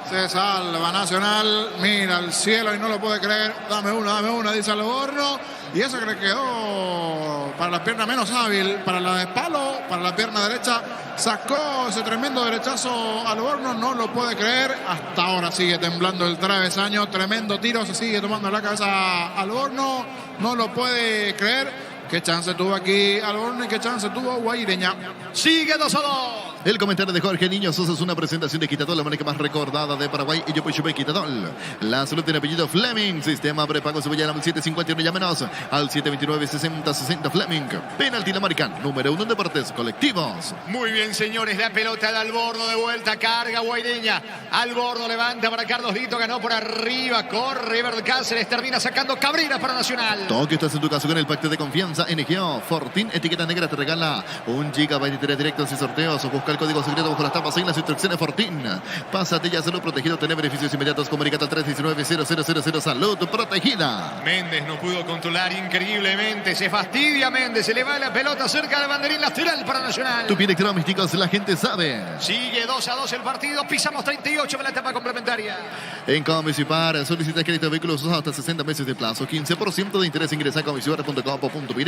Se salva Nacional. Mira al cielo y no lo puede creer. Dame una, dice Alborno. Y eso que le quedó para la pierna menos hábil, para la de palo, para la pierna derecha. Sacó ese tremendo derechazo Alborno, no lo puede creer. Hasta ahora sigue temblando el travesaño. Tremendo tiro, se sigue tomando la cabeza Alborno. No lo puede creer. ¿Qué chance tuvo aquí Alborno y qué chance tuvo Guaireña? Sigue 2-2. El comentario de Jorge Niño Sosa es una presentación de Quitadol, la marca más recordada de Paraguay. Y yo pues Quitadol. La salud tiene apellido Fleming. Sistema prepago se vaya al 751, llámenos al 729-6060 Fleming. Penalti la marca número 1 en deportes colectivos. Muy bien, señores, la pelota de Alborno de vuelta, carga Guaireña. Alborno levanta para Carlosito, ganó por arriba, corre Ever Cáceres, termina sacando Cabrera para Nacional. Toque, estás en tu caso con el pacto de confianza NGO. Fortín, etiqueta negra, te regala 1 GB de interés directos y sorteos. Busca el código secreto bajo las tapas en las instrucciones Fortín. Pásate ya, salud protegido, tener beneficios inmediatos. Comunicate al 319-0000 salud protegida. Méndez no pudo controlar increíblemente. Se fastidia Méndez, se le va la pelota cerca del banderín lateral para Nacional. Tu piel electrónicos, la gente sabe. Sigue 2-2 el partido, pisamos 38 en la etapa complementaria. En Comisipar, solicita crédito de vehículos usados hasta 60 meses de plazo, 15% de interés. Ingresa a comisipar.com.py.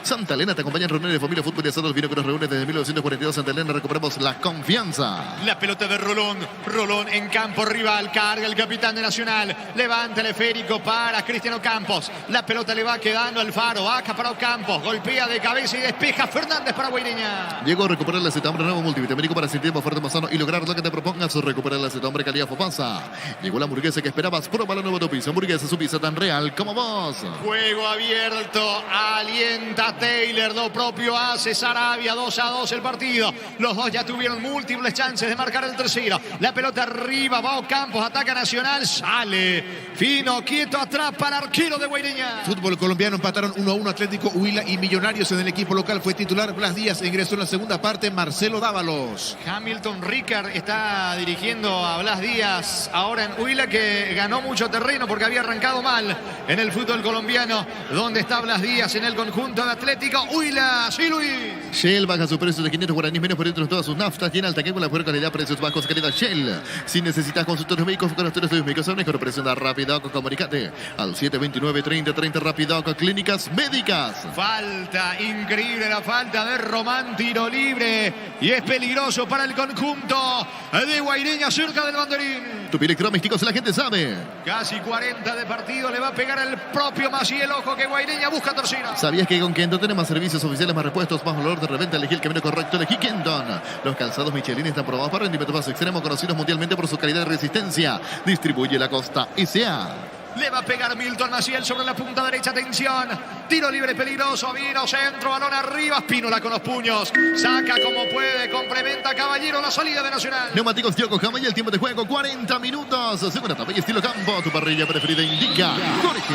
Santa Elena te acompaña en reuniones de familia, fútbol y asados. Vino que nos reúne desde 1942. Santa Elena, recuperamos la confianza. La pelota de Rolón. Rolón en campo rival. Carga el capitán de Nacional. Levanta el esférico para Cristiano Campos. La pelota le va quedando al Faro. Baja para Campos. Golpea de cabeza y despeja Fernández para Guaireña. Llegó a recuperar el acetambre nuevo multivitamínico para sentir más fuerte, más sano y lograr lo que te propongas. Recuperar el acetambre calidad Fopasa. Llegó la hamburguesa que esperabas. Pruébala nuevo tu pizza. Hamburguesa, su pizza tan real como vos. Juego abierto. Alienta Taylor. Lo propio hace Sarabia. 2-2 el partido. Los dos ya tuvieron múltiples chances de marcar el tercero. La pelota arriba. Va Campos. Ataca Nacional. Sale. Fino, quieto atrás para arquero de Guaireña. Fútbol colombiano empataron 1-1 Atlético Huila y Millonarios. En el equipo local fue titular Blas Díaz. Ingresó en la segunda parte Marcelo Dávalos. Hamilton Ricard está dirigiendo a Blas Díaz ahora en Huila, que ganó mucho terreno porque había arrancado mal en el fútbol colombiano. ¿Dónde está Blas Díaz en el conjunto de Atlético Huila? Sí, Luis. Shell baja su precio de 500 guaraníes menos por dentro de todas sus naftas. Tiene alta con la mejor calidad, precios bajos, calidad Shell. Si necesitas consultores médicos, con los estudios médicos, a mejor precio da Rapidoc. Comunicate al 729-3030 Rapidoc. Clínicas médicas. Falta, increíble la falta de Román, tiro libre. Y es peligroso para el conjunto de Guaireña cerca del banderín. Tu piel electrónicos, la gente sabe. Casi 40 de partido, le va a pegar el propio Maciel. Ojo que Guaireña busca tercera. ¿Sabías que con Kenton tenemos más servicios oficiales, más repuestos, más valor de reventa? Elegí el camino correcto, elegí Kenton. Los calzados Michelin están probados para rendimiento más extremo, conocidos mundialmente por su calidad y resistencia. Distribuye la Costa S.A. Le va a pegar Milton Maciel sobre la punta derecha. Atención. Tiro libre peligroso. Vino centro. Balón arriba. Espínola con los puños. Saca como puede. Complementa Caballero la salida de Nacional. Neumáticos Yokohama y el tiempo de juego 40 minutos. Segunda etapa y estilo campo. Tu parrilla preferida indica Jorge.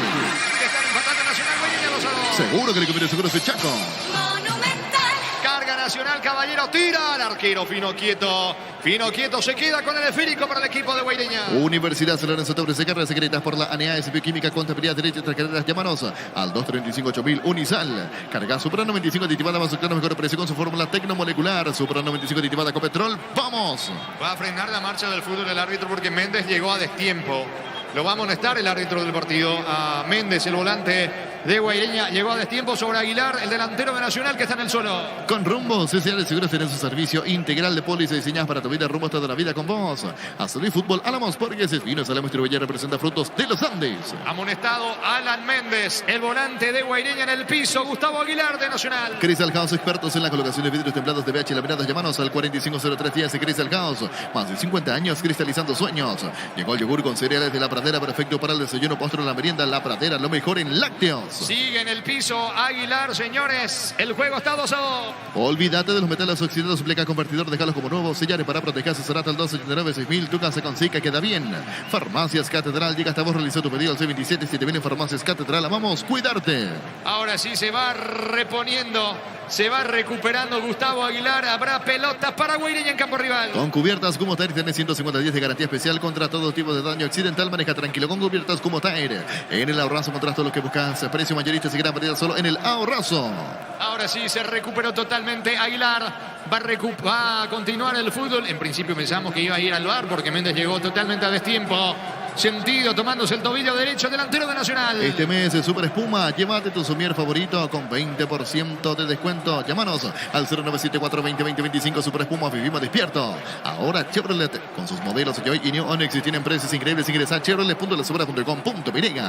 Seguro que le conviene seguro ese Chaco. Monumental. Carga Nacional, Caballero, tira al arquero Fino Quieto. Fino Quieto se queda con el esférico para el equipo de Guaireña. Universidad San Lorenzo te ofrece carreras secretas por la ANEAS Bioquímica, Contabilidad, Derecho y otras carreras. Llámanos al 235-8000 Unisal. Carga Supra 95 aditivada más octano, mejor precio con su fórmula tecnomolecular. Supra 95 aditivada con petrol. ¡Vamos! Va a frenar la marcha del fútbol el árbitro porque Méndez llegó a destiempo. Lo va a amonestar el árbitro del partido a Méndez, el volante de Guaireña. Llegó a destiempo sobre Aguilar, el delantero de Nacional que está en el suelo. Con Rumbo, CCA de Seguros tiene su servicio integral de póliza diseñadas para tu vida. Rumbo toda la vida con vos. A Salud y Fútbol, Álamos Porque es Vino Salamos Distribuye representa Frutos de los Andes. Amonestado Alan Méndez, el volante de Guaireña en el piso. Gustavo Aguilar de Nacional. Crystal House, expertos en la colocación de vidrios templados de BH y laminados. Llamanos al 450310 de Crystal House. Más de 50 años cristalizando sueños. Llegó el yogur con cereales de La Pradera, perfecto para el desayuno, postre, la merienda. La Pradera, lo mejor en lácteos. Sigue en el piso Aguilar, señores. El juego está 2-2. Olvídate de los metales oxidados, pleca convertidor, déjalos como nuevos, sellares para proteger, asesorate al 289-6000, tu casa con Zika queda bien. Farmacias Catedral, llega hasta vos, realizó tu pedido al C27, 7000 en Farmacias Catedral, vamos, cuidarte. Ahora sí se va reponiendo, se va recuperando Gustavo Aguilar. Habrá pelotas para Guaireña en campo rival. Con cubiertas como Tair tenés 150 de garantía especial contra todo tipo de daño accidental. Maneja tranquilo con cubiertas como Tair. En el ahorrazo encontrás todo lo que buscas. Precio mayorista y gran variedad solo en el ahorrazo. Ahora sí se recuperó totalmente Aguilar. Va a continuar el fútbol. En principio pensamos que iba a ir al VAR porque Méndez llegó totalmente a destiempo. Sentido tomándose el tobillo derecho, delantero de Nacional. Este mes de Super Espuma, llévate tu somier favorito con 20% de descuento. Llámanos al 0974-2020-25. Super Espuma, vivimos despierto. Ahora Chevrolet, con sus modelos que hoy y New Onix tienen precios increíbles. Ingresa a chevrolet.lasobra.com.py.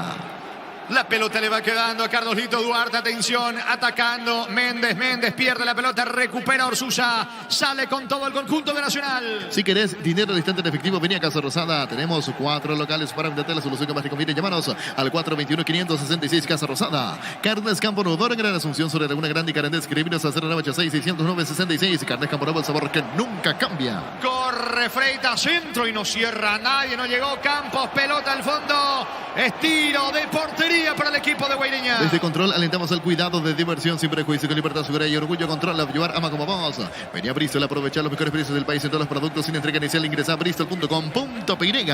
La pelota le va quedando a Carlosito Duarte. Atención, atacando Méndez pierde la pelota, recupera Orsusa. Sale con todo el conjunto de Nacional. Si querés dinero al instante en efectivo, vení a Casa Rosada. Tenemos 4 locales para venderte la solución que más te conviene. Llámanos al 421-566 Casa Rosada. Carnes Campo Nuevo, en Gran Asunción sobre Laguna Grande y Carandés. Escribinos al 0986-609-66. Carnes Campo Nuevo, el sabor que nunca cambia. Corre Freitas, centro y no cierra nadie. No llegó Campos, pelota al fondo. Estiro de portería para el equipo de Guaireña. Desde Control alentamos al cuidado de diversión sin prejuicio, con libertad, seguridad y orgullo. Control, a llevar ama como vos. Vení a Bristol a aprovechar los mejores precios del país en todos los productos sin entrega inicial. Ingresa a bristol.com.py.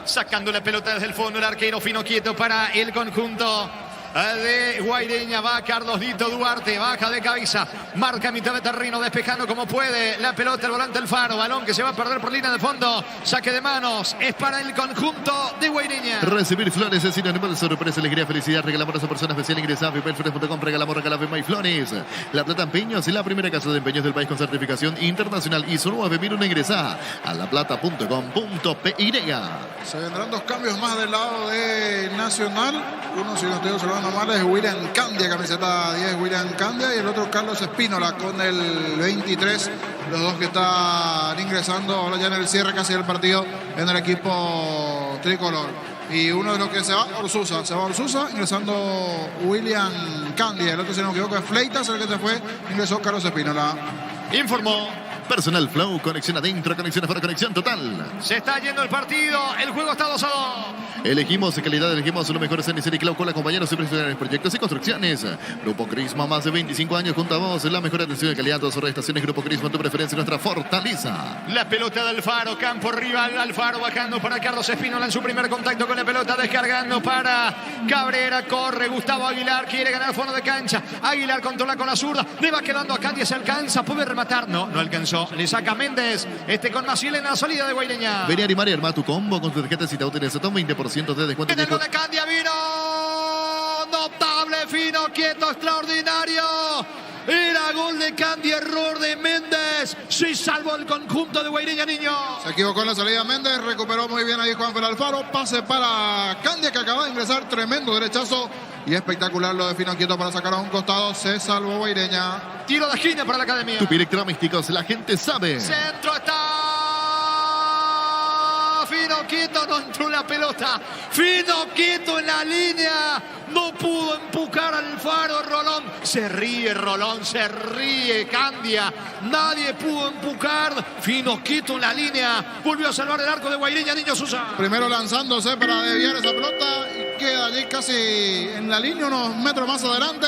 Sacando la pelota desde el fondo el arquero Fino Quieto para el conjunto de Guaireña. Va Carlosito Duarte, baja de cabeza, marca mitad de terreno, despejando como puede la pelota, el volante Alfaro, balón que se va a perder por línea de fondo, saque de manos, es para el conjunto de Guaireña. Recibir flores es sinónimo de sorpresa, alegría, felicidad. Regalamos a esa persona especial. Ingresa a vipelflores.com, regalamos Flores. La Plata Empeños es la primera casa de empeños del país con certificación internacional ISO 9001. Ingresa a laplata.com.py. Se vendrán 2 cambios más del lado de Nacional. Uno, si no estoy observando mal, es William Candia, camiseta 10 William Candia, y el otro Carlos Espínola con el 23. Los dos que están ingresando ahora ya en el cierre casi del partido en el equipo tricolor. Y uno de los que se va Orsusa, ingresando William Candia. El otro, si no me equivoco, es Fleitas, el que se fue, ingresó Carlos Espínola. Informó Personal Flow, conexión adentro, conexión afuera, conexión total. se está yendo el partido, el juego está 2-2. Elegimos calidad, elegimos lo mejor en Serie Clau con la compañeros y profesionales, proyectos y construcciones. Grupo Crisma, más de 25 años junto a vos. La mejor atención de calidad, todas sus estaciones. Grupo Crisma, tu preferencia, nuestra fortaleza. La pelota de Alfaro, campo rival, Alfaro bajando para Carlos Espínola en su primer contacto con la pelota, descargando para Cabrera, corre Gustavo Aguilar, quiere ganar fondo de cancha, Aguilar controla con la zurda, le va quedando a Candia, se alcanza, puede rematar, no alcanzó, le saca Méndez, con Maciel en la salida de Guaireña. Vení a animar y armar tu combo con tu tarjeta Cita Útil, se toma 20% de descuento. En el gol de Candia vino, notable, Fino Quieto, extraordinario. Era gol de Candia, error de Méndez. Sí salvó el conjunto de Guaireña, niño. Se equivocó en la salida Méndez, recuperó muy bien ahí Juan Fel Alfaro. Pase para Candia, que acaba de ingresar, tremendo derechazo y espectacular lo de Fino Quieto para sacar a un costado. Se salvó Guaireña. Tiro de esquina para la academia. Tu electrodomésticos, la gente sabe. Centro está Fino Quieto, no entró la pelota. Fino Quieto en la línea. No pudo empujar al Alfaro. Rolón. Se ríe Rolón, se ríe Candia. Nadie pudo empujar. Fino Quieto en la línea. Volvió a salvar el arco de Guaireña, niño Sosa. Primero lanzándose para desviar esa pelota. Y queda allí casi en la línea, unos metros más adelante.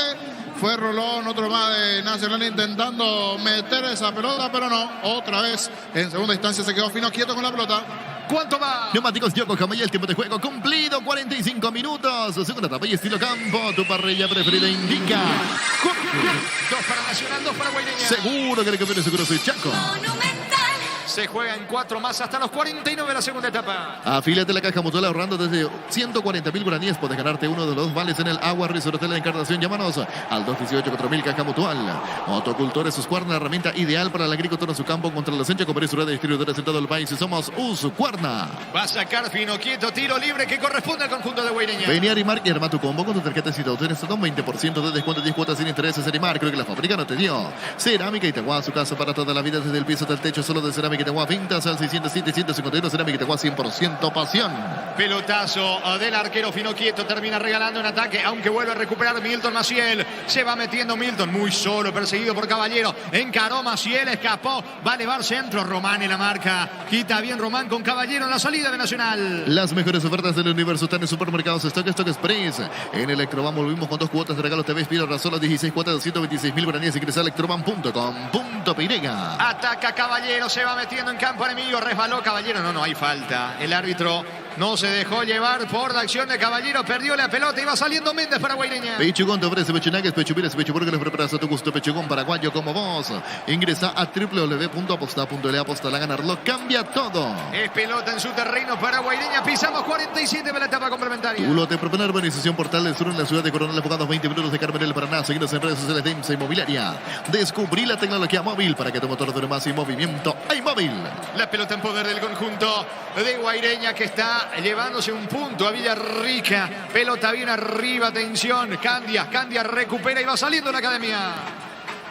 Fue Rolón, otro más de Nacional intentando meter esa pelota, pero no. Otra vez en segunda instancia se quedó Fino quieto con la pelota. ¿Cuánto va? Neumáticos Yokohama y el tiempo de juego cumplido, 45 minutos. Segunda etapa y estilo campo. Tu parrilla preferida indica. 2 para Nacional, 2 para Guaireña. Seguro que el campeón seguro soy Chaco. Monumental. Se juegan 4 más hasta los 49 de la segunda etapa. Afíliate a la Caja Mutual ahorrando desde 140.000 guaraníes. Puedes ganarte uno de los 2 vales en el Agua Resort Hotel de Encarnación. Llámanos al 218-4000 Caja Mutual. Motocultores Husqvarna, herramienta ideal para el agricultor en su campo contra la sencha. Con de distribuidores en todo el país. Y somos Husqvarna. Va a sacar Fino quieto, tiro libre que corresponde al conjunto de Guaireña. Vení a Arimar y arma tu combo con tu tarjeta de cita. Tienes hasta un 20% de descuento, 10 cuotas sin intereses. Arimar, creo que la fábrica no te dio. Cerámica Itagua, su casa para toda la vida, desde el piso hasta el techo, solo de Cerámica Itagua. Pintas al 607-151. Cerámica Itagua, 100% pasión. Pelotazo del arquero Fino quieto, termina regalando un ataque, aunque vuelve a recuperar Milton Maciel. Se va metiendo Milton, muy solo, perseguido por Caballero. Encaró Maciel, escapó, va a elevar centro. Román en la marca, quita bien Román con Caballero en la salida de Nacional. Las mejores ofertas del universo están en supermercados Stock Express. En Electroban volvimos con 2 cuotas de regalo TV Espiro Razola, 16 cuotas de 126.000 guaraníes. Ingresa a electroban.com.pirega. Ataca Caballero, se va metiendo en campo enemigo, resbaló Caballero, no hay falta. El árbitro no se dejó llevar por la acción de Caballero, perdió la pelota y va saliendo Méndez para Guaireña. Pechugón te ofrece pechunagues, pechubiras, pechuburgues, los preparas a tu gusto. Pechugón paraguayo como vos. Ingresa a www.aposta.le, aposta a ganarlo, cambia todo. Es pelota en su terreno para Guaireña, pisamos 47 para la etapa complementaria. Tu lote proponer urbanización Portal del Sur en la ciudad de Coronel, enfocados 20 minutos de Carmen del Paraná. Seguinos en redes sociales de IMSA Inmobiliaria. Descubrí la tecnología móvil para que tu motor dure más y movimiento. ¡Hay móvil! La pelota en poder del conjunto de Guaireña que está llevándose un punto a Villarrica. Pelota bien arriba, atención. Candia recupera y va saliendo la academia.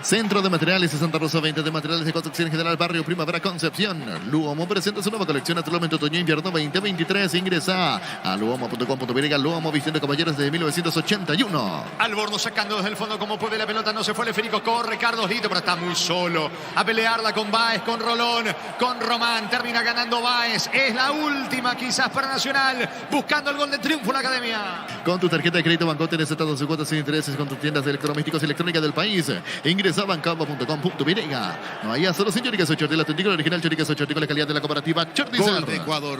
Centro de Materiales de Santa Rosa, 20 de materiales de construcción general, barrio Primavera Concepción. Luomo presenta su nueva colección actualmente otoño-invierno 2023. Ingresa a luomo.com.pirega. Luomo vistiendo caballeros desde 1981. Alborno sacando desde el fondo como puede la pelota, no se fue el esférico, corre Carlos Lito, pero está muy solo. A pelearla con Báez, con Rolón, con Román, termina ganando Báez. Es la última quizás para Nacional, buscando el gol de triunfo la academia. Con tu tarjeta de crédito Banco tienes todas sus cuotas sin intereses con tus tiendas de electrodomésticos y electrónica del país. Ingresa a bancampo.com.pirega. No hay solo sin Choriqueso Chortil, auténtico original Choriqueso Chortil, la calidad de la cooperativa Chortizar. Gol de Ecuador.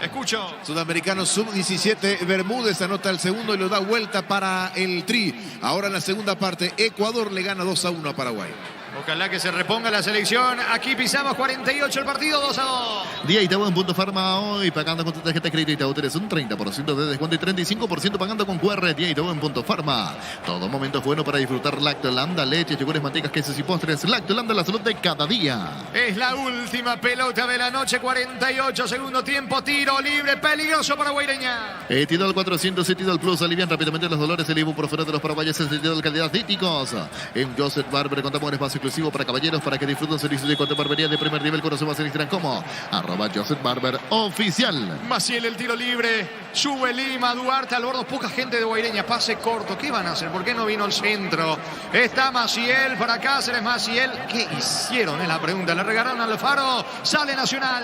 Escucho. Sudamericano sub-17, Bermúdez anota el segundo y lo da vuelta para el Tri. Ahora en la segunda parte, Ecuador le gana 2-1 a Paraguay. Ojalá que se reponga la selección. Aquí pisamos 48 el partido, 2-2. Día Itaú en Punto Farma hoy, pagando con tu tarjeta de crédito Itaú tienes un 30% de descuento y 35% pagando con QR. Día Itaú en Punto Farma. Todo momento es bueno para disfrutar Lactolanda, leche, yogures, mantecas, quesos y postres. Lactolanda, la salud de cada día. Es la última pelota de la noche, 48 segundo tiempo, tiro libre, peligroso para Guaireña. Etidol 400, Etidol Plus, alivian rápidamente los dolores. El ibuprofeno de los paraguayos es Etidol calidad díticos. En Joseph Barber contamos un espacio exclusivo para caballeros para que disfruten servicios de corte barbería de primer nivel. Conocemos en Instagram como @Joseph Barber oficial. Maciel el tiro libre, sube Lima, Duarte al bordo, poca gente de Guaireña, pase corto. ¿Qué van a hacer? ¿Por qué no vino el centro? Está Maciel para Cáceres, Maciel. ¿Qué hicieron? Es la pregunta. Le regalaron al Faro, sale Nacional.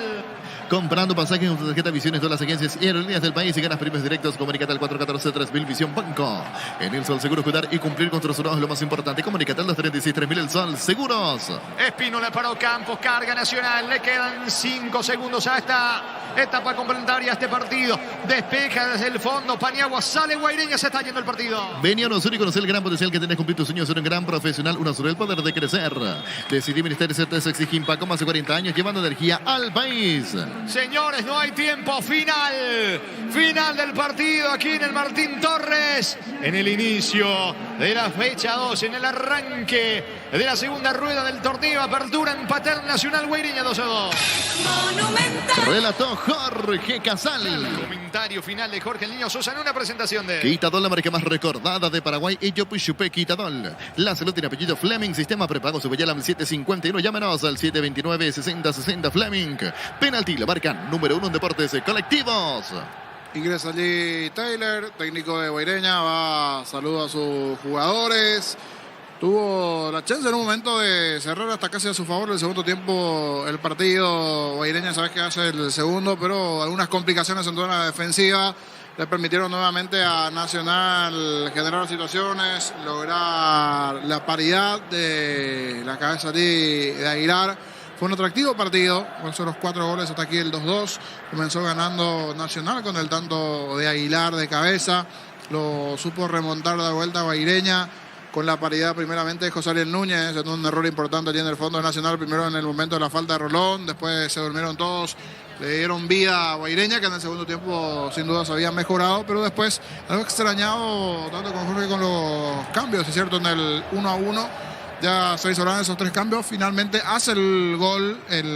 Comprando pasajes con tu tarjeta Visiones de las agencias y aerolíneas del país y ganas premios directos. Comunícate al 414-3000 Visión Banco. En El Sol Seguro, cuidar y cumplir con tus seguros es lo más importante. Comunícate al 236-3000 El Sol Seguros. Espino le paró Campos, carga Nacional. Le quedan 5 segundos a esta etapa complementaria, a este partido. Despeja desde el fondo, Paniagua, sale Guaireña, se está yendo el partido. Vení a Unosur y conocer el gran potencial que tenés cumplir tus sueños. Ser un gran profesional. Unosur, el poder de crecer. Decidí Ministerio de exige Impaco, más de 40 años llevando energía al país. Señores, no hay tiempo. Final del partido aquí en el Martín Torres. En el inicio de la fecha 2, en el arranque de la segunda rueda del torneo. Apertura en Pater Nacional Guaireña 2-2. Monumental. Relató Jorge Casal. Comentario final de Jorge El Niño Sosa en una presentación de Quitadol, la marca más recordada de Paraguay. Y yo Chupé Quitadol. La salud tiene apellido Fleming. Sistema prepago Subeyalam 751. Llámenos al 729-6060 Fleming. Penalti, la marca número 1 en deportes colectivos. Ingresa allí Taylor, técnico de Guaireña, saluda a sus jugadores. Tuvo la chance en un momento de cerrar hasta casi a su favor el segundo tiempo el partido. Guaireña sabes que hace el segundo, pero algunas complicaciones en toda la defensiva. le permitieron nuevamente a Nacional generar situaciones, lograr la paridad de la cabeza de Aguilar. Fue un atractivo partido, con solo los 4 goles hasta aquí el 2-2. Comenzó ganando Nacional con el tanto de Aguilar de cabeza. Lo supo remontar de vuelta a Guaireña con la paridad primeramente de José Ariel Núñez, en un error importante allí en el fondo de Nacional, primero en el momento de la falta de Rolón, después se durmieron todos. Le dieron vida a Guaireña, que en el segundo tiempo sin duda se había mejorado, pero después algo extrañado tanto con Jorge con los cambios, es cierto, en el 1-1 ya se hizo esos 3 cambios, finalmente hace el gol el